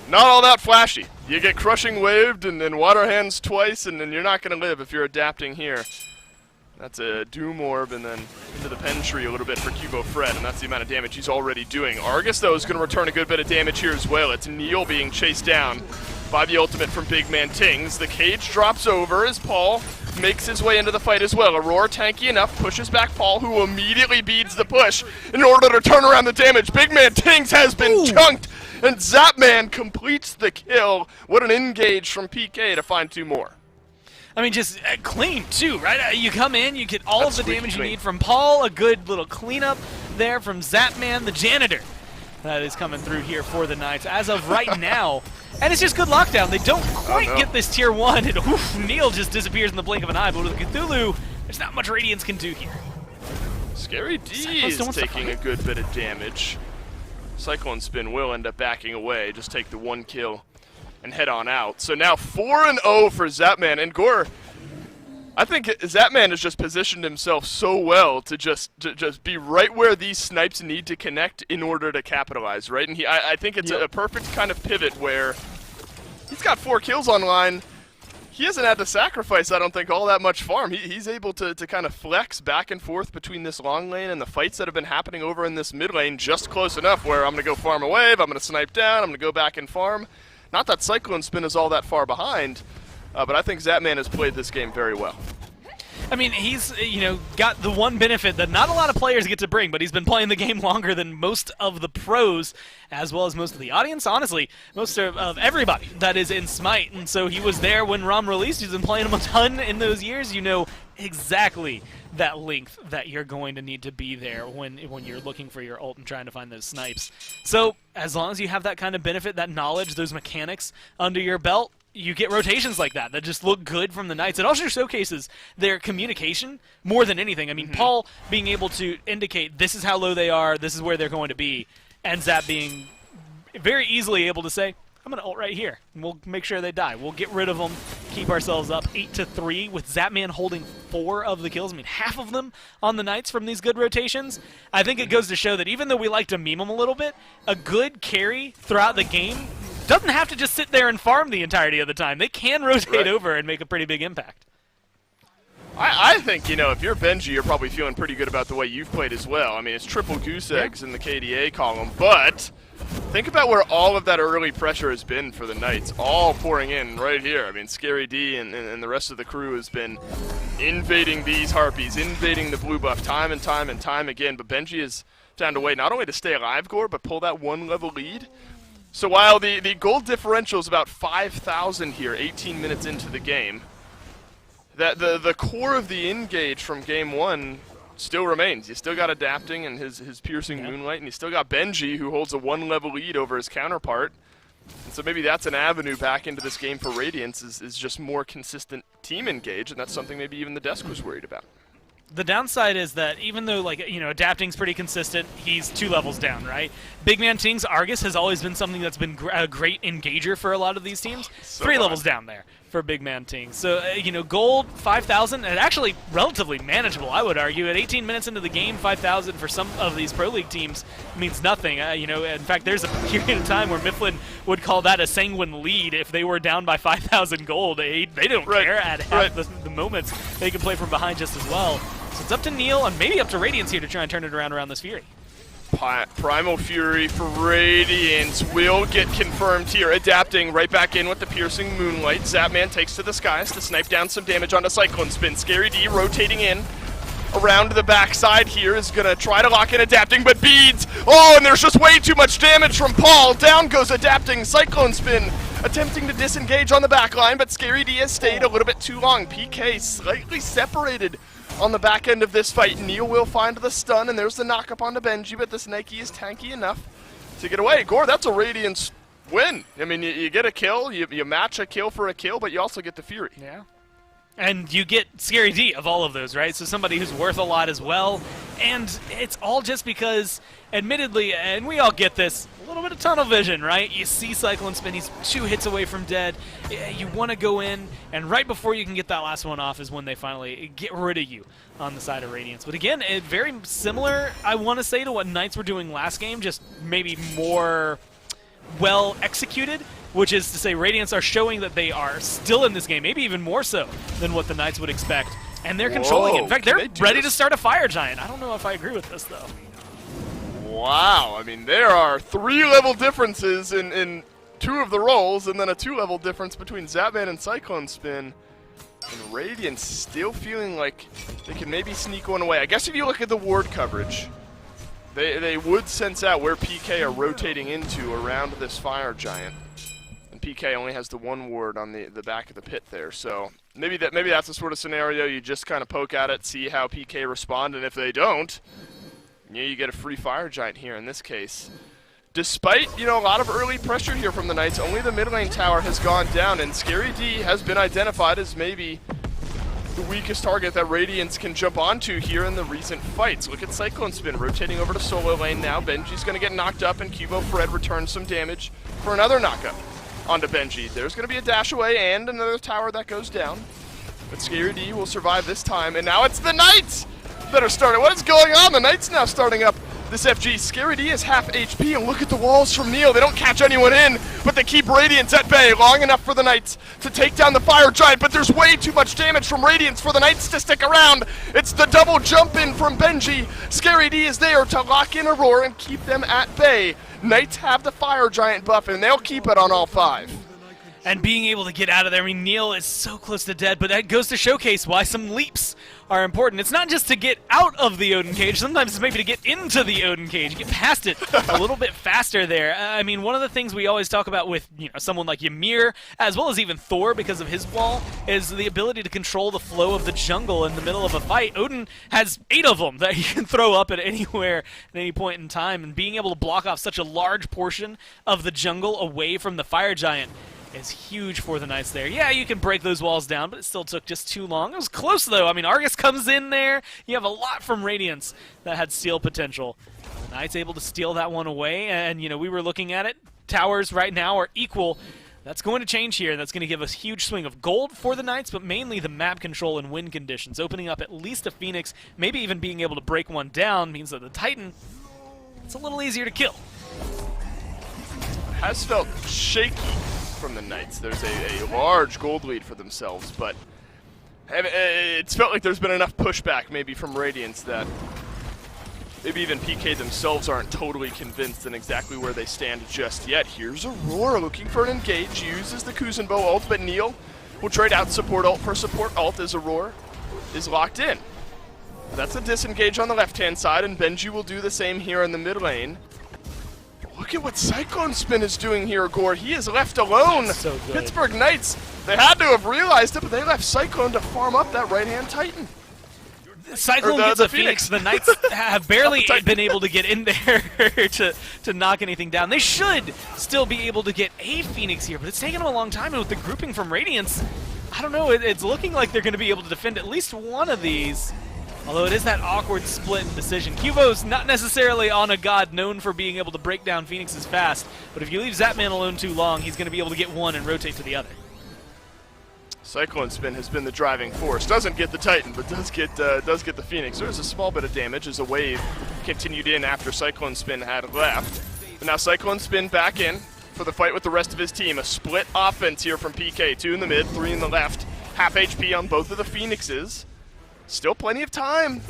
not all that flashy. You get crushing waved and then water hands twice, and then you're not going to live if you're adapting here. That's a Doom Orb and then into the pen tree a little bit for Cubo Fred, and that's the amount of damage he's already doing. Argus, though, is going to return a good bit of damage here as well. It's Neil being chased down by the ultimate from Big Man Tings. The cage drops over as Paul makes his way into the fight as well. Aurora tanky enough, pushes back Paul, who immediately beads the push in order to turn around the damage. Big Man Tings has been chunked, and Zapman completes the kill. What an engage from PK to find 2 more. I mean, just clean, too, right? You come in, you get all That's of the damage clean. you need from Paul, a good little cleanup there from Zapman, the janitor. That is coming through here for the Knights as of right now. And it's just good lockdown. They don't quite get this tier 1, and Neil just disappears in the blink of an eye. But with Cthulhu, there's not much Radiance can do here. Scary D is taking a good bit of damage. Cyclone Spin will end up backing away, just take the 1 kill and head on out. So now 4-0 for Zapman, and Gore, I think Zapman has just positioned himself so well to just be right where these snipes need to connect in order to capitalize, right? And I think it's a perfect kind of pivot where he's got 4 kills online. He hasn't had to sacrifice, I don't think, all that much farm. He's able to kind of flex back and forth between this long lane and the fights that have been happening over in this mid lane just close enough where I'm going to go farm a wave, I'm going to snipe down, I'm going to go back and farm. Not that Cyclone Spin is all that far behind, but I think Zapman has played this game very well. I mean, he's, got the one benefit that not a lot of players get to bring, but he's been playing the game longer than most of the pros, as well as most of the audience, honestly, most of everybody that is in SMITE, and so he was there when ROM released. He's been playing him a ton in those years. You know exactly that length that you're going to need to be there when you're looking for your ult and trying to find those snipes. So, as long as you have that kind of benefit, that knowledge, those mechanics under your belt, you get rotations like that just look good from the Knights. It also showcases their communication more than anything. I mean, Paul being able to indicate this is how low they are, this is where they're going to be, and Zap being very easily able to say, I'm going to ult right here, and we'll make sure they die. We'll get rid of them, keep ourselves up 8-3, with Zapman holding 4 of the kills. I mean, half of them on the Knights from these good rotations. I think it goes to show that even though we like to meme them a little bit, a good carry throughout the game doesn't have to just sit there and farm the entirety of the time. They can rotate over and make a pretty big impact. I think, if you're Benji, you're probably feeling pretty good about the way you've played as well. I mean, it's triple goose eggs in the KDA column, but think about where all of that early pressure has been for the Knights, all pouring in right here. I mean, Scary D and the rest of the crew has been invading these Harpies, invading the blue buff time and time and time again, but Benji has found a way not only to stay alive, Gore, but pull that 1-level lead. So while the gold differential is about 5,000 here, 18 minutes into the game, that the core of the engage from game 1 still remains. You still got adapting and his piercing moonlight, and you still got Benji, who holds a 1-level lead over his counterpart. And so maybe that's an avenue back into this game for Radiance is just more consistent team engage, and that's something maybe even the desk was worried about. The downside is that even though, adapting's pretty consistent, he's 2 levels down, right? Big Man Ting's Argus has always been something that's been a great engager for a lot of these teams. So 3 levels down there for Big Man Ting. So, gold, 5,000, and actually relatively manageable, I would argue. At 18 minutes into the game, 5,000 for some of these Pro League teams means nothing. In fact, there's a period of time where Mifflin would call that a sanguine lead if they were down by 5,000 gold. They don't care at half the moments. They can play from behind just as well. So it's up to Neil and maybe up to Radiance here to try and turn it around this Fury. Primal Fury for Radiance will get confirmed here. Adapting right back in with the piercing moonlight. Zapman takes to the skies to snipe down some damage onto Cyclone Spin. Scary D rotating in around the backside here is going to try to lock in Adapting, but beads. Oh, and there's just way too much damage from Paul. Down goes Adapting. Cyclone Spin attempting to disengage on the back line, but Scary D has stayed a little bit too long. PK slightly separated on the back end of this fight. Neil will find the stun, and there's the knock up onto Benji, but this Nike is tanky enough to get away. Gore, that's a Radiance win. I mean, you get a kill, you match a kill for a kill, but you also get the Fury. Yeah. And you get Scary D of all of those, right? So somebody who's worth a lot as well. And it's all just because, admittedly, and we all get this, a little bit of tunnel vision, right? You see Cyclone Spin, he's 2 hits away from dead. You want to go in, and right before you can get that last one off is when they finally get rid of you on the side of Radiance. But again, very similar, I want to say, to what Knights were doing last game, just maybe more well executed, which is to say Radiance are showing that they are still in this game, maybe even more so than what the Knights would expect. And they're controlling it. In fact, they're ready to start a Fire Giant. I don't know if I agree with this, though. Wow, I mean, there are 3 level differences in 2 of the roles, and then a 2 level difference between Zapman and Cyclone Spin. And Radiance still feeling like they can maybe sneak one away. I guess if you look at the ward coverage, they would sense out where PK are rotating into around this Fire Giant. And PK only has the 1 ward on the back of the pit there, so maybe that's the sort of scenario you just kind of poke at it, see how PK respond, and if they don't, yeah, you get a free Fire Giant here in this case. Despite, a lot of early pressure here from the Knights, only the mid lane tower has gone down, and Scary D has been identified as maybe the weakest target that Radiance can jump onto here in the recent fights. Look at Cyclone Spin rotating over to solo lane now. Benji's going to get knocked up, and Cubo Fred returns some damage for another knockup onto Benji. There's going to be a dash away and another tower that goes down. But Scary D will survive this time, and now it's the Knights that are starting. What is going on? The Knights now starting up this FG. Scary D is half HP, and look at the walls from Neil. They don't catch anyone in, but they keep Radiance at bay long enough for the Knights to take down the Fire Giant, but there's way too much damage from Radiance for the Knights to stick around. It's the double jump in from Benji. Scary D is there to lock in Aurora and keep them at bay. Knights have the Fire Giant buff, and they'll keep it on all 5. And being able to get out of there, I mean, Neil is so close to dead, but that goes to showcase why some leaps are important. It's not just to get out of the Odin cage, sometimes it's maybe to get into the Odin cage, get past it a little bit faster there. I mean, one of the things we always talk about with someone like Ymir, as well as even Thor because of his wall, is the ability to control the flow of the jungle in the middle of a fight. Odin has 8 of them that he can throw up at anywhere at any point in time, and being able to block off such a large portion of the jungle away from the Fire Giant is huge for the Knights there. Yeah, you can break those walls down, but it still took just too long. It was close, though. I mean, Argus comes in there. You have a lot from Radiance that had steal potential. The Knights able to steal that one away, and, we were looking at it. Towers right now are equal. That's going to change here. That's going to give us a huge swing of gold for the Knights, but mainly the map control and win conditions. Opening up at least a Phoenix, maybe even being able to break one down, means that the Titan, it's a little easier to kill. Has felt shaky from the Knights. There's a large gold lead for themselves, but it's felt like there's been enough pushback maybe from Radiance that maybe even PK themselves aren't totally convinced in exactly where they stand just yet. Here's Aurora looking for an engage, uses the Kuzenbo ult, but Neil will trade out support ult for support ult as Aurora is locked in. That's a disengage on the left-hand side, and Benji will do the same here in the mid lane. Look at what Cyclone Spin is doing here, Gore. He is left alone. So good. Pittsburgh Knights, they had to have realized it, but they left Cyclone to farm up that right-hand Titan. Cyclone gets a Phoenix. The Knights have barely been able to get in there to knock anything down. They should still be able to get a Phoenix here, but it's taken them a long time, and with the grouping from Radiance, I don't know, it's looking like they're going to be able to defend at least one of these. Although it is that awkward split decision. Cubo's not necessarily on a god known for being able to break down Phoenixes fast, but if you leave Zapman alone too long, he's going to be able to get one and rotate to the other. Cyclone Spin has been the driving force. Doesn't get the Titan, but does get the Phoenix. There's a small bit of damage as a wave continued in after Cyclone Spin had left. But now Cyclone Spin back in for the fight with the rest of his team. A split offense here from PK. 2 in the mid, 3 in the left. Half HP on both of the Phoenixes. Still plenty of time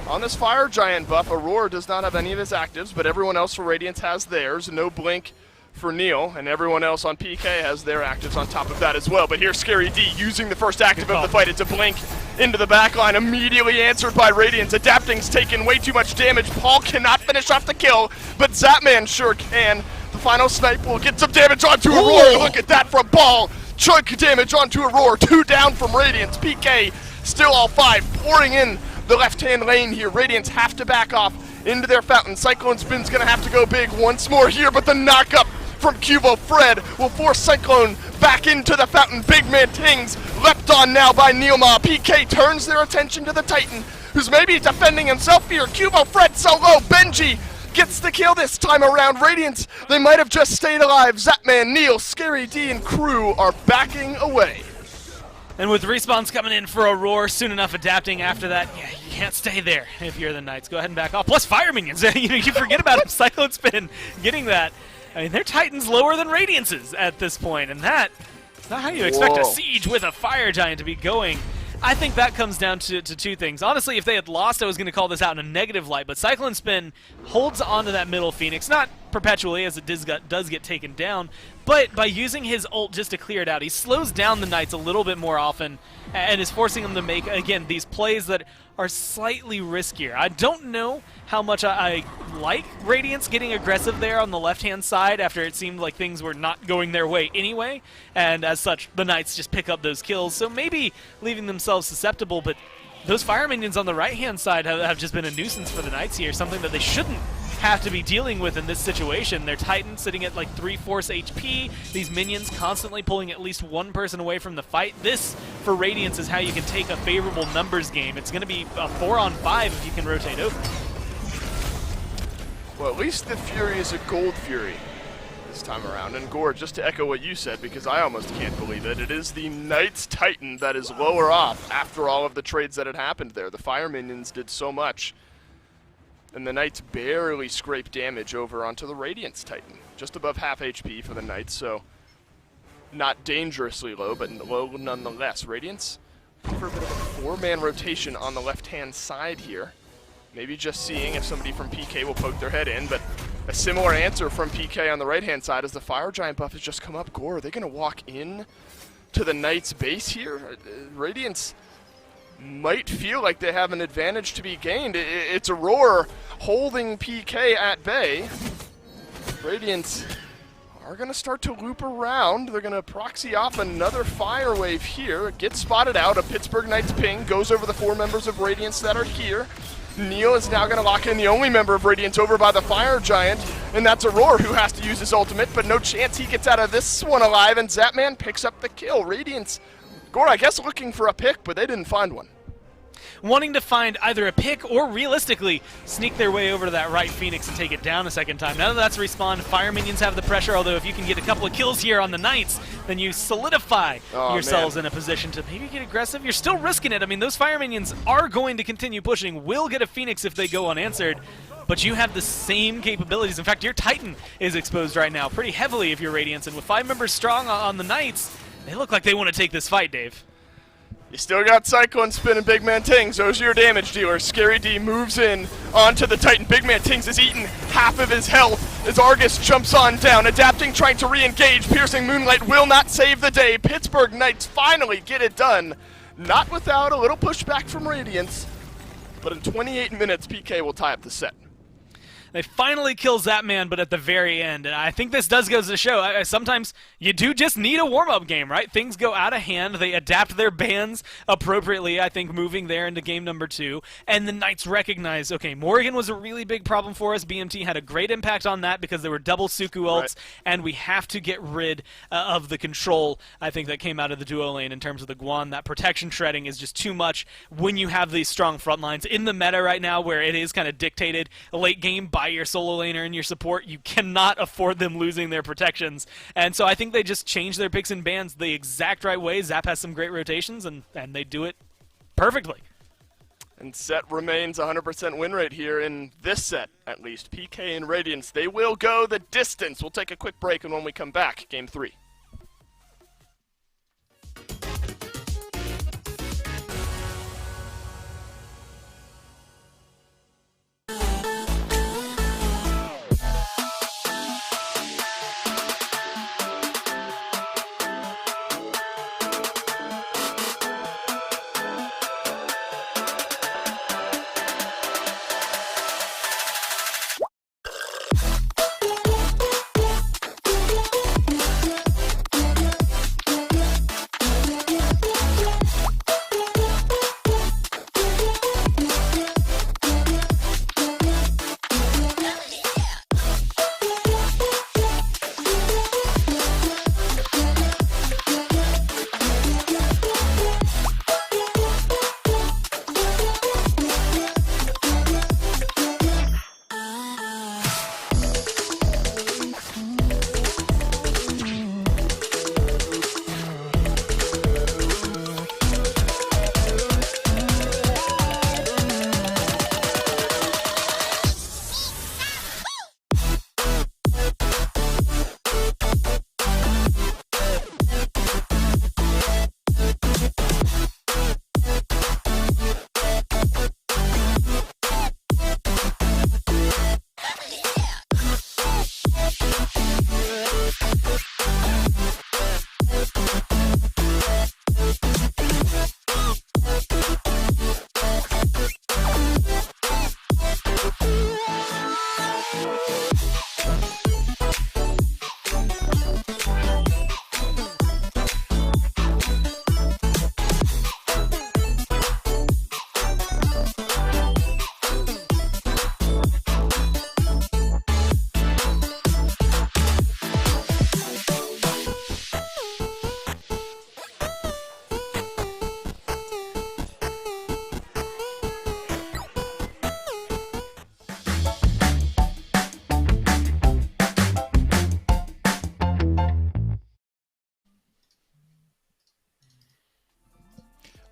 on this Fire Giant buff. Aurora does not have any of his actives, but everyone else for Radiance has theirs. No blink for Neil, and everyone else on PK has their actives on top of that as well. But here's Scary D using the first active of the fight. It's a blink into the backline, immediately answered by Radiance. Adapting's taken way too much damage. Paul cannot finish off the kill, but Zapman sure can. The final snipe will get some damage onto Aurora. Look at that from Paul. Chunk damage onto Aurora. 2 down from Radiance. PK still all 5, pouring in the left-hand lane here. Radiance have to back off into their fountain. Cyclone Spin's gonna have to go big once more here, but the knockup from Cubo Fred will force Cyclone back into the fountain. Big Man Tings leapt on now by Neilma. PK turns their attention to the Titan, who's maybe defending himself here. Cubo Fred solo. Benji gets the kill this time around. Radiance, they might have just stayed alive. Zapman, Neil, Scary D, and crew are backing away. And with respawns coming in for a roar, soon enough adapting after that, yeah, you can't stay there if you're the Knights. Go ahead and back off. Plus fire minions. You forget about them. Cyclone Spin getting that. I mean, they're Titans lower than Radiance's at this point, and that is not how you expect a siege with a fire giant to be going. I think that comes down to two things. Honestly, if they had lost, I was going to call this out in a negative light, but Cyclone Spin holds onto that middle Phoenix, not perpetually as it does get taken down, but by using his ult just to clear it out, he slows down the Knights a little bit more often and is forcing them to make, again, these plays that are slightly riskier. I don't know how much I like Radiance getting aggressive there on the left-hand side after it seemed like things were not going their way anyway, and as such, the Knights just pick up those kills, so maybe leaving themselves susceptible, but those fire minions on the right-hand side have just been a nuisance for the Knights here, something that they shouldn't have to be dealing with in this situation. Their Titan sitting at like 3/4 HP, these minions constantly pulling at least one person away from the fight. This, for Radiance, is how you can take a favorable numbers game. It's going to be a 4-on-5 if you can rotate over. Well, at least the Fury is a gold Fury this time around. And Gore, just to echo what you said, because I almost can't believe it, it is the Knights Titan that is lower off after all of the trades that had happened there. The fire minions did so much, and the Knights barely scrape damage over onto the Radiance Titan. Just above half HP for the Knights, so not dangerously low, but low nonetheless. Radiance for a bit of a 4-man rotation on the left-hand side here. Maybe just seeing if somebody from PK will poke their head in, but a similar answer from PK on the right-hand side as the Fire Giant buff has just come up. Gore, are they going to walk in to the Knights base here? Radiance might feel like they have an advantage to be gained. It's a roar holding PK at bay. Radiance are going to start to loop around. They're going to proxy off another fire wave here. Gets spotted out. A Pittsburgh Knights ping goes over the 4 members of Radiance that are here. Neil is now going to lock in the only member of Radiance over by the Fire Giant, and that's Aurora, who has to use his ultimate, but no chance he gets out of this one alive, and Zapman picks up the kill. Radiance, Gore, I guess looking for a pick, but they didn't find one. Wanting to find either a pick or, realistically, sneak their way over to that right Phoenix and take it down a second time. Now that that's respawned, Fire Minions have the pressure, although if you can get a couple of kills here on the Knights, then you solidify yourselves in a position to maybe get aggressive. You're still risking it. I mean, those Fire Minions are going to continue pushing, will get a Phoenix if they go unanswered, but you have the same capabilities. In fact, your Titan is exposed right now pretty heavily if you're Radiance, and with 5 members strong on the Knights, they look like they want to take this fight, Dave. You still got Cyclone Spin and Big Man Tings. Those are your damage dealers. Scary D moves in onto the Titan. Big Man Tings has eaten half of his health as Argus jumps on down. Adapting, trying to re-engage. Piercing Moonlight will not save the day. Pittsburgh Knights finally get it done. Not without a little pushback from Radiance. But in 28 minutes, PK will tie up the set. They finally kill Zapman, but at the very end. And I think this does go to show, sometimes you do just need a warm-up game, right? Things go out of hand. They adapt their bans appropriately, I think, moving there into game number 2. And the Knights recognize, okay, Morrigan was a really big problem for us. BMT had a great impact on that because there were double Suku ults, and we have to get rid of the control, I think, that came out of the duo lane in terms of the Guan. That protection shredding is just too much when you have these strong front lines. In the meta right now, where it is kind of dictated late game by your solo laner and your support, you cannot afford them losing their protections. And so I think they just change their picks and bans the exact right way. Zap has some great rotations, and they do it perfectly. And set remains 100% win rate here in this set, at least. PK and Radiance, they will go the distance. We'll take a quick break, and when we come back, game 3.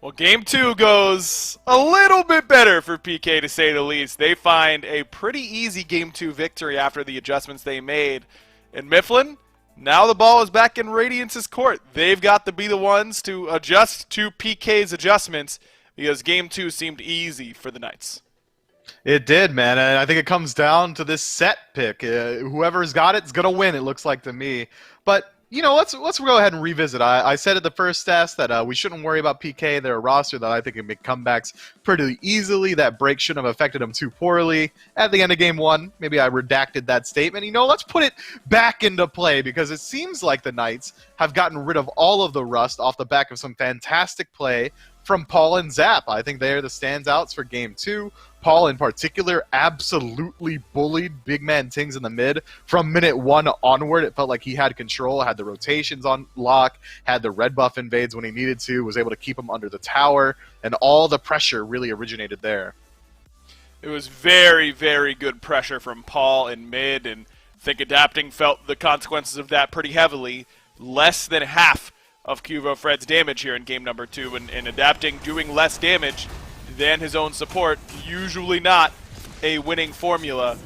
Well, game 2 goes a little bit better for PK, to say the least. They find a pretty easy game 2 victory after the adjustments they made. And Mifflin, now the ball is back in Radiance's court. They've got to be the ones to adjust to PK's adjustments because game 2 seemed easy for the Knights. It did, man, and I think it comes down to this set pick. Whoever's got it's going to win, it looks like to me. But you know, let's go ahead and revisit. I said at the first test that we shouldn't worry about PK. They're a roster that I think can make comebacks pretty easily. That break shouldn't have affected them too poorly. At the end of game 1, maybe I redacted that statement. You know, let's put it back into play because it seems like the Knights have gotten rid of all of the rust off the back of some fantastic play from Paul and Zap. I think they are the standouts for game 2. Paul, in particular, absolutely bullied big man Tings in the mid. From minute 1 onward, it felt like he had control, had the rotations on lock, had the red buff invades when he needed to, was able to keep him under the tower, and all the pressure really originated there. It was very, very good pressure from Paul in mid, and I think Adapting felt the consequences of that pretty heavily. Less than half of Cuvo Fred's damage here in game number 2, and Adapting doing less damage than his own support, usually not a winning formula.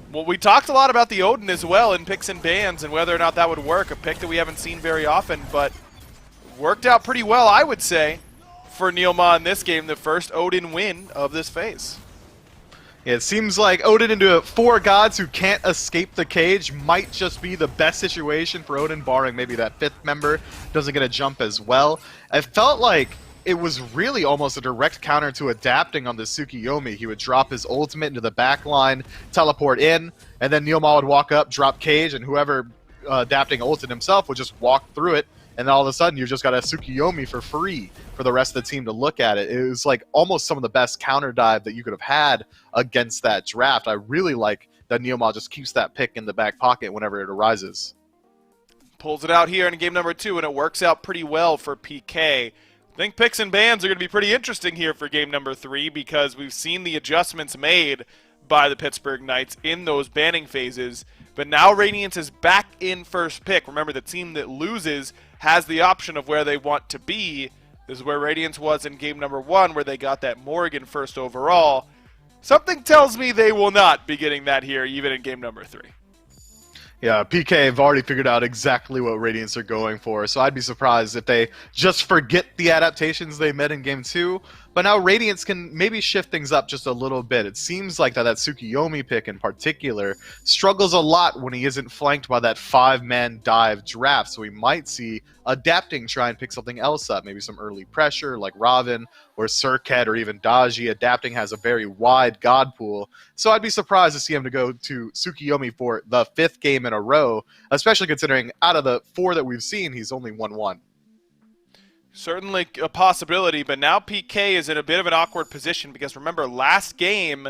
Well, we talked a lot about the Odin as well in picks and bans and whether or not that would work, a pick that we haven't seen very often, but worked out pretty well, I would say, for Neilma in this game, the first Odin win of this phase. Yeah, it seems like Odin into 4 gods who can't escape the cage might just be the best situation for Odin, barring maybe that 5th member doesn't get a jump as well. I felt like it was really almost a direct counter to Adapting on the Tsukiyomi. He would drop his ultimate into the back line, teleport in, and then Neilma would walk up, drop cage, and whoever Adapting ulted himself would just walk through it, and then all of a sudden you just got a Tsukiyomi for free for the rest of the team to look at it. It was like almost some of the best counter dive that you could have had against that draft. I really like that Neilma just keeps that pick in the back pocket whenever it arises. Pulls it out here in game number 2, and it works out pretty well for PK. I think picks and bans are going to be pretty interesting here for game number 3 because we've seen the adjustments made by the Pittsburgh Knights in those banning phases, but now Radiance is back in first pick. Remember, the team that loses has the option of where they want to be. This is where Radiance was in game number 1, where they got that Morrigan first overall. Something tells me they will not be getting that here, even in game number 3. Yeah, PK have already figured out exactly what Radiance are going for, so I'd be surprised if they just forget the adaptations they made in Game 2, but now Radiance can maybe shift things up just a little bit. It seems like that Tsukiyomi pick in particular struggles a lot when he isn't flanked by that 5-man dive draft, so we might see Adapting try and pick something else up, maybe some early pressure like Raven or Surket or even Daji. Adapting has a very wide god pool, so I'd be surprised to see him to go to Tsukiyomi for the 5th game in a row, especially considering out of the 4 that we've seen, he's only won 1. Certainly a possibility, but now PK is in a bit of an awkward position because remember, last game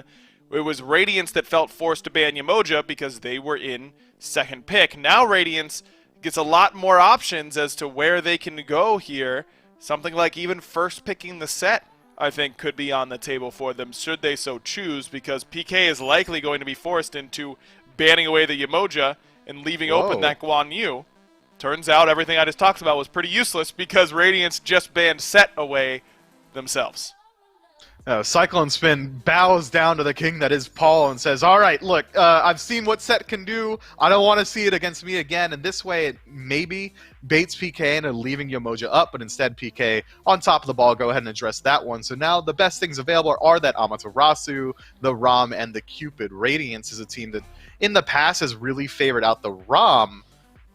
it was Radiance that felt forced to ban Yamoja because they were in 2nd pick. Now Radiance gets a lot more options as to where they can go here. Something like even first picking the set, I think, could be on the table for them should they so choose, because PK is likely going to be forced into banning away the Yamoja and leaving open that Guan Yu. Turns out everything I just talked about was pretty useless because Radiance just banned set away themselves. Cyclone Spin bows down to the king that is Paul and says, all right, look, I've seen what set can do. I don't want to see it against me again. And this way it maybe baits PK into leaving Yamoja up, but instead PK on top of the ball, go ahead and address that one. So now the best things available are that Amaterasu, the Rom, and the Cupid. Radiance is a team that in the past has really favored out the Rom.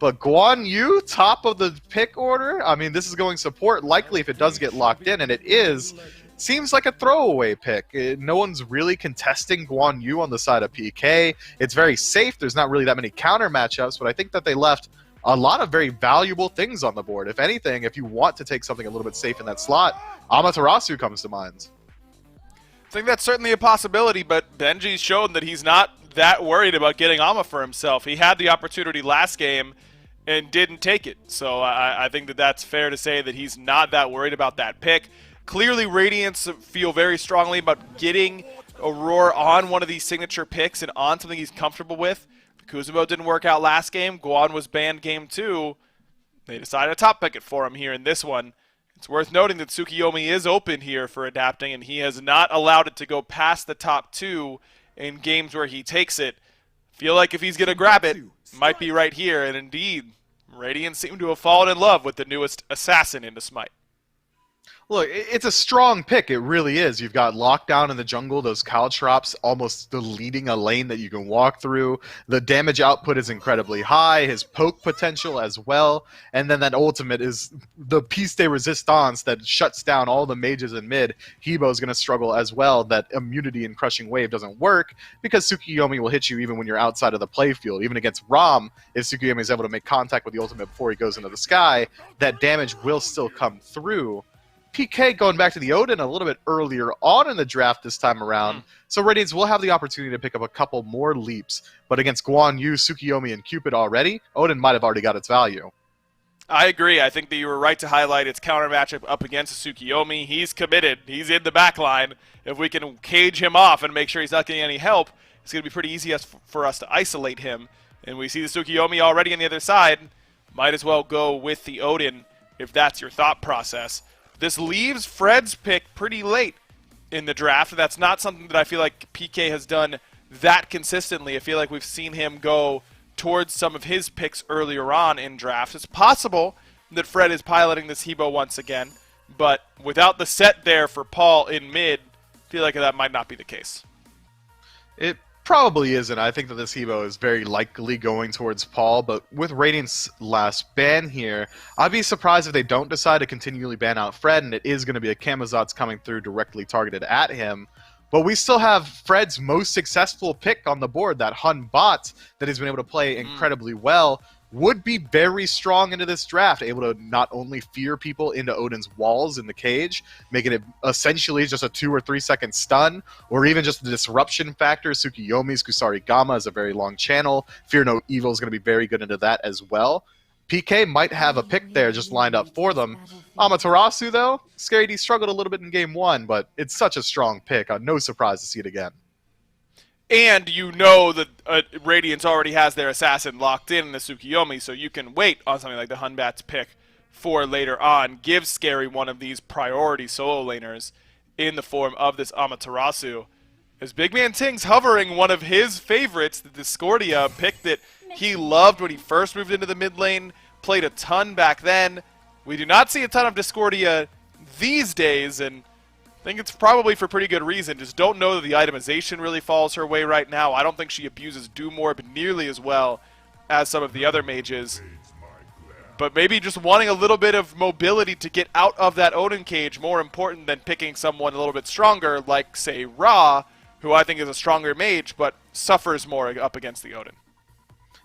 But Guan Yu, top of the pick order? I mean, this is going support likely if it does get locked in, and it is. Seems like a throwaway pick. No one's really contesting Guan Yu on the side of PK. It's very safe. There's not really that many counter matchups, but I think that they left a lot of very valuable things on the board. If anything, if you want to take something a little bit safe in that slot, Amaterasu comes to mind. I think that's certainly a possibility, but Benji's shown that he's not that worried about getting Ama for himself. He had the opportunity last game and didn't take it. So I think that that's fair to say that he's not that worried about that pick. Clearly, Radiance feel very strongly about getting Aurora on one of these signature picks and on something he's comfortable with. Kuzumo didn't work out last game. Guan was banned game 2. They decided to top pick it for him here in this one. It's worth noting that Tsukiyomi is open here for adapting, and he has not allowed it to go past the top 2 in games where he takes it. Feel like if he's going to grab it, might be right here, and indeed, Radiant seem to have fallen in love with the newest assassin into Smite. Look, it's a strong pick. It really is. You've got Lockdown in the jungle, those Caltrops almost deleting a lane that you can walk through. The damage output is incredibly high, his poke potential as well. And then that ultimate is the piece de resistance that shuts down all the mages in mid. Hebo is going to struggle as well. That immunity and crushing wave doesn't work because Tsukiyomi will hit you even when you're outside of the playfield. Even against Rom, if Tsukiyomi is able to make contact with the ultimate before he goes into the sky, that damage will still come through. PK going back to the Odin a little bit earlier on in the draft this time around, so Radiance will have the opportunity to pick up a couple more leaps, but against Guan Yu, Tsukiyomi, and Cupid already, Odin might have already got its value. I agree. I think that you were right to highlight its counter matchup up against Tsukiyomi. He's committed. He's in the back line. If we can cage him off and make sure he's not getting any help, it's going to be pretty easy for us to isolate him. And we see the Tsukiyomi already on the other side. Might as well go with the Odin if that's your thought process. This leaves Fred's pick pretty late in the draft. That's not something that I feel like PK has done that consistently. I feel like we've seen him go towards some of his picks earlier on in drafts. It's possible that Fred is piloting this Hebo once again, but without the set there for Paul in mid, I feel like that might not be the case. It probably isn't. I think that this Hebo is very likely going towards Paul, but with Radiant's last ban here, I'd be surprised if they don't decide to continually ban out Fred, and it is going to be a Camazotz coming through directly targeted at him. But we still have Fred's most successful pick on the board, that Hun bot that he's been able to play incredibly well. Would be very strong into this draft, able to not only fear people into Odin's walls in the cage, making it essentially just a 2 or 3 second stun, or even just the disruption factor. Tsukiyomi's Kusarigama is a very long channel. Fear No Evil is going to be very good into that as well. PK might have a pick there just lined up for them. Amaterasu, though, Scary D struggled a little bit in game 1, but it's such a strong pick. No surprise to see it again. And you know that Radiance already has their assassin locked in the Tsukiyomi, so you can wait on something like the Hunbat's pick for later on. Give Scary one of these priority solo laners in the form of this Amaterasu. As Big Man Ting's hovering one of his favorites, the Discordia, pick that he loved when he first moved into the mid lane, played a ton back then. We do not see a ton of Discordia these days, and I think it's probably for pretty good reason. Just don't know that the itemization really falls her way right now. I don't think she abuses Doom Orb nearly as well as some of the other mages. But maybe just wanting a little bit of mobility to get out of that Odin cage more important than picking someone a little bit stronger like, say, Ra, who I think is a stronger mage but suffers more up against the Odin.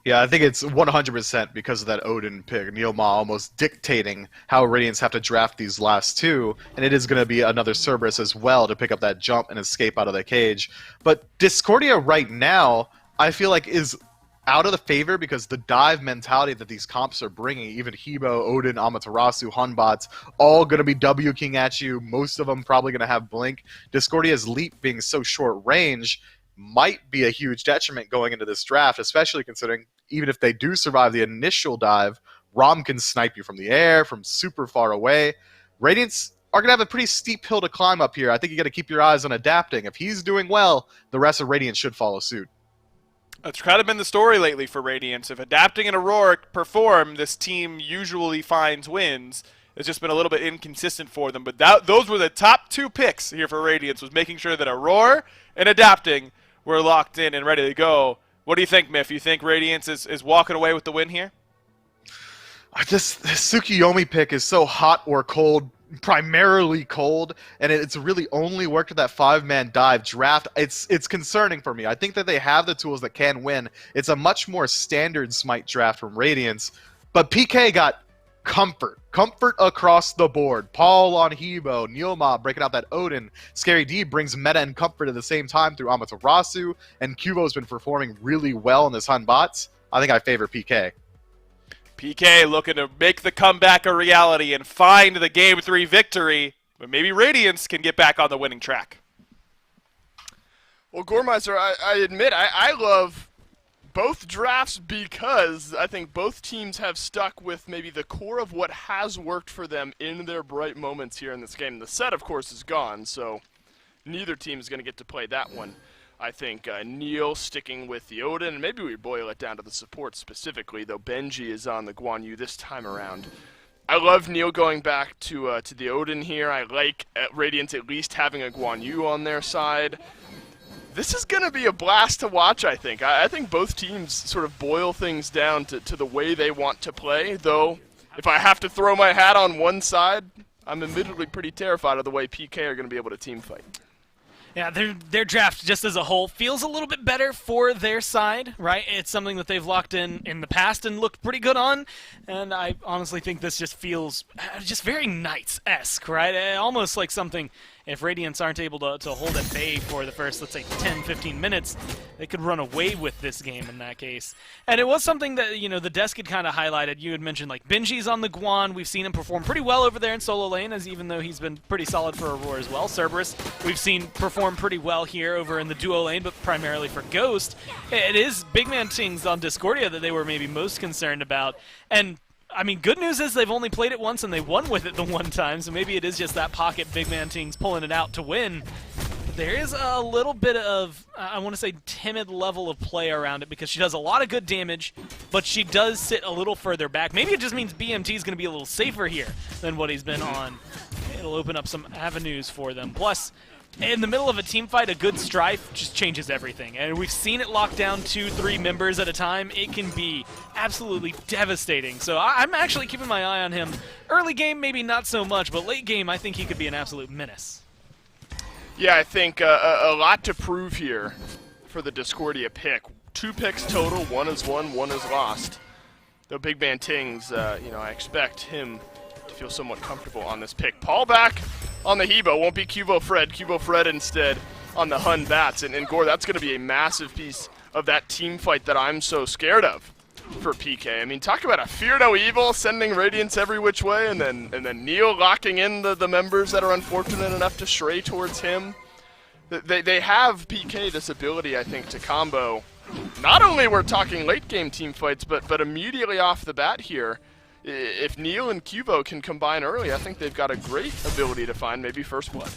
Yeah, I think it's 100% because of that Odin pick. Neilma almost dictating how Radiants have to draft these last two, and it is going to be another Cerberus as well to pick up that jump and escape out of the cage. But Discordia right now, I feel like is out of the favor because the dive mentality that these comps are bringing, even Hebo, Odin, Amaterasu, Hunbots, all going to be W-king at you. Most of them probably going to have Blink. Discordia's leap being so short range might be a huge detriment going into this draft, especially considering even if they do survive the initial dive, Rom can snipe you from the air, from super far away. Radiants are going to have a pretty steep hill to climb up here. I think you got to keep your eyes on adapting. If he's doing well, the rest of Radiant should follow suit. That's kind of been the story lately for Radiance. If Adapting and Aurora perform, this team usually finds wins. It's just been a little bit inconsistent for them. But those were the top two picks here for Radiance, was making sure that Aurora and Adapting were locked in and ready to go. What do you think, Miff? You think Radiance is walking away with the win here? This Tsukiyomi pick is so hot or cold, primarily cold, and it's really only worked with that 5-man dive draft. It's concerning for me. I think that they have the tools that can win. It's a much more standard Smite draft from Radiance, but PK got comfort across the board. Paul on Hebo, Neilma breaking out that Odin. Scary D brings meta and comfort at the same time through Amaterasu, and Kubo's been performing really well in this Hunbots. I think I favor PK. PK looking to make the comeback a reality and find the Game 3 victory, but maybe Radiance can get back on the winning track. Well, Gormeister, I admit, I love both drafts because I think both teams have stuck with maybe the core of what has worked for them in their bright moments here in this game. The set, of course, is gone, so neither team is going to get to play that one. I think Neil sticking with the Odin, and maybe we boil it down to the support specifically, though Benji is on the Guan Yu this time around. I love Neil going back to the Odin here. I like Radiance at least having a Guan Yu on their side. This is going to be a blast to watch, I think. I think both teams sort of boil things down to the way they want to play, though if I have to throw my hat on one side, I'm admittedly pretty terrified of the way PK are going to be able to team fight. Yeah, their draft just as a whole feels a little bit better for their side, right? It's something that they've locked in the past and looked pretty good on, and I honestly think this just feels just very Knights-esque, right? Almost like something, if Radiance aren't able to hold at bay for the first, let's say, 10, 15 minutes, they could run away with this game in that case. And it was something that, you know, the desk had kind of highlighted. You had mentioned, like, Benji's on the Guan. We've seen him perform pretty well over there in solo lane, as even though he's been pretty solid for Aurora as well. Cerberus, we've seen perform pretty well here over in the duo lane, but primarily for Ghost. It is big man things on Discordia that they were maybe most concerned about. And I mean, good news is they've only played it once and they won with it the one time, so maybe it is just that pocket big man things pulling it out to win. There is a little bit of, I want to say, timid level of play around it because she does a lot of good damage, but she does sit a little further back. Maybe it just means BMT is going to be a little safer here than what he's been on. It'll open up some avenues for them. Plus, in the middle of a team fight, a good strife just changes everything. And we've seen it lock down 2-3 members at a time. It can be absolutely devastating. So I'm actually keeping my eye on him. Early game, maybe not so much, but late game, I think he could be an absolute menace. Yeah, I think a lot to prove here for the Discordia pick. 2 picks total, one is won, one is lost. Though Big Man Tings, you know, I expect him to feel somewhat comfortable on this pick. Paul back on the Hebo, won't be Cubo Fred instead on the Hun Bats. And Gore, that's going to be a massive piece of that team fight that I'm so scared of for PK. I mean, talk about a fear no evil, sending Radiance every which way, and then Neil locking in the members that are unfortunate enough to stray towards him. They have PK this ability, I think, to combo. Not only we're talking late game team fights, but immediately off the bat here, if Neil and Cubo can combine early, I think they've got a great ability to find maybe first blood.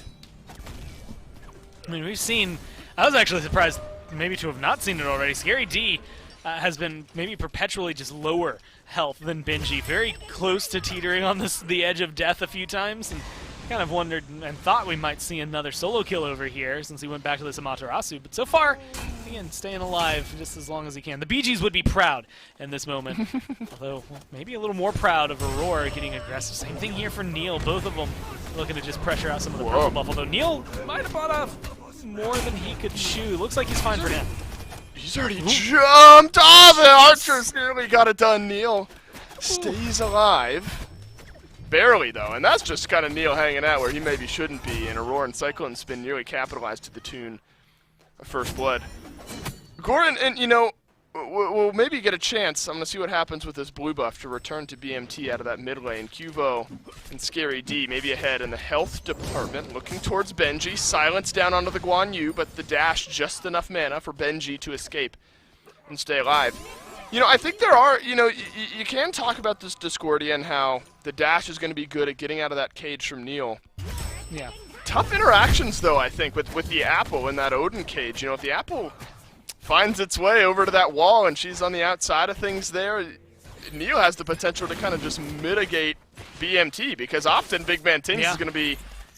I mean, we've seen, I was actually surprised maybe to have not seen it already. Scary D has been maybe perpetually just lower health than Benji, very close to teetering on the edge of death a few times, and kind of wondered and thought we might see another solo kill over here since he went back to this Amaterasu, but so far, again, staying alive just as long as he can. The BGs would be proud in this moment, although well, maybe a little more proud of Aurora getting aggressive. Same thing here for Neil, both of them looking to just pressure out some of the purple buff, although Neil might have bought off more than he could chew. Looks like he's fine for now. He's already jumped off it! Archer's nearly got it done. Neil stays alive. Barely, though, and that's just kind of Neil hanging out where he maybe shouldn't be, and Aurora and Cyclone Spin nearly capitalized to the tune of First Blood. Gordon, and you know, we'll maybe get a chance. I'm going to see what happens with this blue buff to return to BMT out of that mid lane. Cubo and Scary D maybe ahead in the health department, looking towards Benji. Silence down onto the Guan Yu, but the dash just enough mana for Benji to escape and stay alive. You know, I think there are, you know, you can talk about this Discordia and how the dash is going to be good at getting out of that cage from Neil. Yeah. Tough interactions, though, I think, with the Apple in that Odin cage. You know, if the Apple finds its way over to that wall and she's on the outside of things there, Neil has the potential to kind of just mitigate BMT, because often Big Man Tings is going to be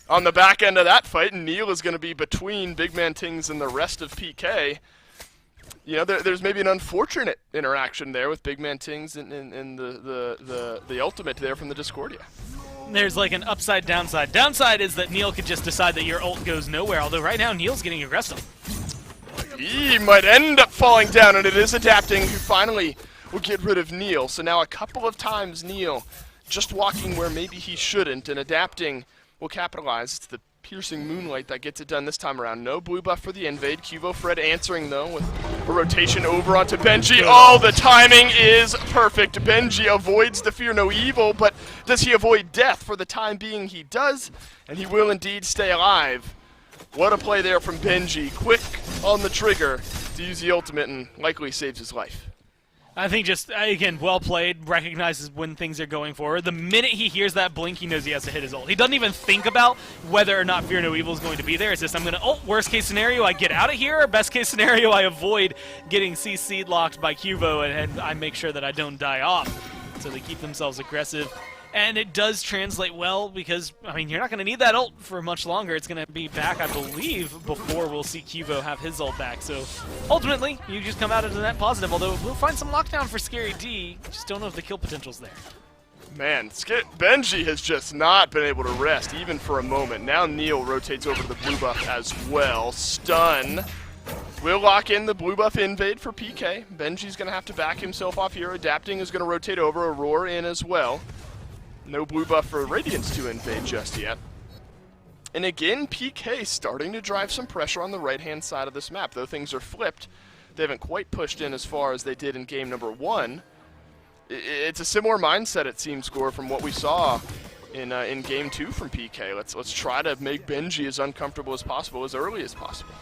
on the back end of that fight, and Neil is going to be between Big Man Tings and the rest of PK. You know, there's maybe an unfortunate interaction there with Big Man Tings and the ultimate there from the Discordia. There's like an upside downside. Downside is that Neil could just decide that your ult goes nowhere, although right now Neil's getting aggressive. He might end up falling down, and it is Adapting who finally will get rid of Neil. So now a couple of times Neil just walking where maybe he shouldn't, and Adapting will capitalize. It's the piercing moonlight that gets it done this time around. No blue buff for the invade. Cubo Fred answering though with a rotation over onto Benji. Oh, the timing is perfect. Benji avoids the fear no evil, but does he avoid death? For the time being he does, and he will indeed stay alive. What a play there from Benji. Quick on the trigger to to use the ultimate and likely saves his life. I think just, again, well played, recognizes when things are going forward. The minute he hears that blink, he knows he has to hit his ult. He doesn't even think about whether or not Fear No Evil is going to be there. It's just, I'm going to, worst case scenario, I get out of here, or best case scenario, I avoid getting CC'd locked by Cuvo, and I make sure that I don't die off. So they keep themselves aggressive. And it does translate well because, I mean, you're not going to need that ult for much longer. It's going to be back, I believe, before we'll see Cuvo have his ult back. So, ultimately, you just come out as a net positive, although we'll find some lockdown for Scary D. Just don't know if the kill potential's there. Man, Benji has just not been able to rest, even for a moment. Now Neil rotates over to the blue buff as well. Stun will lock in the blue buff invade for PK. Benji's going to have to back himself off here. Adapting is going to rotate over. Aurora in as well. No blue buff for Radiance to invade just yet. And again, PK starting to drive some pressure on the right-hand side of this map. Though things are flipped, they haven't quite pushed in as far as they did in game number 1. It's a similar mindset, it seems, Gore, from what we saw in game 2 from PK. Let's try to make Benji as uncomfortable as possible as early as possible.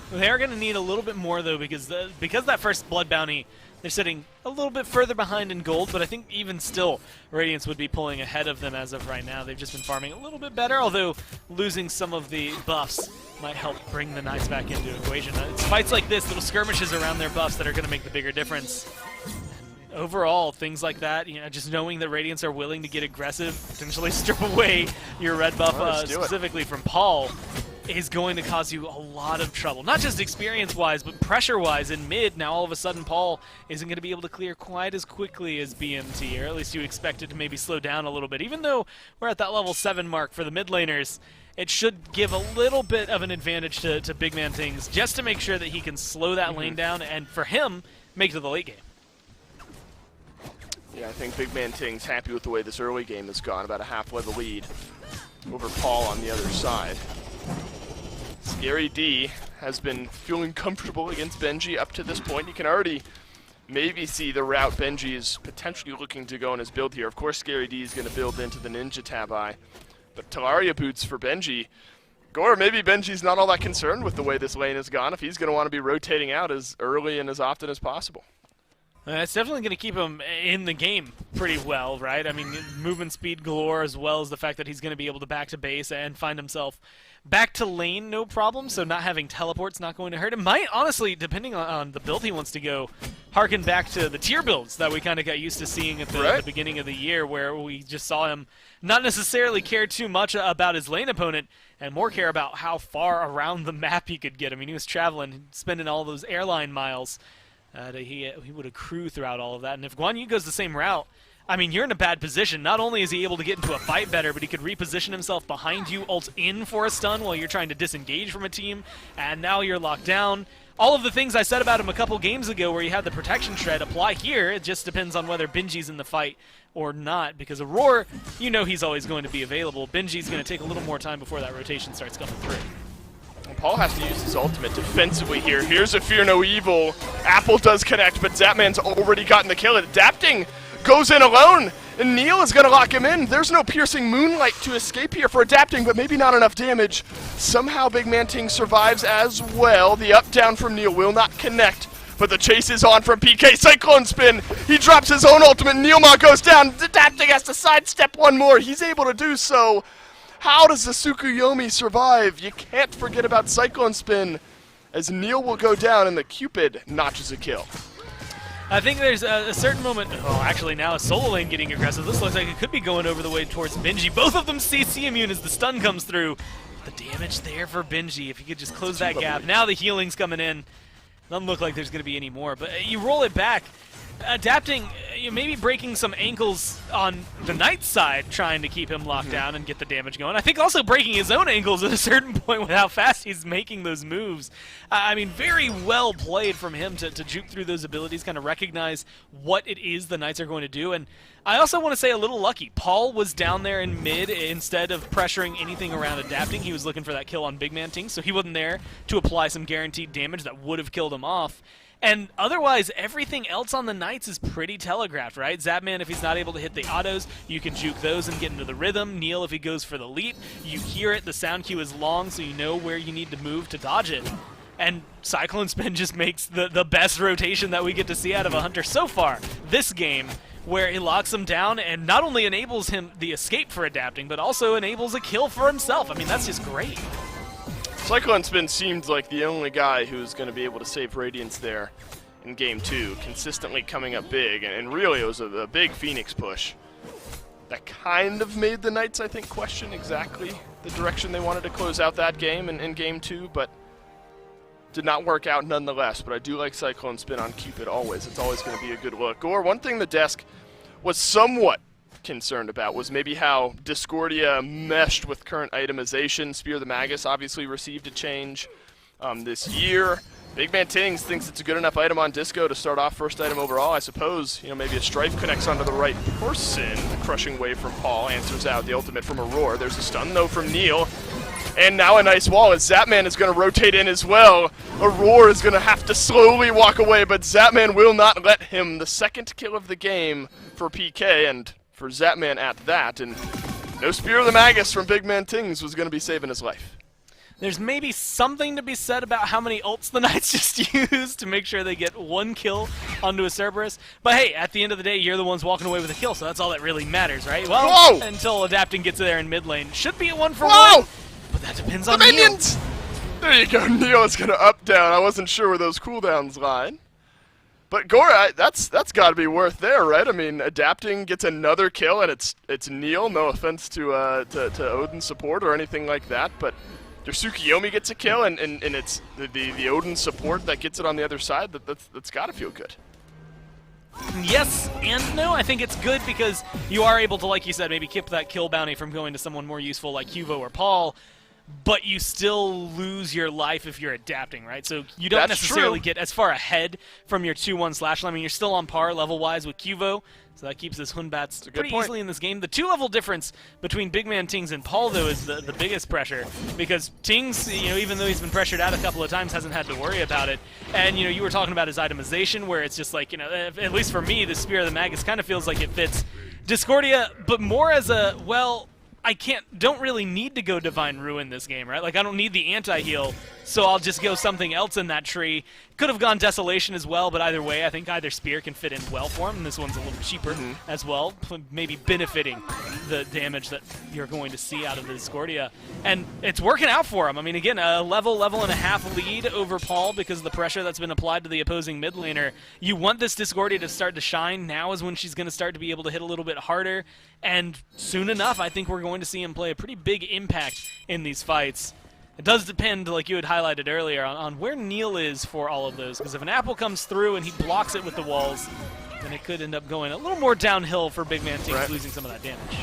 They're going to need a little bit more, though, because that first Blood Bounty, they're sitting a little bit further behind in gold, but I think even still, Radiance would be pulling ahead of them as of right now. They've just been farming a little bit better, although losing some of the buffs might help bring the Knights back into equation. It's fights like this, little skirmishes around their buffs that are going to make the bigger difference. Overall, things like that, you know, just knowing that Radiance are willing to get aggressive, potentially strip away your red buff, specifically from Paul, is going to cause you a lot of trouble. Not just experience-wise, but pressure-wise in mid. Now, all of a sudden, Paul isn't going to be able to clear quite as quickly as BMT, or at least you expect it to maybe slow down a little bit. Even though we're at that level 7 mark for the mid laners, it should give a little bit of an advantage to Big Man Things, just to make sure that he can slow that lane down, and for him, make it to the late game. Yeah, I think Big Man Ting's happy with the way this early game has gone, about a half-level lead over Paul on the other side. Scary D has been feeling comfortable against Benji up to this point. You can already maybe see the route Benji is potentially looking to go in his build here. Of course, Scary D is going to build into the Ninja Tabi, but Talaria boots for Benji. Gore, maybe Benji's not all that concerned with the way this lane has gone if he's going to want to be rotating out as early and as often as possible. It's definitely going to keep him in the game pretty well, right? I mean, movement speed galore, as well as the fact that he's going to be able to back to base and find himself back to lane, no problem. So not having teleport's not going to hurt him. Might, honestly, depending on the build he wants to go, harken back to the tier builds that we kind of got used to seeing at the beginning of the year, where we just saw him not necessarily care too much about his lane opponent and more care about how far around the map he could get. I mean, he was traveling, spending all those airline miles. He would accrue throughout all of that. And if Guan Yu goes the same route, I mean, you're in a bad position. Not only is he able to get into a fight better, but he could reposition himself behind you, ult in for a stun while you're trying to disengage from a team, and now you're locked down. All of the things I said about him a couple games ago where he had the protection shred apply here. It just depends on whether Benji's in the fight or not, because Aurora, you know he's always going to be available. Benji's going to take a little more time before that rotation starts coming through. Paul has to use his ultimate defensively here. Here's a Fear No Evil. Apple does connect, but Zapman's already gotten the kill. Adapting goes in alone, and Neil is going to lock him in. There's no piercing moonlight to escape here for Adapting, but maybe not enough damage. Somehow Big Man Ting survives as well. The up-down from Neil will not connect, but the chase is on from PK. Cyclone Spin. He drops his own ultimate. Neilma goes down. Adapting has to sidestep one more. He's able to do so. How does the Tsukuyomi survive? You can't forget about Cyclone Spin, as Neil will go down and the Cupid notches a kill. I think there's a certain moment. Oh, actually, now a solo lane getting aggressive. This looks like it could be going over the way towards Benji. Both of them CC immune as the stun comes through. The damage there for Benji, if he could just close that gap. Now the healing's coming in. Doesn't look like there's going to be any more, but you roll it back. Adapting, maybe breaking some ankles on the Knight's side, trying to keep him locked down and get the damage going. I think also breaking his own ankles at a certain point with how fast he's making those moves. I mean, very well played from him to juke through those abilities, kind of recognize what it is the Knights are going to do. And I also want to say a little lucky. Paul was down there in mid instead of pressuring anything around Adapting. He was looking for that kill on Big Man Ting, so he wasn't there to apply some guaranteed damage that would have killed him off. And otherwise, everything else on the Knights is pretty telegraphed, right? Zapman, if he's not able to hit the autos, you can juke those and get into the rhythm. Neil, if he goes for the leap, you hear it, the sound cue is long, so you know where you need to move to dodge it. And Cyclone Spin just makes the best rotation that we get to see out of a Hunter so far this game, where he locks him down and not only enables him the escape for adapting, but also enables a kill for himself. I mean, that's just great. Cyclone Spin seemed like the only guy who's going to be able to save Radiance there in Game 2, consistently coming up big, and really it was a big Phoenix push. That kind of made the Knights, I think, question exactly the direction they wanted to close out that game in Game 2, but did not work out nonetheless. But I do like Cyclone Spin on Cupid always. It's always going to be a good look. Or one thing the desk was somewhat concerned about was maybe how Discordia meshed with current itemization. Spear the Magus obviously received a change this year. Big Man Tings thinks it's a good enough item on Disco to start off first item overall. I suppose, maybe a Strife connects onto the right person. A crushing wave from Paul answers out the ultimate from Aurora. There's a stun though from Neil. And now a nice wall as Zapman is going to rotate in as well. Aurora is going to have to slowly walk away, but Zapman will not let him. The second kill of the game for PK, and for Zapman at that. And no Spear of the Magus from Big Man Tings was going to be saving his life. There's maybe something to be said about how many ults the Knights just use to make sure they get one kill onto a Cerberus. But hey, at the end of the day, you're the ones walking away with a kill, so that's all that really matters, right? Well, Whoa! Until Adapting gets there in mid lane. Should be a 1 for Whoa! 1, but that depends on The Neil. minions! There you go, Neil is going to up down. I wasn't sure where those cooldowns lied. But Gora, that's got to be worth there, right? I mean, Adapting gets another kill, and it's Neil. No offense to Odin's support or anything like that, but your Tsukiyomi gets a kill, and it's the Odin support that gets it on the other side. That's got to feel good. Yes and no. I think it's good because you are able to, like you said, maybe keep that kill bounty from going to someone more useful like Hugo or Paul, but you still lose your life if you're adapting, right? So you don't necessarily get as far ahead from your 2-1 slash line. I mean, you're still on par level-wise with Cuvo, so that keeps his Hunbats pretty easily in this game. The 2-level difference between Big Man Tings and Paul, though, is the biggest pressure, because Tings, even though he's been pressured out a couple of times, hasn't had to worry about it. And, you were talking about his itemization, where it's just like, at least for me, the Spear of the Magus kind of feels like it fits Discordia, but more as a, well, I don't really need to go Divine Ruin this game, right? Like, I don't need the anti-heal, so I'll just go something else in that tree. Could have gone Desolation as well, but either way, I think either Spear can fit in well for him, and this one's a little cheaper as well, maybe benefiting the damage that you're going to see out of the Discordia. And it's working out for him. I mean, again, a level and a half lead over Paul because of the pressure that's been applied to the opposing mid laner. You want this Discordia to start to shine. Now is when she's going to start to be able to hit a little bit harder, and soon enough, I think we're going to see him play a pretty big impact in these fights. It does depend, like you had highlighted earlier, on where Neil is for all of those, because if an apple comes through and he blocks it with the walls, then it could end up going a little more downhill for Big Man Tings, losing some of that damage.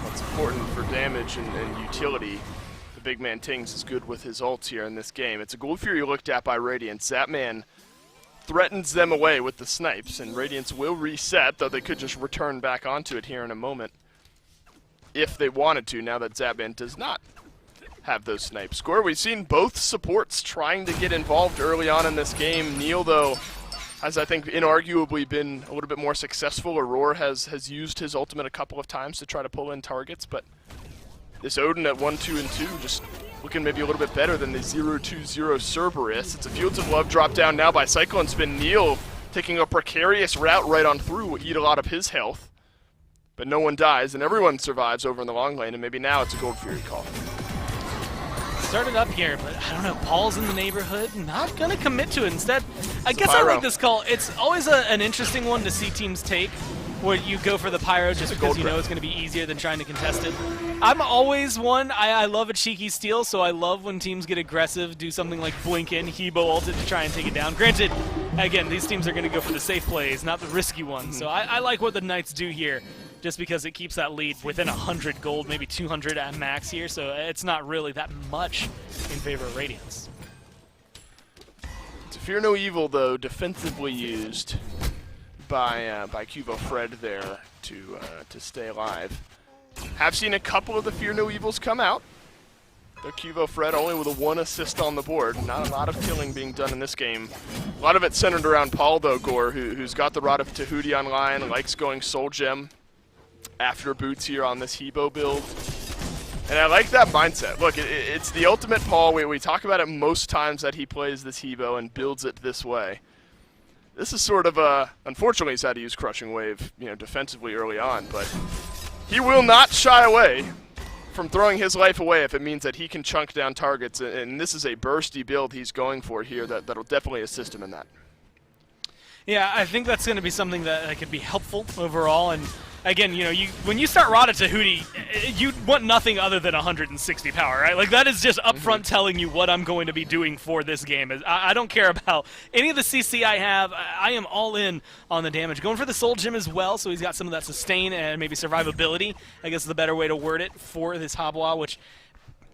That's important for damage and utility. The Big Man Tings is good with his ults here in this game. It's a Gold Fury looked at by Radiance. Zapman threatens them away with the snipes, and Radiance will reset, though they could just return back onto it here in a moment if they wanted to, now that Zapman does not have those snipes. Score, we've seen both supports trying to get involved early on in this game. Neil, though, has, I think, inarguably been a little bit more successful. Aurora has used his ultimate a couple of times to try to pull in targets, but this Odin at 1, 2, and 2 just looking maybe a little bit better than the 0-2-0 Cerberus. It's a Fields of Love drop down now by Cyclone Spin. Neil taking a precarious route right on through will eat a lot of his health, but no one dies, and everyone survives over in the long lane, and maybe now it's a Gold Fury call. Started up here, but I don't know, Paul's in the neighborhood, not going to commit to it. Instead, I guess I like this call. It's always an interesting one to see teams take, where you go for the Pyro just because you know it's going to be easier than trying to contest it. I'm always one, I love a cheeky steal, so I love when teams get aggressive, do something like blink in, Hebo ult it to try and take it down. Granted, again, these teams are going to go for the safe plays, not the risky ones, so I like what the Knights do here, just because it keeps that lead within 100 gold, maybe 200 at max here, so it's not really that much in favor of Radiance. It's a Fear No Evil, though, defensively used by Cubo Fred there to stay alive. Have seen a couple of the Fear No Evils come out. The Cubo Fred only with a 1 assist on the board. Not a lot of killing being done in this game. A lot of it centered around Paul, though, Gore, who's got the Rod of Tahuti online, likes going Soul Gem after boots here on this Hebo build. And I like that mindset. Look, it's the ultimate Paul. We talk about it most times that he plays this Hebo and builds it this way. This is sort of unfortunately he's had to use Crushing Wave, defensively early on, but he will not shy away from throwing his life away if it means that he can chunk down targets, and this is a bursty build he's going for here that'll definitely assist him in that. Yeah, I think that's going to be something that could be helpful overall. And again, when you start Rada Tahuti, you want nothing other than 160 power, right? Like, that is just upfront telling you what I'm going to be doing for this game. I don't care about any of the CC I have. I am all in on the damage. Going for the Soul Gem as well, so he's got some of that sustain and maybe survivability, I guess is the better way to word it, for this Habwa, which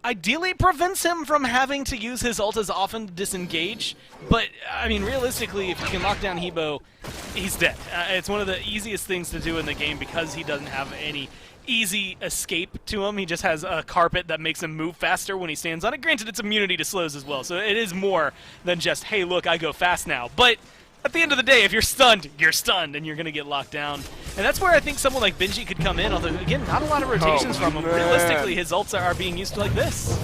ideally prevents him from having to use his ult as often to disengage. But, I mean, realistically, if you can lock down Hebo, he's dead. It's one of the easiest things to do in the game because he doesn't have any easy escape to him. He just has a carpet that makes him move faster when he stands on it. Granted, it's immunity to slows as well, so it is more than just, hey, look, I go fast now. But at the end of the day, if you're stunned, and you're going to get locked down. And that's where I think someone like Benji could come in, although, again, not a lot of rotations from him. Realistically, his ults are being used like this.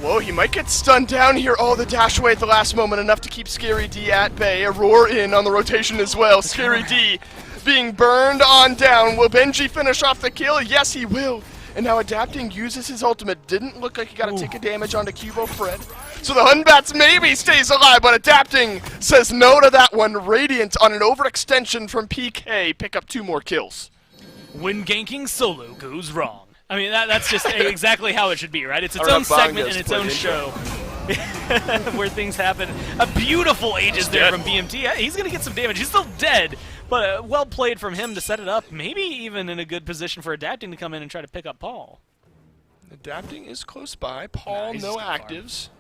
Whoa, he might get stunned down here. Oh, the dash away at the last moment, enough to keep Scary D at bay. A roar in on the rotation as well. Scary D being burned on down. Will Benji finish off the kill? Yes, he will. And now Adapting uses his ultimate. Didn't look like he got a tick of damage onto Cubo Fred. So the Hunbats maybe stays alive, but Adapting says no to that one. Radiant on an overextension from PK. Pick up 2 more kills. When ganking solo goes wrong. I mean, that's just exactly how it should be, right? It's its own segment and its own show where things happen. A beautiful Aegis there from BMT. Yeah, he's going to get some damage. He's still dead, but well played from him to set it up. Maybe even in a good position for Adapting to come in and try to pick up Paul. Adapting is close by. Paul, no actives.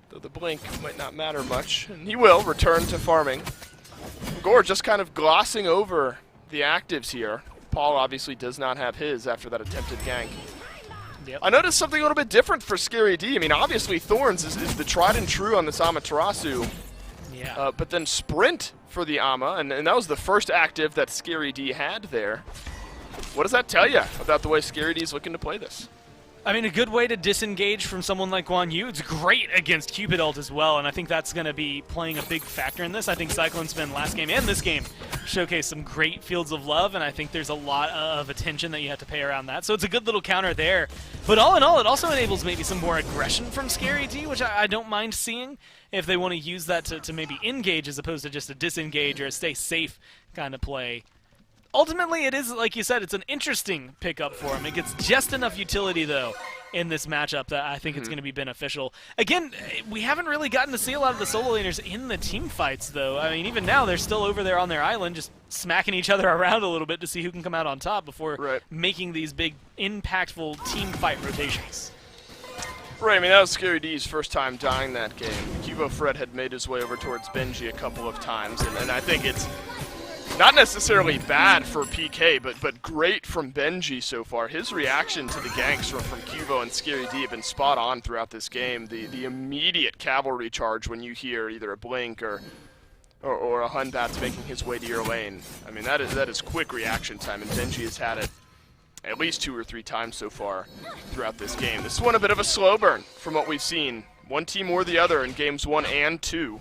Though the blink might not matter much. And he will return to farming. Gore just kind of glossing over the actives here. Paul obviously does not have his after that attempted gank. Yep. I noticed something a little bit different for Scary D. I mean, obviously Thorns is the tried and true on this Amaterasu. Yeah. But then Sprint for the Ama, and that was the first active that Scary D had there. What does that tell you about the way Scary D is looking to play this? I mean, a good way to disengage from someone like Guan Yu. It's great against Cupid ult as well, and I think that's going to be playing a big factor in this. I think Cyclone Spin last game and this game showcased some great Fields of Love, and I think there's a lot of attention that you have to pay around that. So it's a good little counter there. But all in all, it also enables maybe some more aggression from Scary D, which I don't mind seeing if they want to use that to maybe engage as opposed to just a disengage or a stay safe kind of play. Ultimately, it is, like you said, it's an interesting pickup for him. It gets just enough utility, though, in this matchup that I think it's going to be beneficial. Again, we haven't really gotten to see a lot of the solo laners in the team fights, though. I mean, even now, they're still over there on their island just smacking each other around a little bit to see who can come out on top before making these big, impactful team fight rotations. Right, I mean, that was Scary D's first time dying that game. Cubo Fred had made his way over towards Benji a couple of times, and I think it's not necessarily bad for PK, but great from Benji so far. His reaction to the ganks from Cubo and Scary D have been spot on throughout this game. The immediate cavalry charge when you hear either a blink or a Hunbat's making his way to your lane. I mean, that is quick reaction time, and Benji has had it at least 2 or 3 times so far throughout this game. This one a bit of a slow burn from what we've seen. One team or the other in games 1 and 2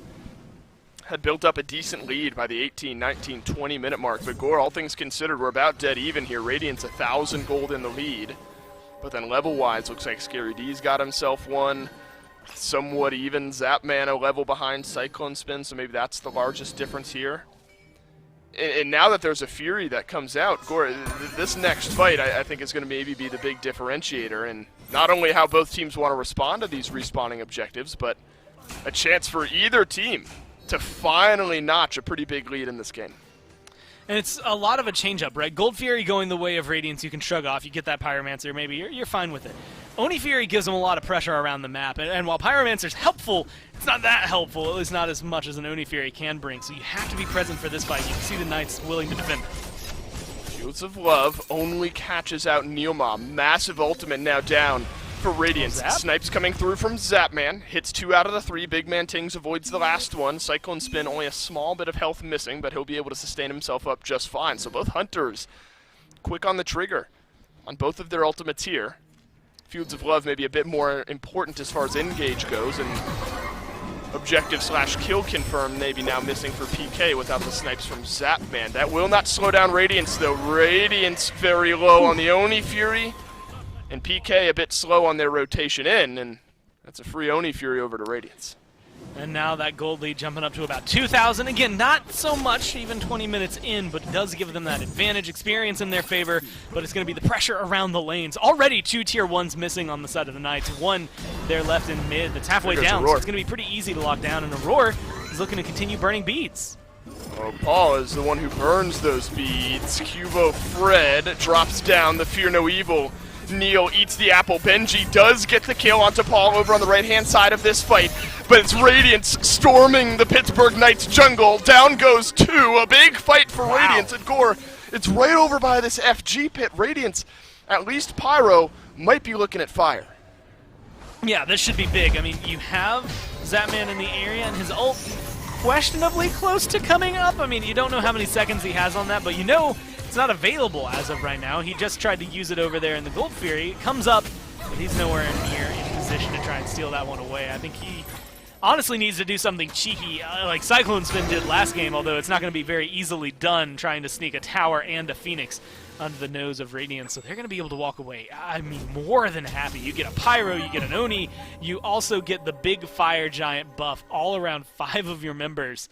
had built up a decent lead by the 18, 19, 20-minute mark. But Gore, all things considered, we're about dead even here. Radiant's 1,000 gold in the lead. But then level-wise, looks like Scary D's got himself one. Somewhat even. Zapman a level behind Cyclone Spin, so maybe that's the largest difference here. And now that there's a Fury that comes out, Gore, this next fight I think is going to maybe be the big differentiator. And not only how both teams want to respond to these respawning objectives, but a chance for either team to finally notch a pretty big lead in this game. And it's a lot of a change-up, right? Gold Fury going the way of Radiance, you can shrug off. You get that Pyromancer, maybe you're fine with it. Oni Fury gives them a lot of pressure around the map, and while Pyromancer's helpful, it's not that helpful, at least not as much as an Oni Fury can bring, so you have to be present for this fight. You can see the Knights willing to defend it. Fields of Love only catches out Neomom. Massive ultimate now down for Radiance. Snipes coming through from Zapman. Hits 2 out of the 3. Big Man Tings avoids the last one. Cyclone Spin only a small bit of health missing, but he'll be able to sustain himself up just fine. So both Hunters quick on the trigger on both of their ultimates here. Fields of Love maybe a bit more important as far as engage goes, and objective/kill confirmed maybe now missing for PK without the snipes from Zapman. That will not slow down Radiance though. Radiance very low on the Oni Fury, and PK a bit slow on their rotation in, and that's a free Oni Fury over to Radiance. And now that gold lead jumping up to about 2,000. Again, not so much, even 20 minutes in, but it does give them that advantage, experience in their favor, but it's going to be the pressure around the lanes. Already 2 tier 1s missing on the side of the Knights. 1 there left in mid that's halfway down, so it's going to be pretty easy to lock down, and Aurora is looking to continue burning beads. Oh, Paul is the one who burns those beads. Cubo Fred drops down the Fear No Evil. Neil eats the apple. Benji does get the kill onto Paul over on the right-hand side of this fight, but it's Radiance storming the Pittsburgh Knights jungle. Down goes 2. A big fight for Radiance at Gore. It's right over by this FG pit. Radiance, at least Pyro, might be looking at fire. Yeah, this should be big. I mean, you have Zapman in the area, and his ult questionably close to coming up. I mean, you don't know how many seconds he has on that, but you know it's not available as of right now. He just tried to use it over there in the Gold Fury. It comes up, but he's nowhere near in position to try and steal that one away. I think he honestly needs to do something cheeky like Cyclone Spin did last game, although it's not going to be very easily done trying to sneak a tower and a Phoenix under the nose of Radiance, so they're going to be able to walk away. I mean, more than happy. You get a Pyro, you get an Oni, you also get the big Fire Giant buff all around 5 of your members.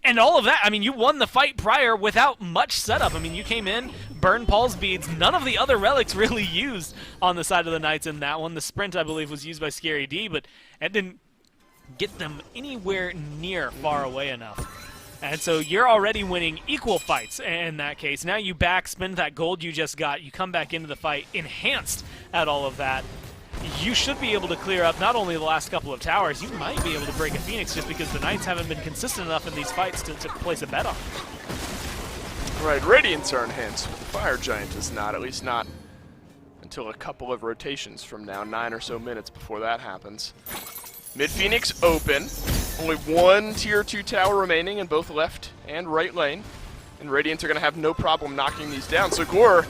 And all of that, I mean, you won the fight prior without much setup. I mean, you came in, burned Paul's beads. None of the other relics really used on the side of the Knights in that one. The Sprint, I believe, was used by Scary D, but it didn't get them anywhere near far away enough. And so you're already winning equal fights in that case. Now you spend that gold you just got, you come back into the fight enhanced at all of that. You should be able to clear up not only the last couple of towers, you might be able to break a Phoenix just because the Knights haven't been consistent enough in these fights to place a bet on. Right, Radiance are enhanced, but the Fire Giant is not, at least not until a couple of rotations from now, 9 or so minutes before that happens. Mid Phoenix open, only 1 tier 2 tower remaining in both left and right lane, and Radiance are going to have no problem knocking these down. So Gore,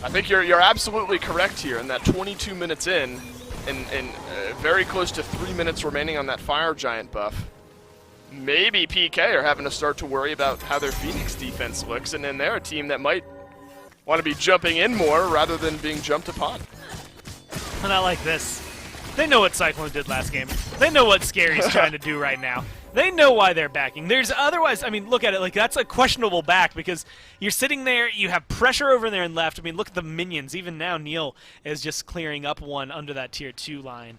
I think you're absolutely correct here in that 22 minutes in, and very close to 3 minutes remaining on that Fire Giant buff. Maybe PK are having to start to worry about how their Phoenix defense looks, and then they're a team that might want to be jumping in more rather than being jumped upon. And I like this. They know what Cyclone did last game. They know what Scary's trying to do right now. They know why they're backing. There's otherwise, I mean, look at it, like that's a questionable back because you're sitting there, you have pressure over there and left. I mean, look at the minions. Even now, Neil is just clearing up one under that tier 2 line.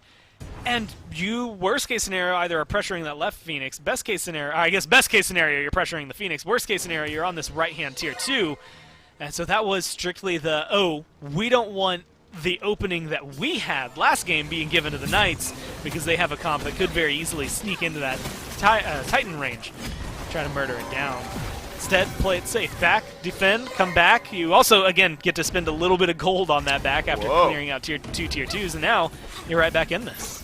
And you, worst case scenario, either are pressuring that left Phoenix. Best case scenario, I guess best case scenario, you're pressuring the Phoenix. Worst case scenario, you're on this right-hand tier 2. And so that was strictly the, oh, we don't want the opening that we had last game being given to the Knights because they have a comp that could very easily sneak into that Titan range, try to murder it down. Instead, play it safe. Back, defend, come back. You also, again, get to spend a little bit of gold on that back after clearing out tier 2s, and now you're right back in this.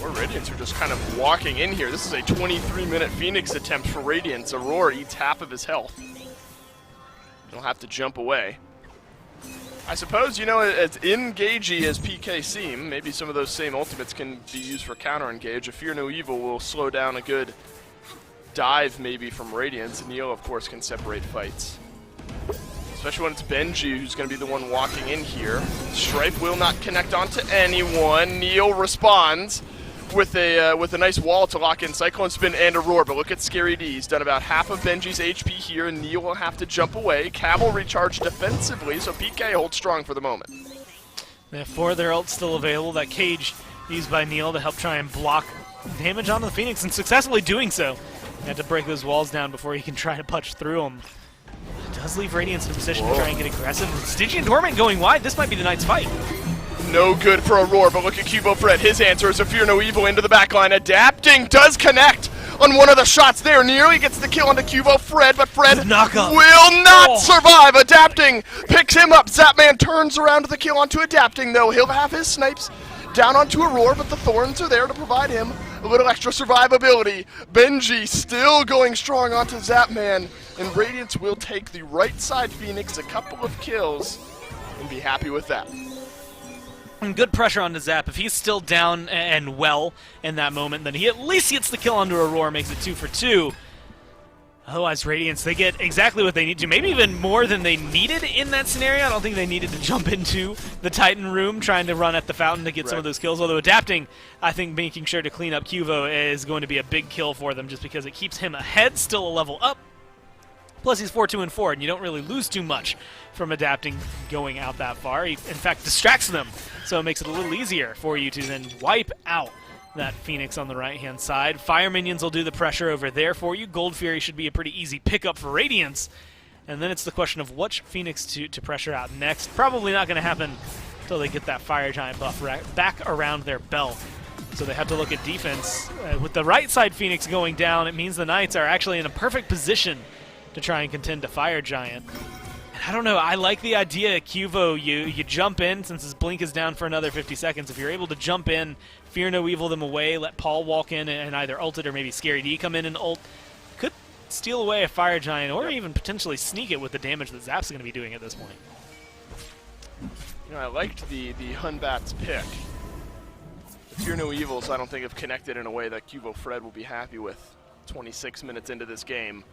Or Radiance are just kind of walking in here. This is a 23-minute Phoenix attempt for Radiance. Aurora eats half of his health. He'll have to jump away. I suppose, you know, as engagey as PK seem, maybe some of those same ultimates can be used for counter-engage. A Fear No Evil will slow down a good dive maybe from Radiance, and Neil, of course, can separate fights. Especially when it's Benji who's going to be the one walking in here. Stripe will not connect onto anyone. Neil responds with a nice wall to lock in Cyclone Spin and Aurora, but look at Scary D. He's done about half of Benji's HP here, and Neil will have to jump away. Cavalry charge defensively, so PK holds strong for the moment. They have 4 of their ults still available. That cage used by Neil to help try and block damage onto the Phoenix, and successfully doing so. They have to break those walls down before he can try to punch through them. It does leave Radiance in a position to try and get aggressive. Stygian Dormant going wide. This might be the Knight's fight. No good for Aurora, but look at Cubo Fred. His answer is a Fear No Evil into the backline. Adapting does connect on one of the shots there. Nearly gets the kill onto Cubo Fred, but Fred will not survive. Adapting picks him up. Zapman turns around to the kill onto Adapting, though. He'll have his snipes down onto Aurora, but the Thorns are there to provide him a little extra survivability. Benji still going strong onto Zapman, and Radiance will take the right side Phoenix, a couple of kills, and be happy with that. And good pressure onto Zap. If he's still down and well in that moment, then he at least gets the kill onto Aurora, makes it 2 for 2. Otherwise, Radiance, they get exactly what they need to, maybe even more than they needed in that scenario. I don't think they needed to jump into the Titan room trying to run at the fountain to get some of those kills, although adapting, I think making sure to clean up Cuvo is going to be a big kill for them just because it keeps him ahead, still a level up. Plus, he's 4-2-4, and you don't really lose too much from adapting going out that far. He, in fact, distracts them, so it makes it a little easier for you to then wipe out that Phoenix on the right-hand side. Fire minions will do the pressure over there for you. Gold Fury should be a pretty easy pickup for Radiance. And then it's the question of which Phoenix to pressure out next. Probably not going to happen until they get that Fire Giant buff back around their belt. So they have to look at defense. With the right side Phoenix going down, it means the Knights are actually in a perfect position to try and contend to Fire Giant. And I don't know, I like the idea, Cuvo, you jump in, since his blink is down for another 50 seconds. If you're able to jump in, Fear No Evil them away, let Paul walk in and either ult it or maybe Scary D come in and ult, could steal away a Fire Giant or even potentially sneak it with the damage that Zap's going to be doing at this point. You know, I liked the Hunbat's pick. The Fear No Evils, I don't think, have connected in a way that Cuvo Fred will be happy with 26 minutes into this game.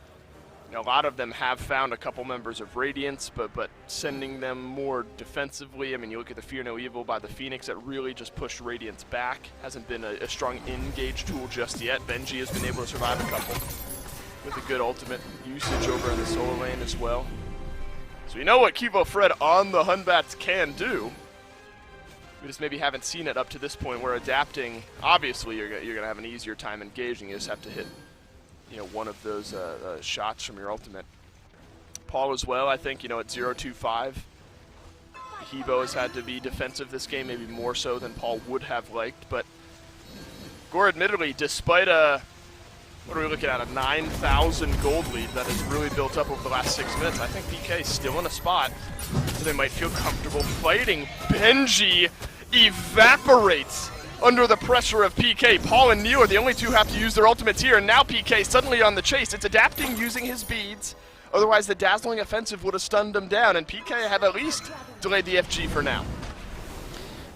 You know, a lot of them have found a couple members of Radiance, but sending them more defensively. I mean, you look at the Fear No Evil by the Phoenix that really just pushed Radiance back. Hasn't been a strong engage tool just yet. Benji has been able to survive a couple with a good ultimate usage over in the solo lane as well. So you know what Cuvo Fred on the Hunbats can do. We just maybe haven't seen it up to this point where adapting, obviously you're going to have an easier time engaging. You just have to hit, you know, one of those shots from your ultimate. Paul as well, I think, you know, at 0-2-5. Hebo has had to be defensive this game, maybe more so than Paul would have liked, but Gore admittedly, despite what are we looking at, a 9,000 gold lead that has really built up over the last 6 minutes, I think PK is still in a spot so they might feel comfortable fighting. Benji evaporates under the pressure of PK. Paul and Neo are the only two who have to use their ultimates here, and now PK suddenly on the chase. It's adapting using his beads. Otherwise, the dazzling offensive would have stunned him down, and PK have at least delayed the FG for now.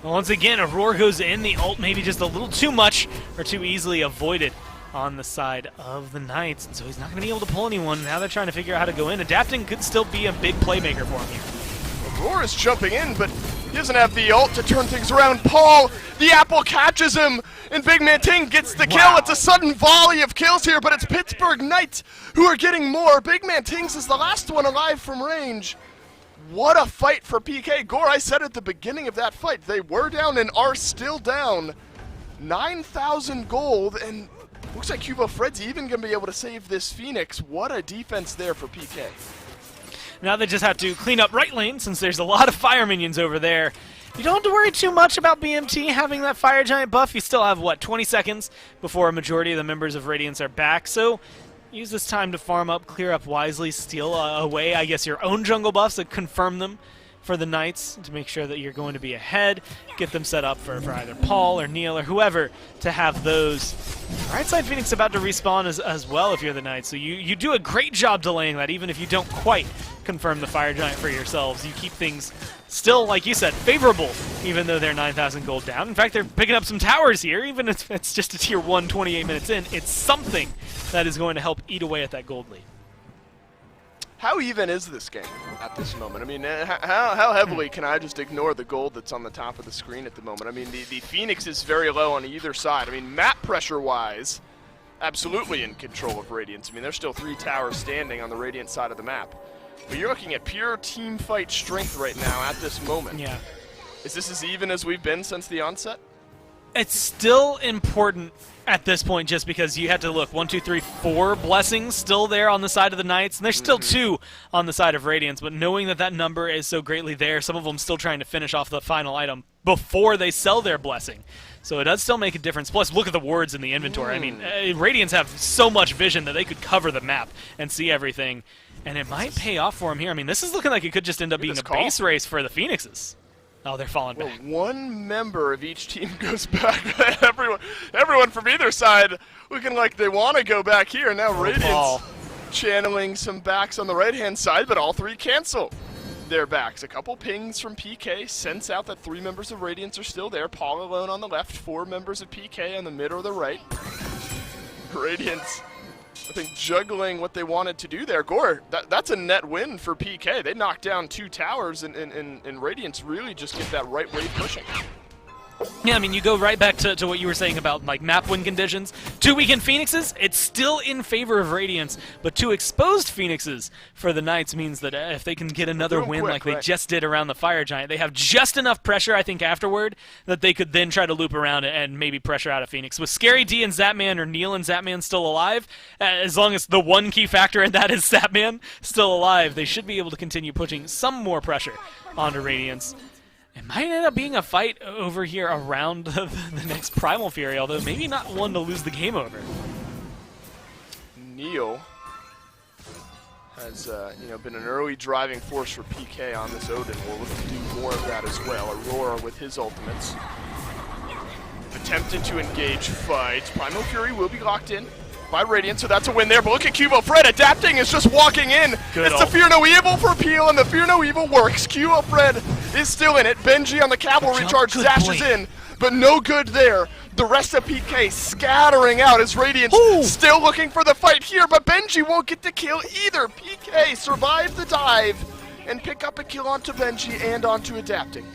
Well, once again, Aurora goes in. The ult maybe just a little too much or too easily avoided on the side of the Knights, and so he's not going to be able to pull anyone. Now they're trying to figure out how to go in. Adapting could still be a big playmaker for him here. Aurora's jumping in, but he doesn't have the ult to turn things around. Paul, the apple catches him, and Big Man Ting gets the kill. It's a sudden volley of kills here, but it's Pittsburgh Knights who are getting more. Big Man Tings is the last one alive from range. What a fight for PK. Gore, I said at the beginning of that fight, they were down and are still down. 9,000 gold, and looks like Cuvo Fred's even going to be able to save this Phoenix. What a defense there for PK. Now they just have to clean up right lane since there's a lot of fire minions over there. You don't have to worry too much about BMT having that Fire Giant buff. You still have, what, 20 seconds before a majority of the members of Radiance are back. So use this time to farm up, clear up wisely, steal away, I guess, your own jungle buffs and confirm them for the Knights to make sure that you're going to be ahead. Get them set up for either Paul or Neil or whoever to have those. Right side Phoenix about to respawn as well if you're the Knights. So you do a great job delaying that, even if you don't quite confirm the Fire Giant for yourselves. You keep things still, like you said, favorable, even though they're 9,000 gold down. In fact, they're picking up some towers here, even if it's just a tier 1 28 minutes in. It's something that is going to help eat away at that gold lead. How even is this game at this moment? I mean, how heavily can I just ignore the gold that's on the top of the screen at the moment? I mean, the Phoenix is very low on either side. I mean, map pressure-wise, absolutely in control of Radiance. I mean, there's still 3 towers standing on the Radiant side of the map. But you're looking at pure team fight strength right now at this moment. Yeah. Is this as even as we've been since the onset? It's still important at this point just because you had to look 1, 2, 3, 4 blessings still there on the side of the Knights, and there's still 2 on the side of Radiance, but knowing that that number is so greatly there, some of them still trying to finish off the final item before they sell their blessing. So it does still make a difference. Plus, look at the wards in the inventory. I mean, Radiance have so much vision that they could cover the map and see everything, and it might pay off for them here. I mean, this is looking like it could just end up being a base race for the Phoenixes. Oh, they're falling back. One member of each team goes back. everyone from either side looking like they want to go back here. Now Radiance channeling some backs on the right-hand side, but all 3 cancel. their backs. A couple pings from PK sense out that 3 members of Radiance are still there. Paul alone on the left, 4 members of PK on the mid or the right. Radiance, I think, juggling what they wanted to do there. Gore, that's a net win for PK. They knocked down 2 towers, and Radiance really just get that right wave pushing. Yeah, I mean, you go right back to what you were saying about, like, map win conditions. 2 weakened Phoenixes, it's still in favor of Radiance, but 2 exposed Phoenixes for the Knights means that if they can get another win like they just did around the Fire Giant, they have just enough pressure, I think, afterward, that they could then try to loop around and maybe pressure out a Phoenix. With Scary D and Zapman, or Neil and Zapman still alive, as long as the one key factor in that is Zapman still alive, they should be able to continue pushing some more pressure onto Radiance. It might end up being a fight over here around the next Primal Fury, although maybe not one to lose the game over. Neil has been an early driving force for PK on this Odin. We'll look to do more of that as well. Aurora with his ultimates. Attempted to engage fights. Primal Fury will be locked in by Radiant, so that's a win there. But look at Cubo. Fred adapting is just walking in. It's the Fear No Evil for Peel, and the Fear No Evil works. Cubo Fred is still in it. Benji on the cavalry charge dashes in, but no good there. The rest of PK scattering out as Radiant still looking for the fight here, but Benji won't get the kill either. PK survive the dive and pick up a kill onto Benji and onto adapting.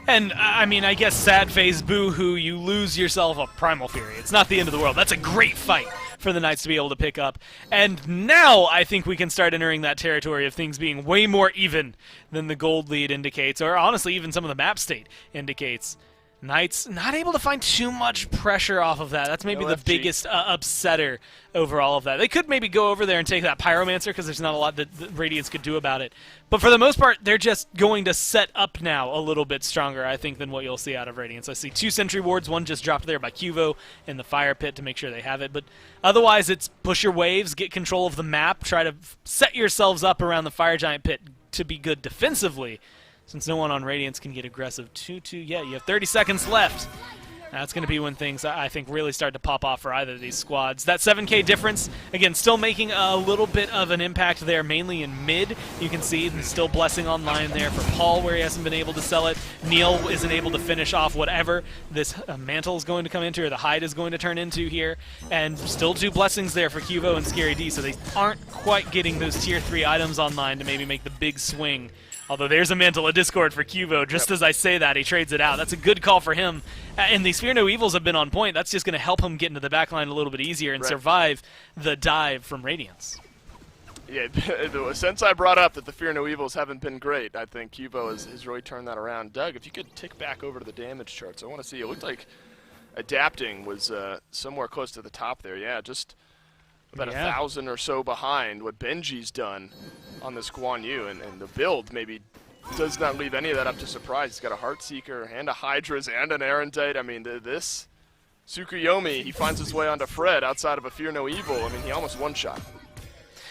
And, I mean, I guess sad face, boo-hoo, you lose yourself a Primal Fury. It's not the end of the world. That's a great fight for the Knights to be able to pick up. And now I think we can start entering that territory of things being way more even than the gold lead indicates, or honestly even some of the map state indicates. Knights not able to find too much pressure off of that. That's maybe the biggest upsetter over all of that. They could maybe go over there and take that Pyromancer because there's not a lot that Radiance could do about it. But for the most part, they're just going to set up now a little bit stronger, I think, than what you'll see out of Radiance. I see 2 Sentry Wards, one just dropped there by Cuvo in the Fire Pit to make sure they have it. But otherwise, it's push your waves, get control of the map, try to set yourselves up around the Fire Giant Pit to be good defensively. Since no one on Radiance can get aggressive 2-2 yet, you have 30 seconds left. That's going to be when things, I think, really start to pop off for either of these squads. That 7K difference, again, still making a little bit of an impact there, mainly in mid. You can see still blessing online there for Paul, where he hasn't been able to sell it. Neil isn't able to finish off whatever this mantle is going to come into, or the hide is going to turn into here. And still 2 blessings there for Cuvo and Scary D, so they aren't quite getting those tier 3 items online to maybe make the big swing. Although there's a Mantle of Discord for Cuvo. Just as I say that, he trades it out. That's a good call for him. And these Fear No Evils have been on point. That's just going to help him get into the backline a little bit easier and survive the dive from Radiance. Yeah, since I brought up that the Fear No Evils haven't been great, I think Cuvo has really turned that around. Doug, if you could tick back over to the damage charts, I want to see. It looked like adapting was somewhere close to the top there. Yeah, just about 1,000 or so behind what Benji's done on this Guan Yu, and the build maybe does not leave any of that up to surprise. He's got a Heartseeker and a Hi-Rez and an Erentite. I mean, this Tsukuyomi, he finds his way onto Fred outside of a Fear No Evil. I mean, he almost one-shot.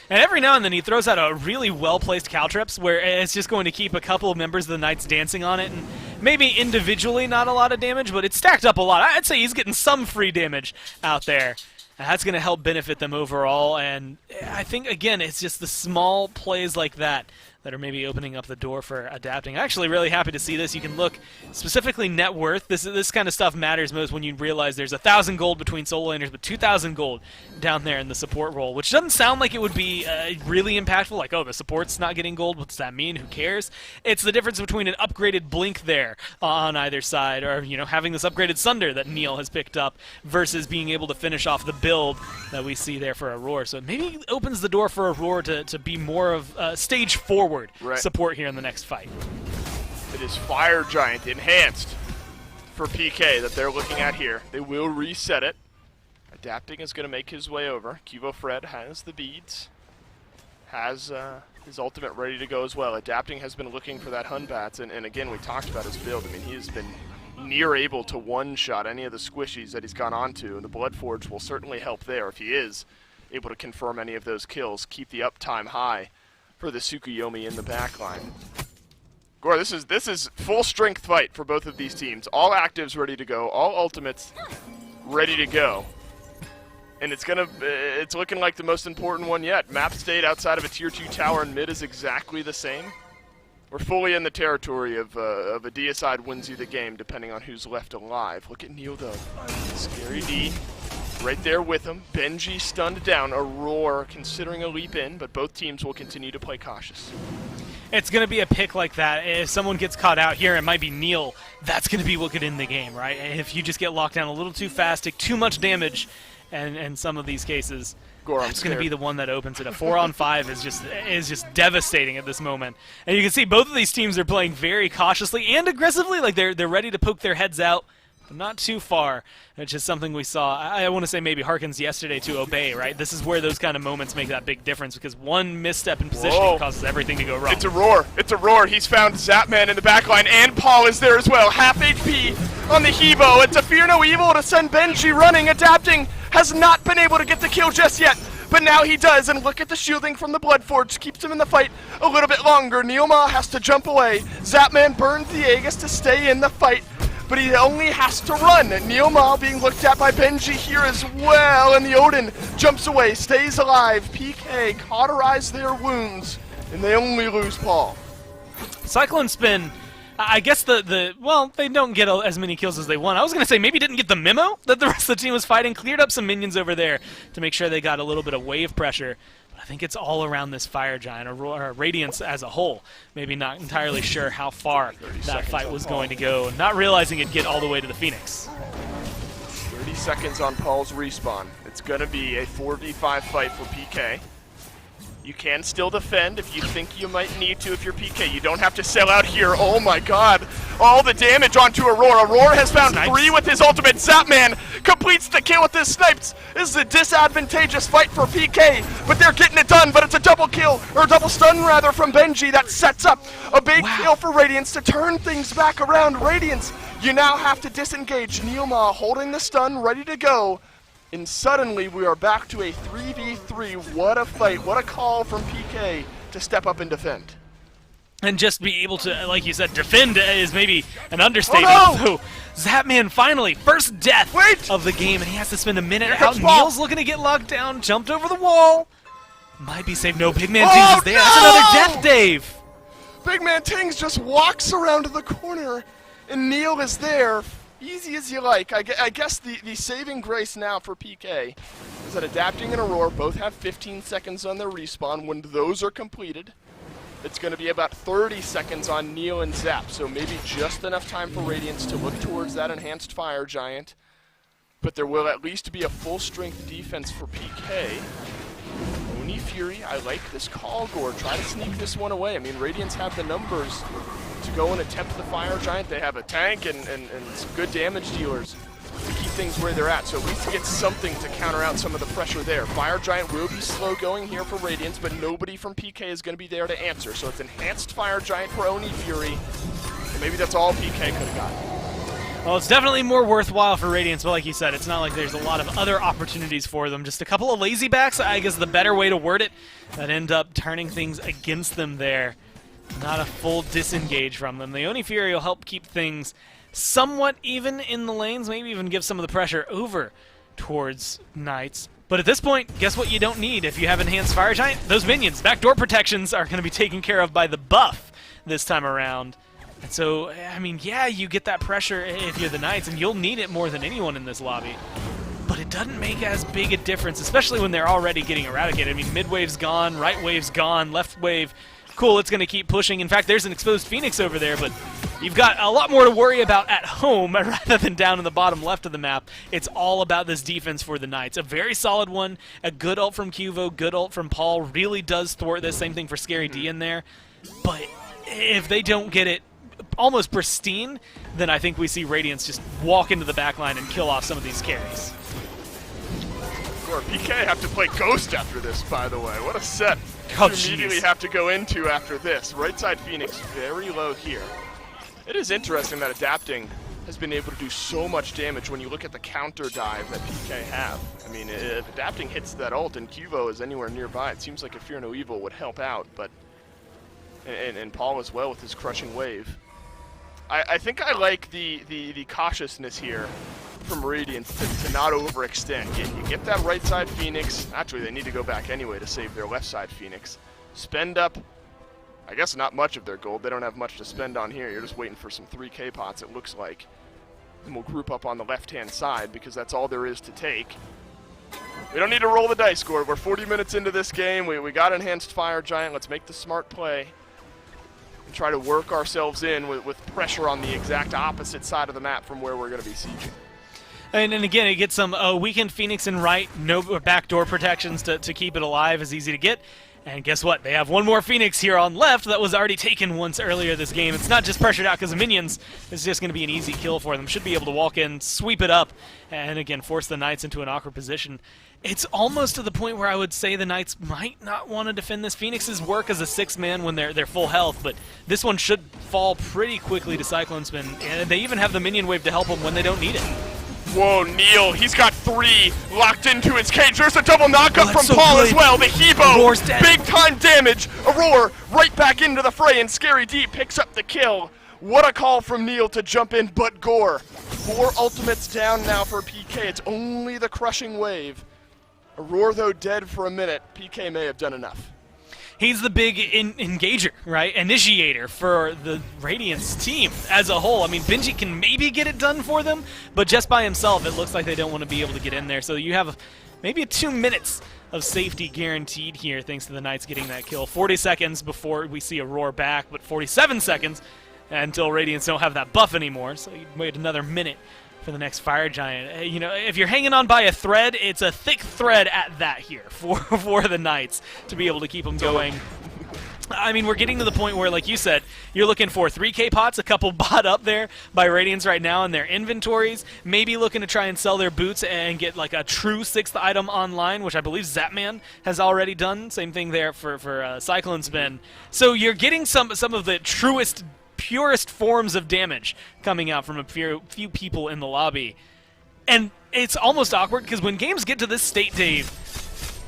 And every now and then he throws out a really well-placed Caltrips where it's just going to keep a couple of members of the Knights dancing on it, and maybe individually not a lot of damage, but it's stacked up a lot. I'd say he's getting some free damage out there. That's going to help benefit them overall, and I think, again, it's just the small plays like that that are maybe opening up the door for adapting. I'm actually really happy to see this. You can look specifically net worth. This kind of stuff matters most when you realize there's 1,000 gold between solo laners, but 2,000 gold down there in the support role, which doesn't sound like it would be really impactful, like, oh, the support's not getting gold, what does that mean, who cares? It's the difference between an upgraded Blink there on either side, or, you know, having this upgraded Sunder that Neil has picked up, versus being able to finish off the build that we see there for Aurora. So maybe it opens the door for Aurora to be more of stage forward support here in the next fight. It is Fire Giant enhanced for PK that they're looking at here. They will reset it. Adapting is going to make his way over. Cuvo Fred has the beads, has his ultimate ready to go as well. Adapting has been looking for that Hunbats, and again, we talked about his build. I mean, he has been near able to one-shot any of the squishies that he's gone onto, and the Bloodforge will certainly help there if he is able to confirm any of those kills, keep the uptime high for the Tsukuyomi in the backline. Gore, this is full strength fight for both of these teams. All actives ready to go, all ultimates ready to go. And it's looking like the most important one yet. Map state outside of a tier 2 tower in mid is exactly the same. We're fully in the territory of a deicide wins you the game, depending on who's left alive. Look at Neil, though. Scary D right there with him. Benji stunned down. Aurora considering a leap in, but both teams will continue to play cautious. It's going to be a pick like that. If someone gets caught out here, it might be Neil. That's going to be what could end the game, right? If you just get locked down a little too fast, take too much damage, and in some of these cases, that's going to be the one that opens it. A 4-on-5 is just devastating at this moment. And you can see both of these teams are playing very cautiously and aggressively. Like they're ready to poke their heads out, but not too far. It's just something we saw. I want to say maybe harkens yesterday to Obey, right? This is where those kind of moments make that big difference because one misstep in positioning causes everything to go wrong. It's a roar. It's a roar. He's found Zapman in the backline, and Paul is there as well. Half HP on the Hebo. It's a Fear No Evil to send Benji running. Adapting has not been able to get the kill just yet, but now he does, and look at the shielding from the Bloodforge. Keeps him in the fight a little bit longer. Neilma has to jump away. Zapman burns the Aegis to stay in the fight, but he only has to run. Neilma being looked at by Benji here as well, and the Odin jumps away, stays alive. PK cauterize their wounds, and they only lose Paul. Cyclone Spin, I guess well, they don't get as many kills as they want. I was going to say maybe didn't get the memo that the rest of the team was fighting, cleared up some minions over there to make sure they got a little bit of wave pressure. But I think it's all around this Fire Giant, or Radiance as a whole. Maybe not entirely sure how far that fight was going to go, not realizing it'd get all the way to the Phoenix. 30 seconds on Paul's respawn. It's going to be a 4v5 fight for PK. You can still defend if you think you might need to if you're PK. You don't have to sell out here. Oh my god. All the damage onto Aurora. Aurora has found 3 with his ultimate. Zapman completes the kill with his snipes. This is a disadvantageous fight for PK, but they're getting it done. But it's a double kill, or a double stun rather, from Benji that sets up a big kill for Radiance to turn things back around. Radiance, you now have to disengage. Neilma holding the stun, ready to go. And suddenly we are back to a 3v3. What a fight. What a call from PK to step up and defend. And just be able to, like you said, defend is maybe an understatement. Oh, no! So Zapman finally, first death of the game, and he has to spend a minute out. Paul. Neil's looking to get locked down, jumped over the wall. Might be safe. No, Big Man Tings is there. That's another death, Dave. Big Man Tings just walks around to the corner, and Neil is there. Easy as you like. I guess the saving grace now for PK is that Adapting and Aurora both have 15 seconds on their respawn. When those are completed, it's going to be about 30 seconds on Neil and Zap, so maybe just enough time for Radiance to look towards that enhanced Fire Giant. But there will at least be a full-strength defense for PK. Oni Fury, I like this call, Gore. Try to sneak this one away. I mean, Radiance have the numbers to go and attempt the Fire Giant. They have a tank and some good damage dealers to keep things where they're at. So at least to get something to counter out some of the pressure there. Fire Giant will be slow going here for Radiance, but nobody from PK is going to be there to answer. So it's enhanced Fire Giant for Oni Fury. And maybe that's all PK could have gotten. Well, it's definitely more worthwhile for Radiance, but like you said, it's not like there's a lot of other opportunities for them. Just a couple of lazy backs, I guess the better way to word it, that end up turning things against them there. Not a full disengage from them. The Oni Fury will help keep things somewhat even in the lanes, maybe even give some of the pressure over towards Knights. But at this point, guess what you don't need if you have Enhanced Fire Giant? Those minions. Backdoor protections are going to be taken care of by the buff this time around. And so, I mean, yeah, you get that pressure if you're the Knights, and you'll need it more than anyone in this lobby. But it doesn't make as big a difference, especially when they're already getting eradicated. I mean, mid wave's gone, right wave's gone, left wave, cool, it's going to keep pushing. In fact, there's an exposed Phoenix over there, but you've got a lot more to worry about at home rather than down in the bottom left of the map. It's all about this defense for the Knights. A very solid one, a good ult from Cuvo, good ult from Paul, really does thwart this. Same thing for Scary D in there. But if they don't get it almost pristine, then I think we see Radiance just walk into the backline and kill off some of these carries. Or PK have to play Ghost after this, by the way. What a set Oh, to immediately have to go into after this. Right side Phoenix very low here. It is interesting that Adapting has been able to do so much damage when you look at the counter dive that PK have. I mean, if Adapting hits that ult and Cuvo is anywhere nearby, it seems like a Fear No Evil would help out, but and Paul as well with his crushing wave. I think I like the cautiousness here from Radiance to not overextend. You get that right side Phoenix. Actually, they need to go back anyway to save their left side Phoenix. Spend up I guess not much of their gold. They don't have much to spend on here. You're just waiting for some 3K pots, it looks like. And we'll group up on the left-hand side because that's all there is to take. We don't need to roll the dice, Gord. We're 40 minutes into this game. We got Enhanced Fire Giant. Let's make the smart play and try to work ourselves in with pressure on the exact opposite side of the map from where we're going to be sieging. And again, it gets some weakened Phoenix and right, no backdoor protections to keep it alive is easy to get. And guess what? They have one more Phoenix here on left that was already taken once earlier this game. It's not just pressured out because of minions. It's just going to be an easy kill for them. Should be able to walk in, sweep it up, and again, force the Knights into an awkward position. It's almost to the point where I would say the Knights might not want to defend this. Phoenix's work as a 6-man when they're full health, but this one should fall pretty quickly to Cyclone Spin. And they even have the minion wave to help them when they don't need it. Whoa, Neil, he's got 3 locked into his cage. There's a double knockup from so Paul good. as well. The Hebo, Auror's dead. big time damage. Aurora right back into the fray, and Scary D picks up the kill. What a call from Neil to jump in, but Gore. 4 ultimates down now for PK. It's only the crushing wave. Aurora, though, dead for a minute. PK may have done enough. He's the big engager, right? Initiator for the Radiance team as a whole. I mean, Benji can maybe get it done for them, but just by himself, it looks like they don't want to be able to get in there. So you have maybe 2 minutes of safety guaranteed here, thanks to the Knights getting that kill. 40 seconds before we see Aurora back, but 47 seconds until Radiance don't have that buff anymore. So you wait another minute for the next Fire Giant. You know, if you're hanging on by a thread, it's a thick thread at that here for the Knights to be able to keep them going. I mean, we're getting to the point where, like you said, you're looking for 3K pots, a couple bought up there by Radiance right now in their inventories, maybe looking to try and sell their boots and get like a true 6th item online, which I believe Zapman has already done. Same thing there for Cyclone Spin. So you're getting some of the truest, purest forms of damage coming out from a few people in the lobby. And it's almost awkward because when games get to this state, Dave,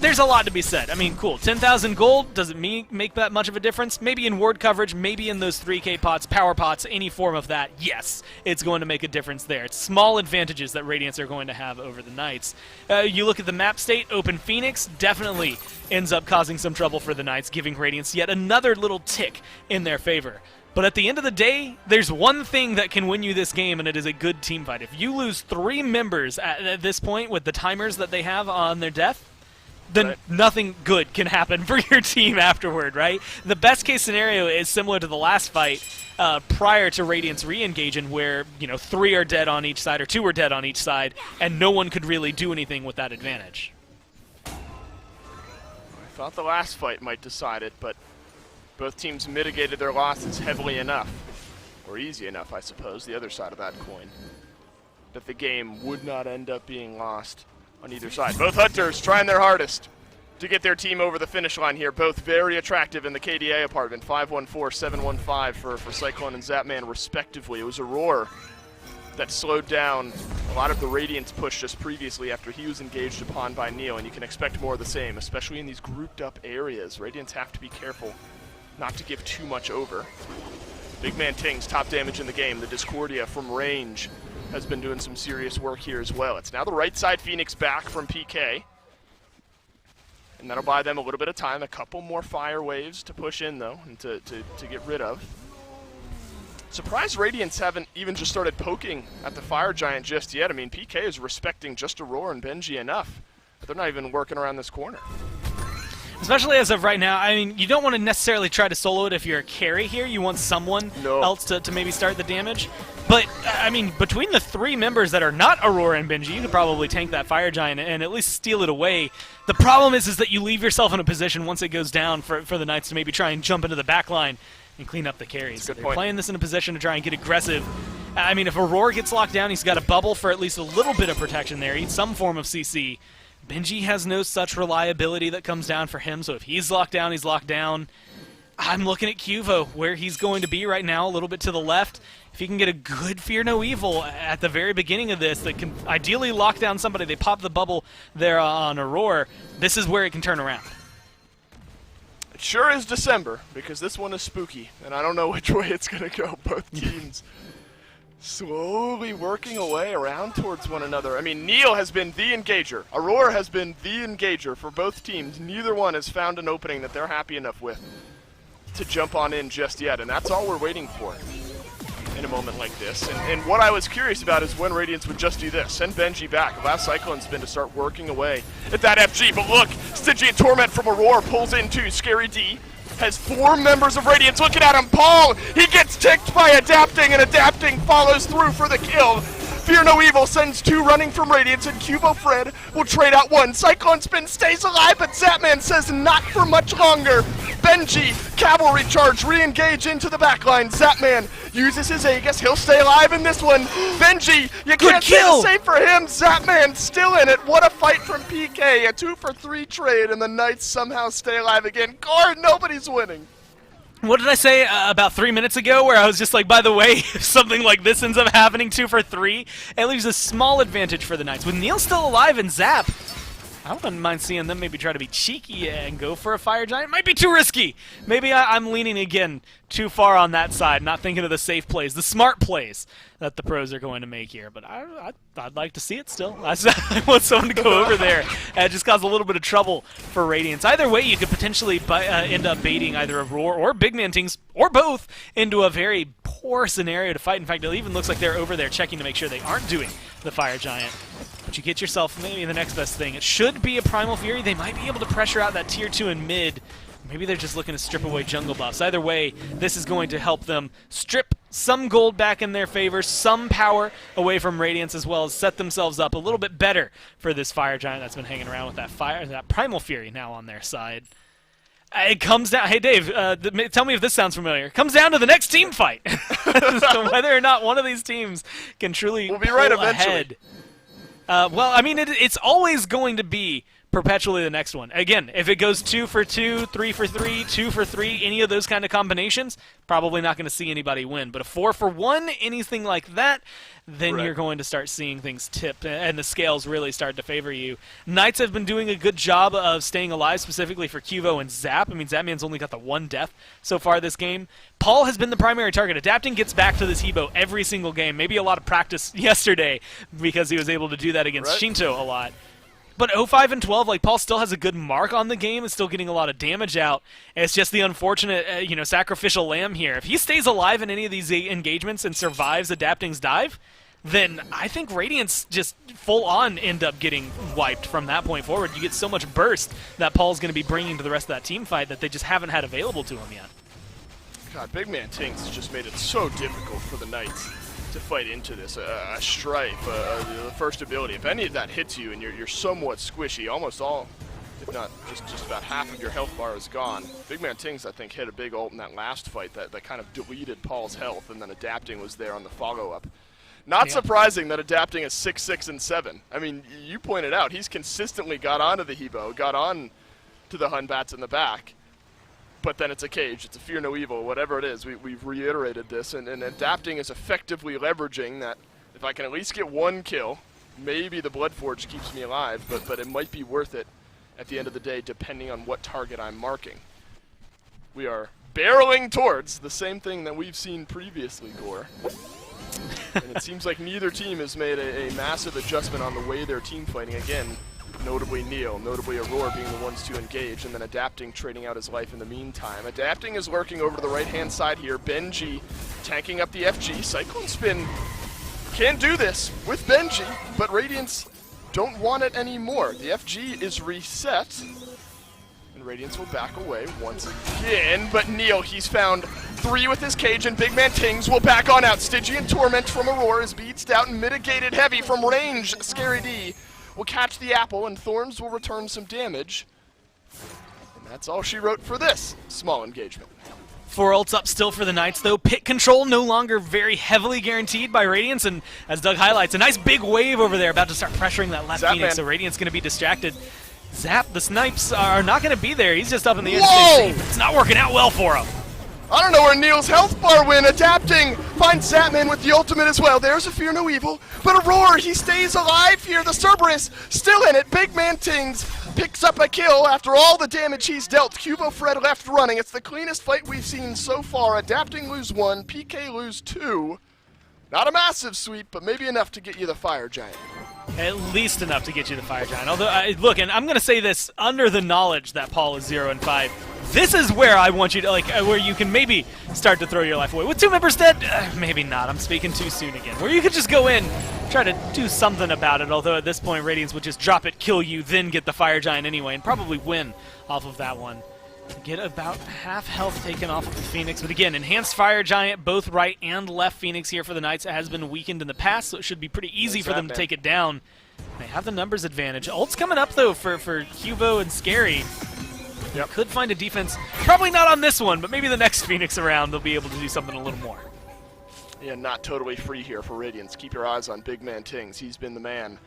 there's a lot to be said. I mean, cool, 10,000 gold, does it make that much of a difference? Maybe in ward coverage, maybe in those 3K pots, power pots, any form of that, yes, it's going to make a difference there. It's small advantages that Radiance are going to have over the Knights. You look at the map state, Open Phoenix definitely ends up causing some trouble for the Knights, giving Radiance yet another little tick in their favor. But at the end of the day, there's one thing that can win you this game, and it is a good team fight. If you lose 3 members at this point with the timers that they have on their death, then nothing good can happen for your team afterward, right? The best case scenario is similar to the last fight prior to Radiance re-engaging, where 3 are dead on each side or 2 are dead on each side, and no one could really do anything with that advantage. I thought the last fight might decide it, but both teams mitigated their losses heavily enough, or easy enough, I suppose, the other side of that coin, that the game would not end up being lost on either side. Both Hunters trying their hardest to get their team over the finish line here. Both very attractive in the KDA apartment. 514, 715 for Cyclone and Zapman respectively. It was Aurora that slowed down a lot of the Radiance push just previously after he was engaged upon by Neil, and you can expect more of the same, especially in these grouped up areas. Radiance have to be careful not to give too much over. Big Man Ting's top damage in the game. The Discordia from range has been doing some serious work here as well. It's now the right side Phoenix back from PK. And that'll buy them a little bit of time. A couple more fire waves to push in, though, and to get rid of. Surprised Radiance haven't even just started poking at the Fire Giant just yet. I mean, PK is respecting just Aurora and Benji enough, but they're not even working around this corner. Especially as of right now, I mean, you don't want to necessarily try to solo it if you're a carry here. You want someone else to maybe start the damage. But, I mean, between the 3 members that are not Aurora and Benji, you could probably tank that Fire Giant and at least steal it away. The problem is that you leave yourself in a position once it goes down for the Knights to maybe try and jump into the back line and clean up the carries. So they're playing this in a position to try and get aggressive. I mean, if Aurora gets locked down, he's got a bubble for at least a little bit of protection there. He needs some form of CC. Benji has no such reliability that comes down for him, so if he's locked down, he's locked down. I'm looking at Cuvo, where he's going to be right now, a little bit to the left. If he can get a good Fear No Evil at the very beginning of this that can ideally lock down somebody, they pop the bubble there on Aurora, this is where it can turn around. It sure is December, because this one is spooky, and I don't know which way it's going to go. Both teams slowly working away around towards one another. I mean, Neil has been the engager. Aurora has been the engager for both teams. Neither one has found an opening that they're happy enough with to jump on in just yet, and that's all we're waiting for in a moment like this. And what I was curious about is when Radiance would just do this. Send Benji back. Last Cyclone's been to start working away at that FG, but look, Stygian Torment from Aurora pulls in too. Scary D has 4 members of Radiance looking at him. Paul, he gets ticked by Adapting, and Adapting follows through for the kill. Fear No Evil sends 2 running from Radiance, and Cubo Fred will trade out 1. Cyclone Spin stays alive, but Zapman says not for much longer. Benji, Cavalry Charge, re-engage into the backline. Zapman uses his Aegis, he'll stay alive in this one. Benji, you can't say the same for him. Zapman still in it. What a fight from PK. A 2-for-3 trade, and the Knights somehow stay alive again. Gore, nobody's winning. What did I say about 3 minutes ago where I was just like, by the way, if something like this ends up happening 2-for-3, it leaves a small advantage for the Knights. With Neil still alive and Zap, I wouldn't mind seeing them maybe try to be cheeky and go for a Fire Giant. Might be too risky. Maybe I'm leaning again too far on that side, not thinking of the safe plays, the smart plays that the pros are going to make here. But I'd like to see it still. I want someone to go over there and just cause a little bit of trouble for Radiance. Either way, you could potentially end up baiting either Aurora or Big Man Tings, or both, into a very poor scenario to fight. In fact, it even looks like they're over there checking to make sure they aren't doing the Fire Giant. But you get yourself maybe the next best thing. It should be a Primal Fury. They might be able to pressure out that tier 2 in mid. Maybe they're just looking to strip away jungle buffs. Either way, this is going to help them strip some gold back in their favor, some power away from Radiance, as well as set themselves up a little bit better for this Fire Giant that's been hanging around with that Primal Fury now on their side. It comes down. Hey, Dave, tell me if this sounds familiar. It comes down to the next team fight. So whether or not one of these teams can truly we'll be right pull eventually. ahead. Well, I mean, it's always going to be perpetually the next one. Again, if it goes 2-for-2, 3-for-3, 2-for-3, any of those kind of combinations, probably not going to see anybody win. But a 4-for-1, anything like that, then you're going to start seeing things tip and the scales really start to favor you. Knights have been doing a good job of staying alive, specifically for Cuvo and Zap. I mean, Zapman's only got the 1 death so far this game. Paul has been the primary target. Adapting gets back to this Hebo every single game. Maybe a lot of practice yesterday because he was able to do that against Shinto a lot. But 0-5 and 12, like, Paul still has a good mark on the game, is still getting a lot of damage out. It's just the unfortunate, sacrificial lamb here. If he stays alive in any of these engagements and survives Adapting's dive, then I think Radiance just full-on end up getting wiped from that point forward. You get so much burst that Paul's going to be bringing to the rest of that team fight that they just haven't had available to him yet. God, Big Man Tinks just made it so difficult for the Knights to fight into this. A Strife, the first ability. If any of that hits you and you're somewhat squishy, almost all, if not just about half of your health bar is gone. Big Man Tings, I think, hit a big ult in that last fight that kind of deleted Paul's health, and then Adapting was there on the follow-up. Not surprising that Adapting is 6, 6, and 7. I mean, you pointed out, he's consistently got onto the Hebo, got on to the Hunbats in the back. But then it's a cage, it's a Fear No Evil, whatever it is. We've reiterated this, and Adapting is effectively leveraging that. If I can at least get 1 kill, maybe the Bloodforge keeps me alive, but it might be worth it at the end of the day, depending on what target I'm marking. We are barreling towards the same thing that we've seen previously, Gore. And it seems like neither team has made a massive adjustment on the way they're team fighting. Again, notably Neil, notably Aurora being the ones to engage, and then Adapting trading out his life in the meantime. Adapting is lurking over to the right-hand side here. Benji tanking up the FG. Cyclone Spin can do this with Benji, but Radiance don't want it anymore. The FG is reset, and Radiance will back away once again, but Neil, he's found 3 with his cage, and Big Man Tings will back on out. Stygian Torment from Aurora is beatsed out and mitigated heavy from range. Scary D will catch the apple, and Thorns will return some damage. And that's all she wrote for this small engagement. 4 ults up still for the Knights, though. Pit control no longer very heavily guaranteed by Radiance, and as Doug highlights, a nice big wave over there about to start pressuring that left Phoenix, so Radiance going to be distracted. Zap, the snipes are not going to be there. He's just up in the air. It's not working out well for him. I don't know where Neil's health bar went. Adapting finds Zapman with the ultimate as well. There's a Fear No Evil, but Aurora, he stays alive here. The Cerberus still in it. Big Man Tings picks up a kill after all the damage he's dealt. Cubo Fred left running. It's the cleanest fight we've seen so far. Adapting lose 1, PK lose 2. Not a massive sweep, but maybe enough to get you the Fire Giant. At least enough to get you the Fire Giant. Although, look, and I'm going to say this under the knowledge that Paul is 0-5. This is where I want you to, like, where you can maybe start to throw your life away. With 2 members dead, maybe not. I'm speaking too soon again. Where you could just go in, try to do something about it, although at this point, Radiance would just drop it, kill you, then get the Fire Giant anyway, and probably win off of that one. Get about half health taken off of the Phoenix. But again, Enhanced Fire Giant, both right and left Phoenix here for the Knights. It has been weakened in the past, so it should be pretty easy for them to take it down. They have the numbers advantage. Ult's coming up, though, for Huvo and Scary. Yep. Could find a defense. Probably not on this one, but maybe the next Phoenix around they'll be able to do something a little more. Yeah, not totally free here for Radiance. Keep your eyes on Big Man Tings. He's been the man.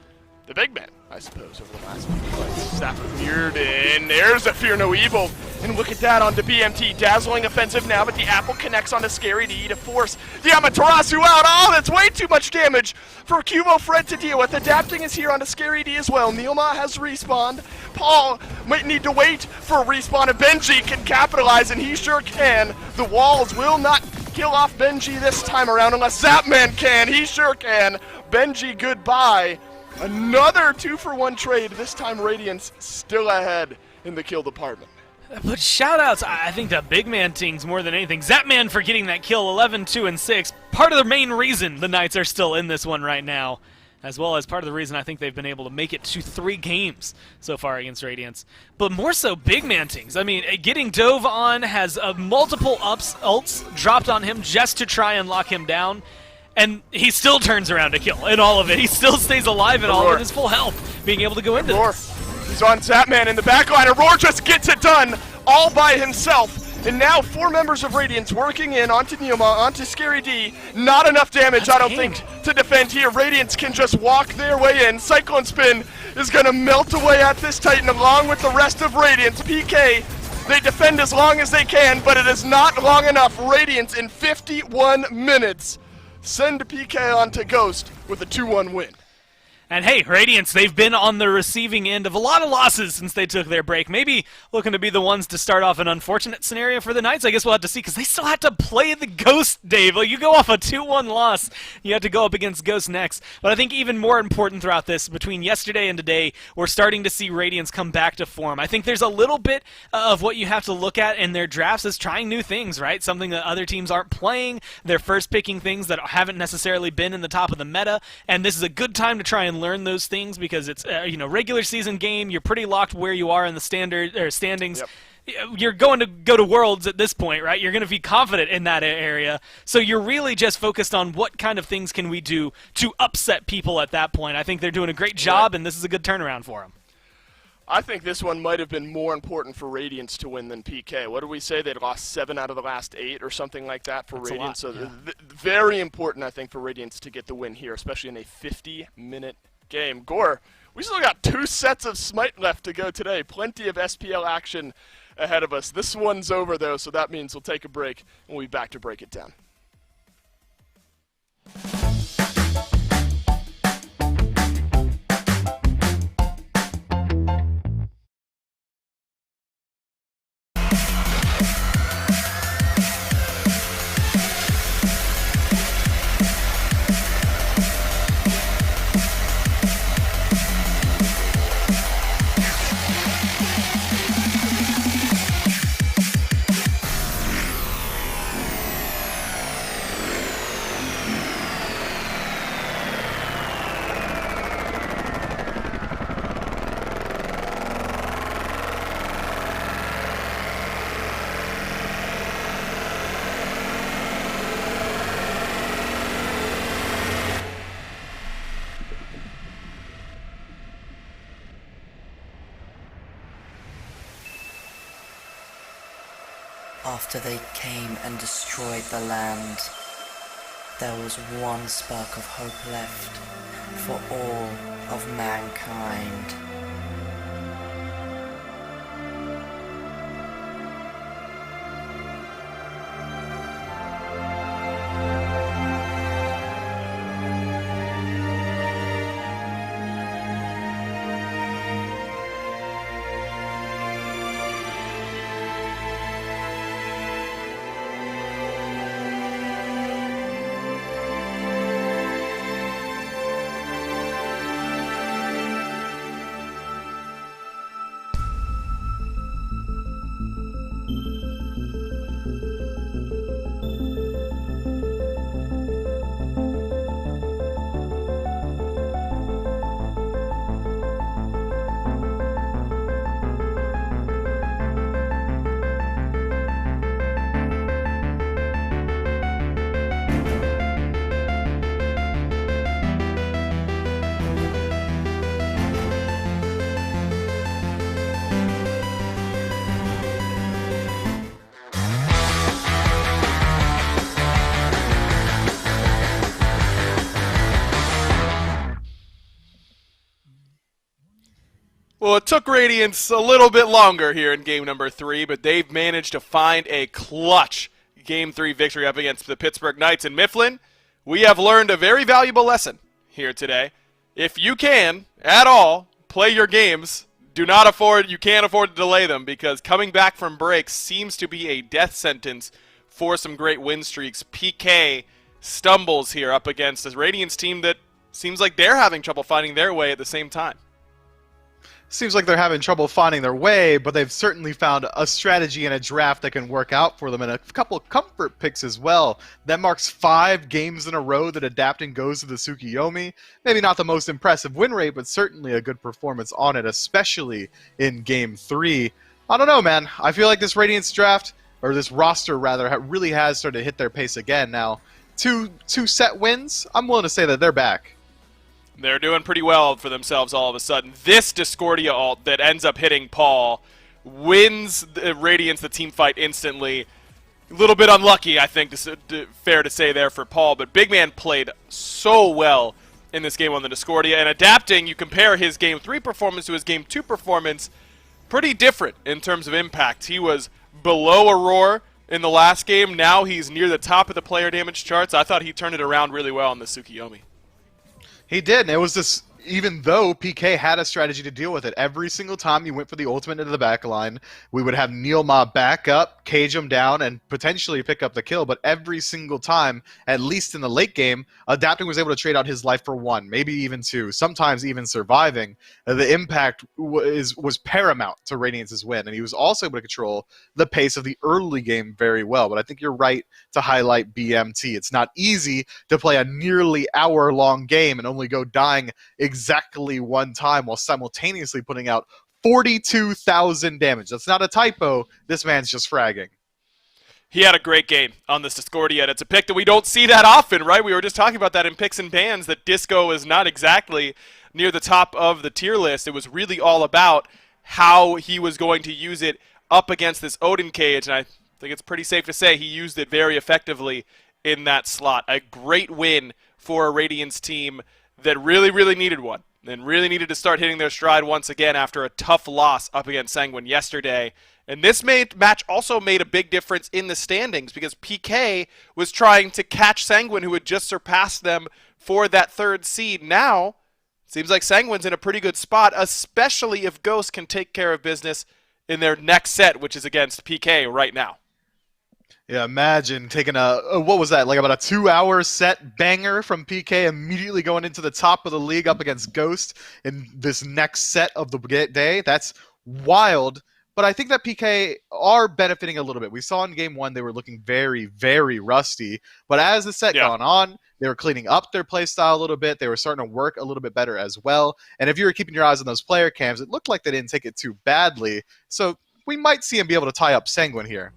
The big man, I suppose, over the last few fights. Snap mirrored in. There's a Fear No Evil. And look at that onto BMT. Dazzling offensive now, but the Apple connects onto Scary D to force the Amaterasu out. Oh, that's way too much damage for Cubo Fred to deal with. Adapting is here onto Scary D as well. Neilma has respawned. Paul might need to wait for a respawn, and Benji can capitalize, and he sure can. The walls will not kill off Benji this time around unless Zapman can. He sure can. Benji, goodbye. Another 2-for-1 trade, this time Radiance still ahead in the kill department. But shoutouts, I think, to Big Man Tings more than anything. Zapman for getting that kill, 11, 2, and 6. Part of the main reason the Knights are still in this one right now, as well as part of the reason I think they've been able to make it to 3 games so far against Radiance. But more so Big Man Tings. I mean, getting Dove on has multiple ults dropped on him just to try and lock him down. And he still turns around to kill in all of it. He still stays alive in all of it, his full health, being able to go into this. He's on Zapman in the backline, and Roar just gets it done all by himself. And now 4 members of Radiance working in onto Neoma, onto Scary D. Not enough damage, I don't think, to defend here. Radiance can just walk their way in. Cyclone Spin is going to melt away at this Titan along with the rest of Radiance. PK, they defend as long as they can, but it is not long enough. Radiance in 51 minutes. Send PK on to Ghost with a 2-1 win. And hey, Radiance, they've been on the receiving end of a lot of losses since they took their break. Maybe looking to be the ones to start off an unfortunate scenario for the Knights. I guess we'll have to see, because they still have to play the Ghost, Dave. Like, you go off a 2-1 loss, you have to go up against Ghost next. But I think even more important throughout this, between yesterday and today, we're starting to see Radiance come back to form. I think there's a little bit of what you have to look at in their drafts is trying new things, right? Something that other teams aren't playing. They're first picking things that haven't necessarily been in the top of the meta, and this is a good time to try and learn those things, because it's regular season game. You're pretty locked where you are in the standings. Yep. You're going to go to Worlds at this point, right? You're going to be confident in that area. So you're really just focused on what kind of things can we do to upset people at that point. I think they're doing a great job, and this is a good turnaround for them. I think this one might have been more important for Radiance to win than PK. What did we say? They'd lost 7 out of the last 8 or something like that for Radiance. So very important, I think, for Radiance to get the win here, especially in a 50-minute game. Gore, we still got 2 sets of Smite left to go today. Plenty of SPL action ahead of us. This one's over, though, so that means we'll take a break, and we'll be back to break it down. After they came and destroyed the land, there was one spark of hope left for all of mankind. Well, it took Radiance a little bit longer here in game number 3, but they've managed to find a clutch game 3 victory up against the Pittsburgh Knights. And Mifflin, we have learned a very valuable lesson here today. If you can, at all, play your games, you can't afford to delay them, because coming back from breaks seems to be a death sentence for some great win streaks. PK stumbles here up against this Radiance team that seems like they're having trouble finding their way at the same time. Seems like they're having trouble finding their way, but they've certainly found a strategy and a draft that can work out for them, and a couple of comfort picks as well. That marks 5 games in a row that Adapting goes to the Tsukiyomi. Maybe not the most impressive win rate, but certainly a good performance on it, especially in Game 3. I don't know, man. I feel like this Radiance draft, or this roster rather, really has started to hit their pace again now. Two set wins, I'm willing to say that they're back. They're doing pretty well for themselves all of a sudden. This Discordia ult that ends up hitting Paul wins Radiance the team fight instantly. A little bit unlucky, I think, fair to say there for Paul, but Big Man played so well in this game on the Discordia. And Adapting, you compare his Game 3 performance to his Game 2 performance, pretty different in terms of impact. He was below Aurora in the last game. Now he's near the top of the player damage charts. I thought he turned it around really well on the Tsukiyomi. He did, and it was this, even though PK had a strategy to deal with it. Every single time you went for the ultimate into the back line, we would have Neilma back up, cage him down, and potentially pick up the kill. But every single time, at least in the late game, Adapting was able to trade out his life for 1, maybe even 2, sometimes even surviving. The impact was paramount to Radiance's win, and he was also able to control the pace of the early game very well. But I think you're right to highlight BMT. It's not easy to play a nearly hour-long game and only go dying exactly 1 time while simultaneously putting out 42,000 damage. That's not a typo. This man's just fragging. He had a great game on this Discordia, and it's a pick that we don't see that often, right? We were just talking about that in picks and bans, that Disco is not exactly near the top of the tier list. It was really all about how he was going to use it up against this Odin cage, and I think it's pretty safe to say he used it very effectively in that slot. A great win for a Radiance team that really, really needed one, and really needed to start hitting their stride once again after a tough loss up against Sanguine yesterday. And this match also made a big difference in the standings, because PK was trying to catch Sanguine, who had just surpassed them for that 3rd seed. Now, it seems like Sanguine's in a pretty good spot, especially if Ghost can take care of business in their next set, which is against PK right now. Yeah, imagine taking what was that, like about a 2-hour set banger from PK, immediately going into the top of the league up against Ghost in this next set of the day. That's wild. But I think that PK are benefiting a little bit. We saw in Game 1 they were looking very, very rusty. But as the set gone on, they were cleaning up their playstyle a little bit. They were starting to work a little bit better as well. And if you were keeping your eyes on those player cams, it looked like they didn't take it too badly. So we might see him be able to tie up Sanguine here.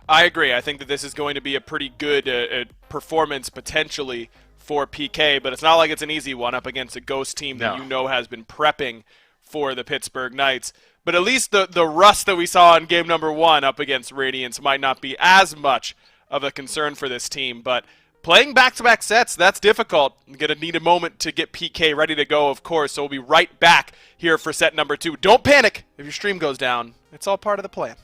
I agree. I think that this is going to be a pretty good performance potentially for PK, but it's not like it's an easy one up against a Ghost team that you know has been prepping for the Pittsburgh Knights. But at least the rust that we saw in game number 1 up against Radiance might not be as much of a concern for this team. But playing back-to-back sets, that's difficult. You're going to need a moment to get PK ready to go, of course, so we'll be right back here for set number 2. Don't panic if your stream goes down. It's all part of the plan.